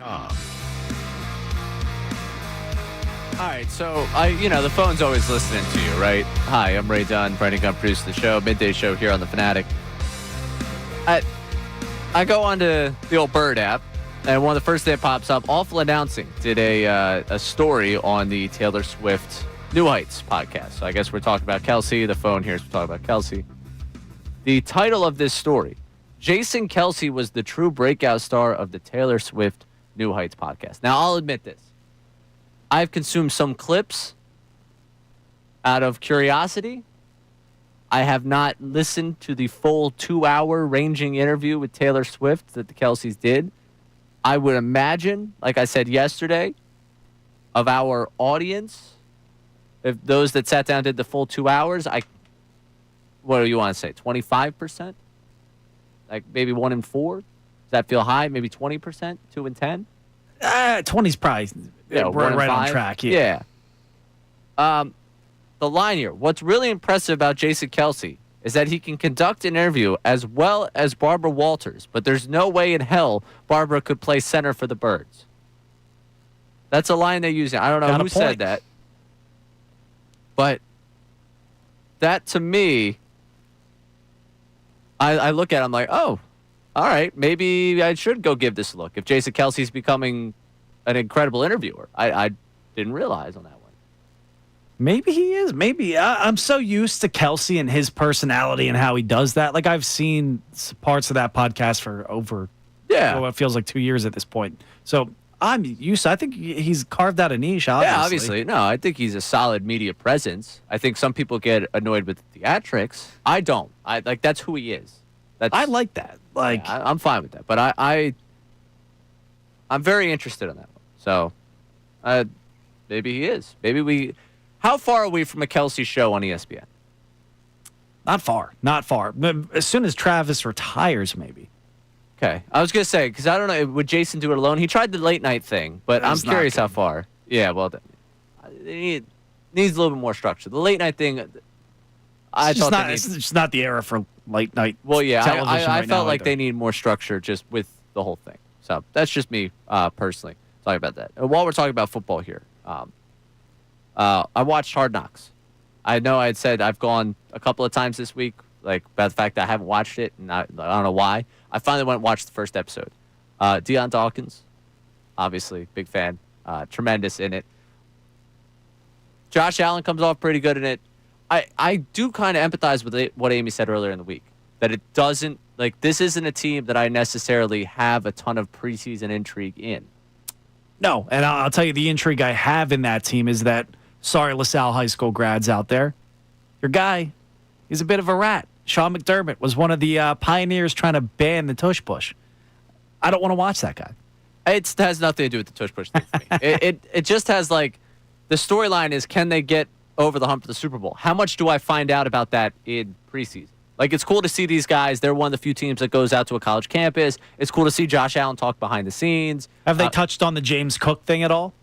Speaker 1: All
Speaker 2: right, so the phone's always listening to you, right? Hi, I'm Ray Dunn. Brendan Gunn produced the show, midday show here on the Fanatic. I go onto the old Bird app, and one of the first that pops up, Awful Announcing did a story on the Taylor Swift New Heights podcast. So I guess we're talking about Kelsey. The phone here is talking about Kelsey. The title of this story: Jason Kelsey was the true breakout star of the Taylor Swift New Heights podcast. Now, I'll admit this. I've consumed some clips out of curiosity. I have not listened to the full 2-hour ranging interview with Taylor Swift that the Kelseys did. I would imagine, like I said yesterday, of our audience, if those that sat down did the full 2 hours, what do you want to say, 25%? Like maybe 1 in 4? Does that feel high? Maybe 20%? 2 in 10?
Speaker 6: 20's probably right on track.
Speaker 2: Yeah. The line here, what's really impressive about Jason Kelsey is that he can conduct an interview as well as Barbara Walters, but there's no way in hell Barbara could play center for the Birds. That's a line they use. I don't know who said that. But that, to me, I look at it, I'm like, oh, all right, maybe I should go give this a look. If Jason Kelsey's becoming an incredible interviewer, I didn't realize on that one.
Speaker 6: Maybe he is. Maybe. I'm so used to Kelsey and his personality and how he does that. Like, I've seen parts of that podcast for over, it feels like 2 years at this point. So I'm used to, I think he's carved out a niche, obviously.
Speaker 2: Yeah, obviously. No, I think he's a solid media presence. I think some people get annoyed with theatrics. I don't. That's who he is.
Speaker 6: I like that.
Speaker 2: I'm fine with that. But I'm very interested in that one. So maybe he is. How far are we from a Kelsey show on ESPN?
Speaker 6: Not far. As soon as Travis retires, maybe.
Speaker 2: Okay. I was going to say, because I don't know, would Jason do it alone? He tried the late night thing, but I'm curious how far. Yeah, well, it needs a little bit more structure. The late night thing,
Speaker 6: it's just not the era for late night television.
Speaker 2: I felt like they need more structure just with the whole thing. So that's just me personally talking about that. While we're talking about football here, I watched Hard Knocks. I know I had said I've gone a couple of times this week, about the fact that I haven't watched it, and I don't know why. I finally went and watched the first episode. Deion Dawkins, obviously, big fan, tremendous in it. Josh Allen comes off pretty good in it. I do kind of empathize with what Amy said earlier in the week, that it doesn't, this isn't a team that I necessarily have a ton of preseason intrigue in.
Speaker 6: No, and I'll tell you the intrigue I have in that team is that, sorry, LaSalle High School grads out there, your guy, he's a bit of a rat. Sean McDermott was one of the pioneers trying to ban the tush push. I don't want to watch that guy.
Speaker 2: It has nothing to do with the tush push thing for me. It just has, the storyline is, can they get over the hump of the Super Bowl? How much do I find out about that in preseason? It's cool to see these guys. They're one of the few teams that goes out to a college campus. It's cool to see Josh Allen talk behind the scenes.
Speaker 6: Have they touched on the James Cook thing at all?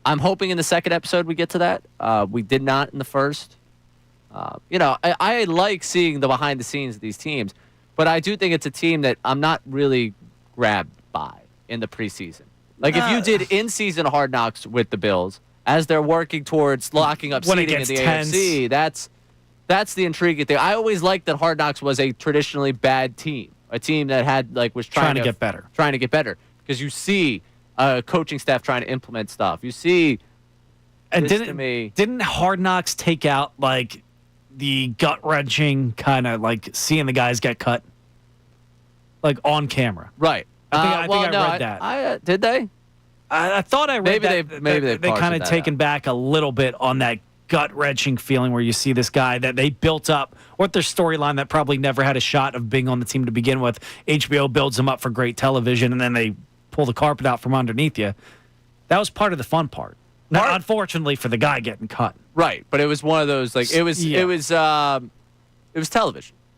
Speaker 2: I'm hoping in the second episode we get to that. We did not in the first. I like seeing the behind the scenes of these teams, but I do think it's a team that I'm not really grabbed by in the preseason. If you did in-season Hard Knocks with the Bills, as they're working towards locking up seeding in the AFC, that's the intriguing thing. I always liked that Hard Knocks was a traditionally bad team, a team that had was trying to
Speaker 6: get better,
Speaker 2: because you see a coaching staff trying to implement stuff. You see,
Speaker 6: and didn't Hard Knocks take out the gut wrenching kind of seeing the guys get cut on camera?
Speaker 2: Right.
Speaker 6: I think I read that.
Speaker 2: Did they?
Speaker 6: I thought I read that.
Speaker 2: Maybe
Speaker 6: they kind of taken back a little bit on that gut-wrenching feeling where you see this guy that they built up, or their storyline that probably never had a shot of being on the team to begin with. HBO builds them up for great television, and then they pull the carpet out from underneath you. That was part of the fun part. Now, unfortunately for the guy getting cut.
Speaker 2: Right, but it was one of those it was television.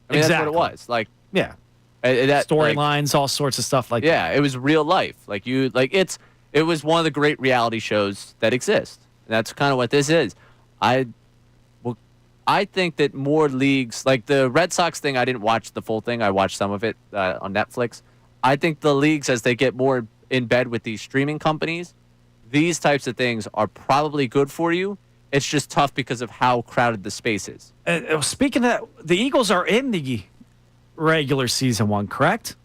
Speaker 2: I mean, that's what it was.
Speaker 6: Storylines, all sorts of stuff like that.
Speaker 2: Yeah, it was real life. It was one of the great reality shows that exist. And that's kind of what this is. I think that more leagues, the Red Sox thing, I didn't watch the full thing. I watched some of it on Netflix. I think the leagues, as they get more in bed with these streaming companies, these types of things are probably good for you. It's just tough because of how crowded the space is.
Speaker 6: Speaking of that, the Eagles are in the regular season one, correct?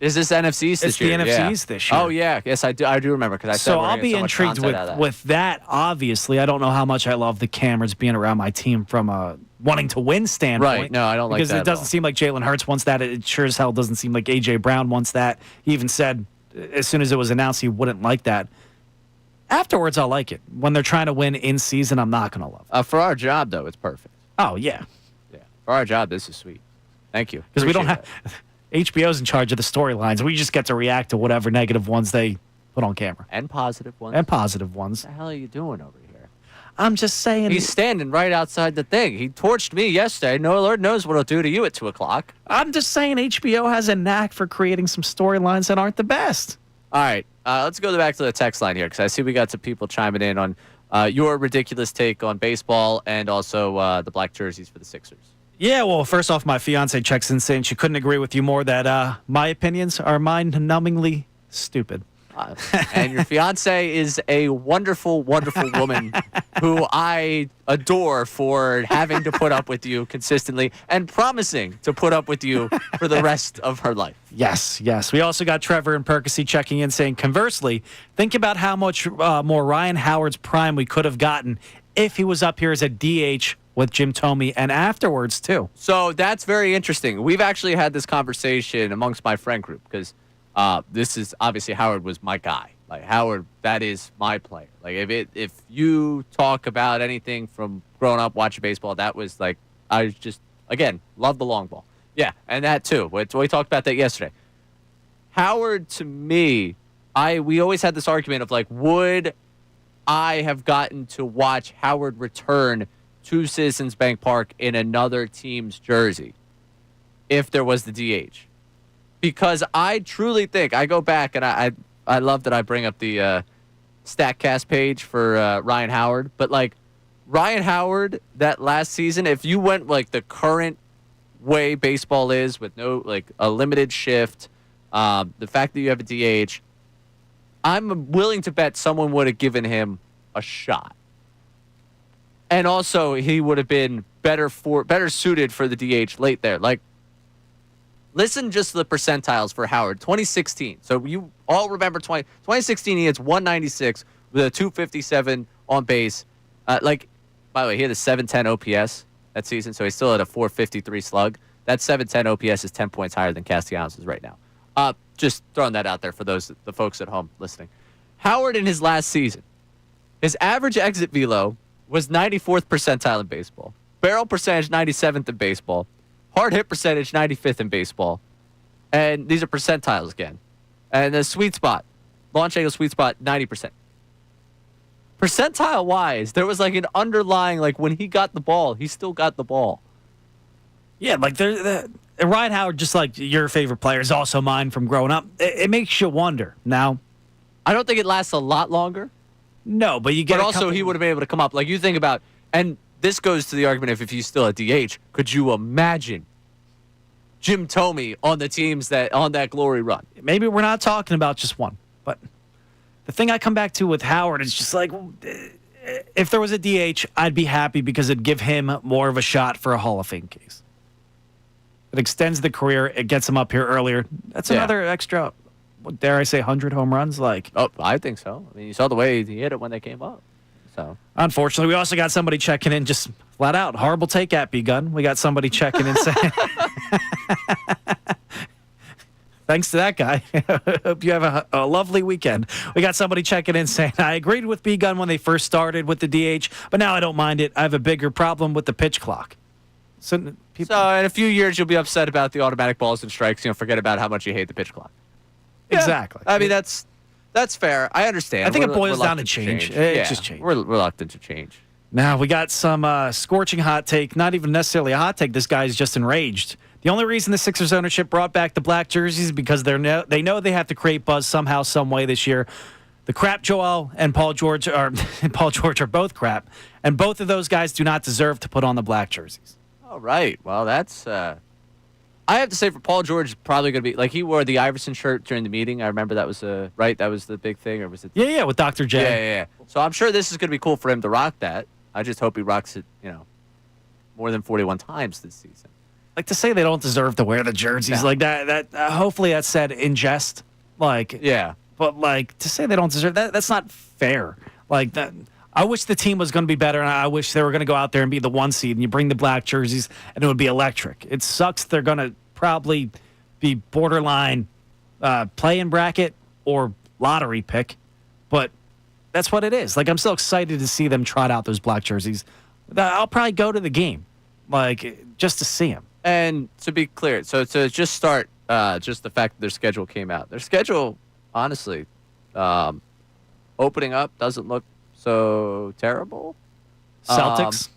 Speaker 2: Is this NFCs this year?
Speaker 6: It's the NFCs this year.
Speaker 2: Oh, yeah. Yes, I do remember. Because
Speaker 6: So I'll be intrigued with that, obviously. I don't know how much I love the cameras being around my team from a wanting to win standpoint.
Speaker 2: Right. No, I don't like that.
Speaker 6: Because it doesn't seem like Jalen Hurts wants that. It sure as hell doesn't seem like A.J. Brown wants that. He even said as soon as it was announced he wouldn't like that. Afterwards, I'll like it. When they're trying to win in season, I'm not going to love it.
Speaker 2: For our job, though, it's perfect.
Speaker 6: Oh, yeah.
Speaker 2: Yeah. For our job, this is sweet. Thank you.
Speaker 6: Because we don't have... HBO's in charge of the storylines. We just get to react to whatever negative ones they put on camera.
Speaker 2: And positive ones.
Speaker 6: And positive ones.
Speaker 2: What the hell are you doing over here?
Speaker 6: I'm just saying.
Speaker 2: He's standing right outside the thing. He torched me yesterday. No Lord knows what he'll do to you at 2 o'clock.
Speaker 6: I'm just saying HBO has a knack for creating some storylines that aren't the best.
Speaker 2: All right. Let's go back to the text line here because I see we got some people chiming in on your ridiculous take on baseball and also the black jerseys for the Sixers.
Speaker 6: Yeah, well, first off, my fiance checks in saying she couldn't agree with you more that my opinions are mind-numbingly stupid.
Speaker 2: And your fiance is a wonderful, wonderful woman who I adore for having to put up with you consistently and promising to put up with you for the rest of her life.
Speaker 6: Yes, yes. We also got Trevor and Percy checking in saying, conversely, think about how much more Ryan Howard's prime we could have gotten if he was up here as a DH with Jim Thome and afterwards, too.
Speaker 2: So that's very interesting. We've actually had this conversation amongst my friend group because this is obviously Howard was my guy. Like Howard, that is my player. Like if you talk about anything from growing up watching baseball, that was like I just again love the long ball. Yeah, and that too. We talked about that yesterday. Howard to me, we always had this argument of like, would I have gotten to watch Howard return to Citizens Bank Park in another team's jersey if there was the DH? Because I truly think, I go back and I love that I bring up the StatCast page for Ryan Howard, but like Ryan Howard that last season, if you went like the current way baseball is with no like a limited shift, the fact that you have a DH, I'm willing to bet someone would have given him a shot. And also, he would have been better suited for the DH late there. Like, listen just to the percentiles for Howard. 2016. So you all remember 2016, he hits 196 with a 257 on base. By the way, he had a 710 OPS that season, so he still had a 453 slug. That 710 OPS is 10 points higher than Castellanos' right now. Just throwing that out there for the folks at home listening. Howard in his last season, his average exit velo was 94th percentile in baseball. Barrel percentage, 97th in baseball. Hard hit percentage, 95th in baseball. And these are percentiles again. And the sweet spot, launch angle sweet spot, 90%. Percentile-wise, there was like an underlying, like when he got the ball, he still got the ball.
Speaker 6: Yeah, like Ryan Howard, just like your favorite player, is also mine from growing up. It makes you wonder. Now,
Speaker 2: I don't think it lasts a lot longer.
Speaker 6: No, but you get.
Speaker 2: But also, he would have been able to come up. Like you think about, and this goes to the argument of if he's still a DH, could you imagine Jim Thome on the teams on that glory run?
Speaker 6: Maybe we're not talking about just one, but the thing I come back to with Howard is just like, if there was a DH, I'd be happy because it'd give him more of a shot for a Hall of Fame case. It extends the career. It gets him up here earlier. That's another extra. Dare I say 100 home runs?
Speaker 2: I think so. I mean, you saw the way he hit it when they came up. So
Speaker 6: unfortunately, we also got somebody checking in just flat out. Horrible take at B-Gun. We got somebody checking in saying, thanks to that guy. Hope you have a lovely weekend. We got somebody checking in saying, I agreed with B-Gun when they first started with the DH, but now I don't mind it. I have a bigger problem with the pitch clock. So in
Speaker 2: a few years, you'll be upset about the automatic balls and strikes. Forget about how much you hate the pitch clock. Yeah.
Speaker 6: Exactly.
Speaker 2: I mean, that's fair. I understand.
Speaker 6: I think it boils down to change. It's just change.
Speaker 2: We're reluctant to change.
Speaker 6: Now, we got some scorching hot take. Not even necessarily a hot take. This guy is just enraged. The only reason the Sixers ownership brought back the black jerseys is because they know they have to create buzz somehow, some way this year. The crap Joel and Paul George are both crap, and both of those guys do not deserve to put on the black jerseys.
Speaker 2: All right. Well, that's I have to say, for Paul George, probably going to be like he wore the Iverson shirt during the meeting. I remember that was right. That was the big thing, or was it?
Speaker 6: Yeah, with Dr. J.
Speaker 2: Yeah. So I'm sure this is going to be cool for him to rock that. I just hope he rocks it, more than 41 times this season.
Speaker 6: Like, to say they don't deserve to wear the jerseys like that. Hopefully that's said in jest. Like,
Speaker 2: yeah.
Speaker 6: But like to say they don't deserve that's not fair. Like that. I wish the team was going to be better, and I wish they were going to go out there and be the 1 seed, and you bring the black jerseys, and it would be electric. It sucks they're going to probably be borderline play-in bracket or lottery pick, but that's what it is. Like, I'm so excited to see them trot out those black jerseys. I'll probably go to the game, like, just to see them.
Speaker 2: And to be clear, so to just start, just the fact that their schedule came out. Their schedule, honestly, opening up doesn't look so terrible.
Speaker 6: Celtics?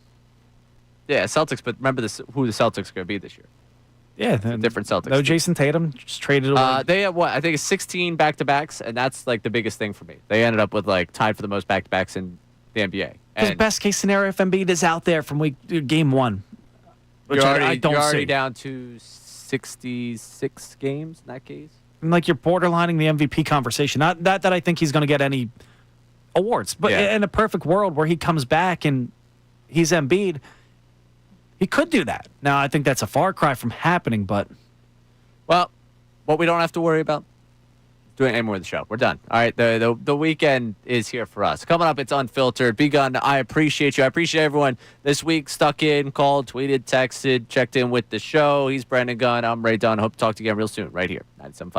Speaker 2: Yeah, Celtics, but remember who the Celtics are going to be this year.
Speaker 6: Yeah,
Speaker 2: different Celtics.
Speaker 6: No Jason Tatum, just traded away.
Speaker 2: They have what? I think it's 16 back-to-backs, and that's like the biggest thing for me. They ended up with like tied for the most back-to-backs in the NBA.
Speaker 6: Because best case scenario, if Embiid is out there from game 1, which I don't
Speaker 2: you're
Speaker 6: see.
Speaker 2: already down to 66 games in that case.
Speaker 6: And like, you're borderlining the MVP conversation. Not that I think he's going to get any awards, but in a perfect world where he comes back and he's Embiid, he could do that. Now, I think that's a far cry from happening, but...
Speaker 2: Well, what we don't have to worry about doing any more of the show. We're done. All right, the weekend is here for us. Coming up, it's Unfiltered. B-Gun, I appreciate you. I appreciate everyone this week stuck in, called, tweeted, texted, checked in with the show. He's Brandon Gunn. I'm Ray Dunn. Hope to talk to you again real soon right here, 97.5.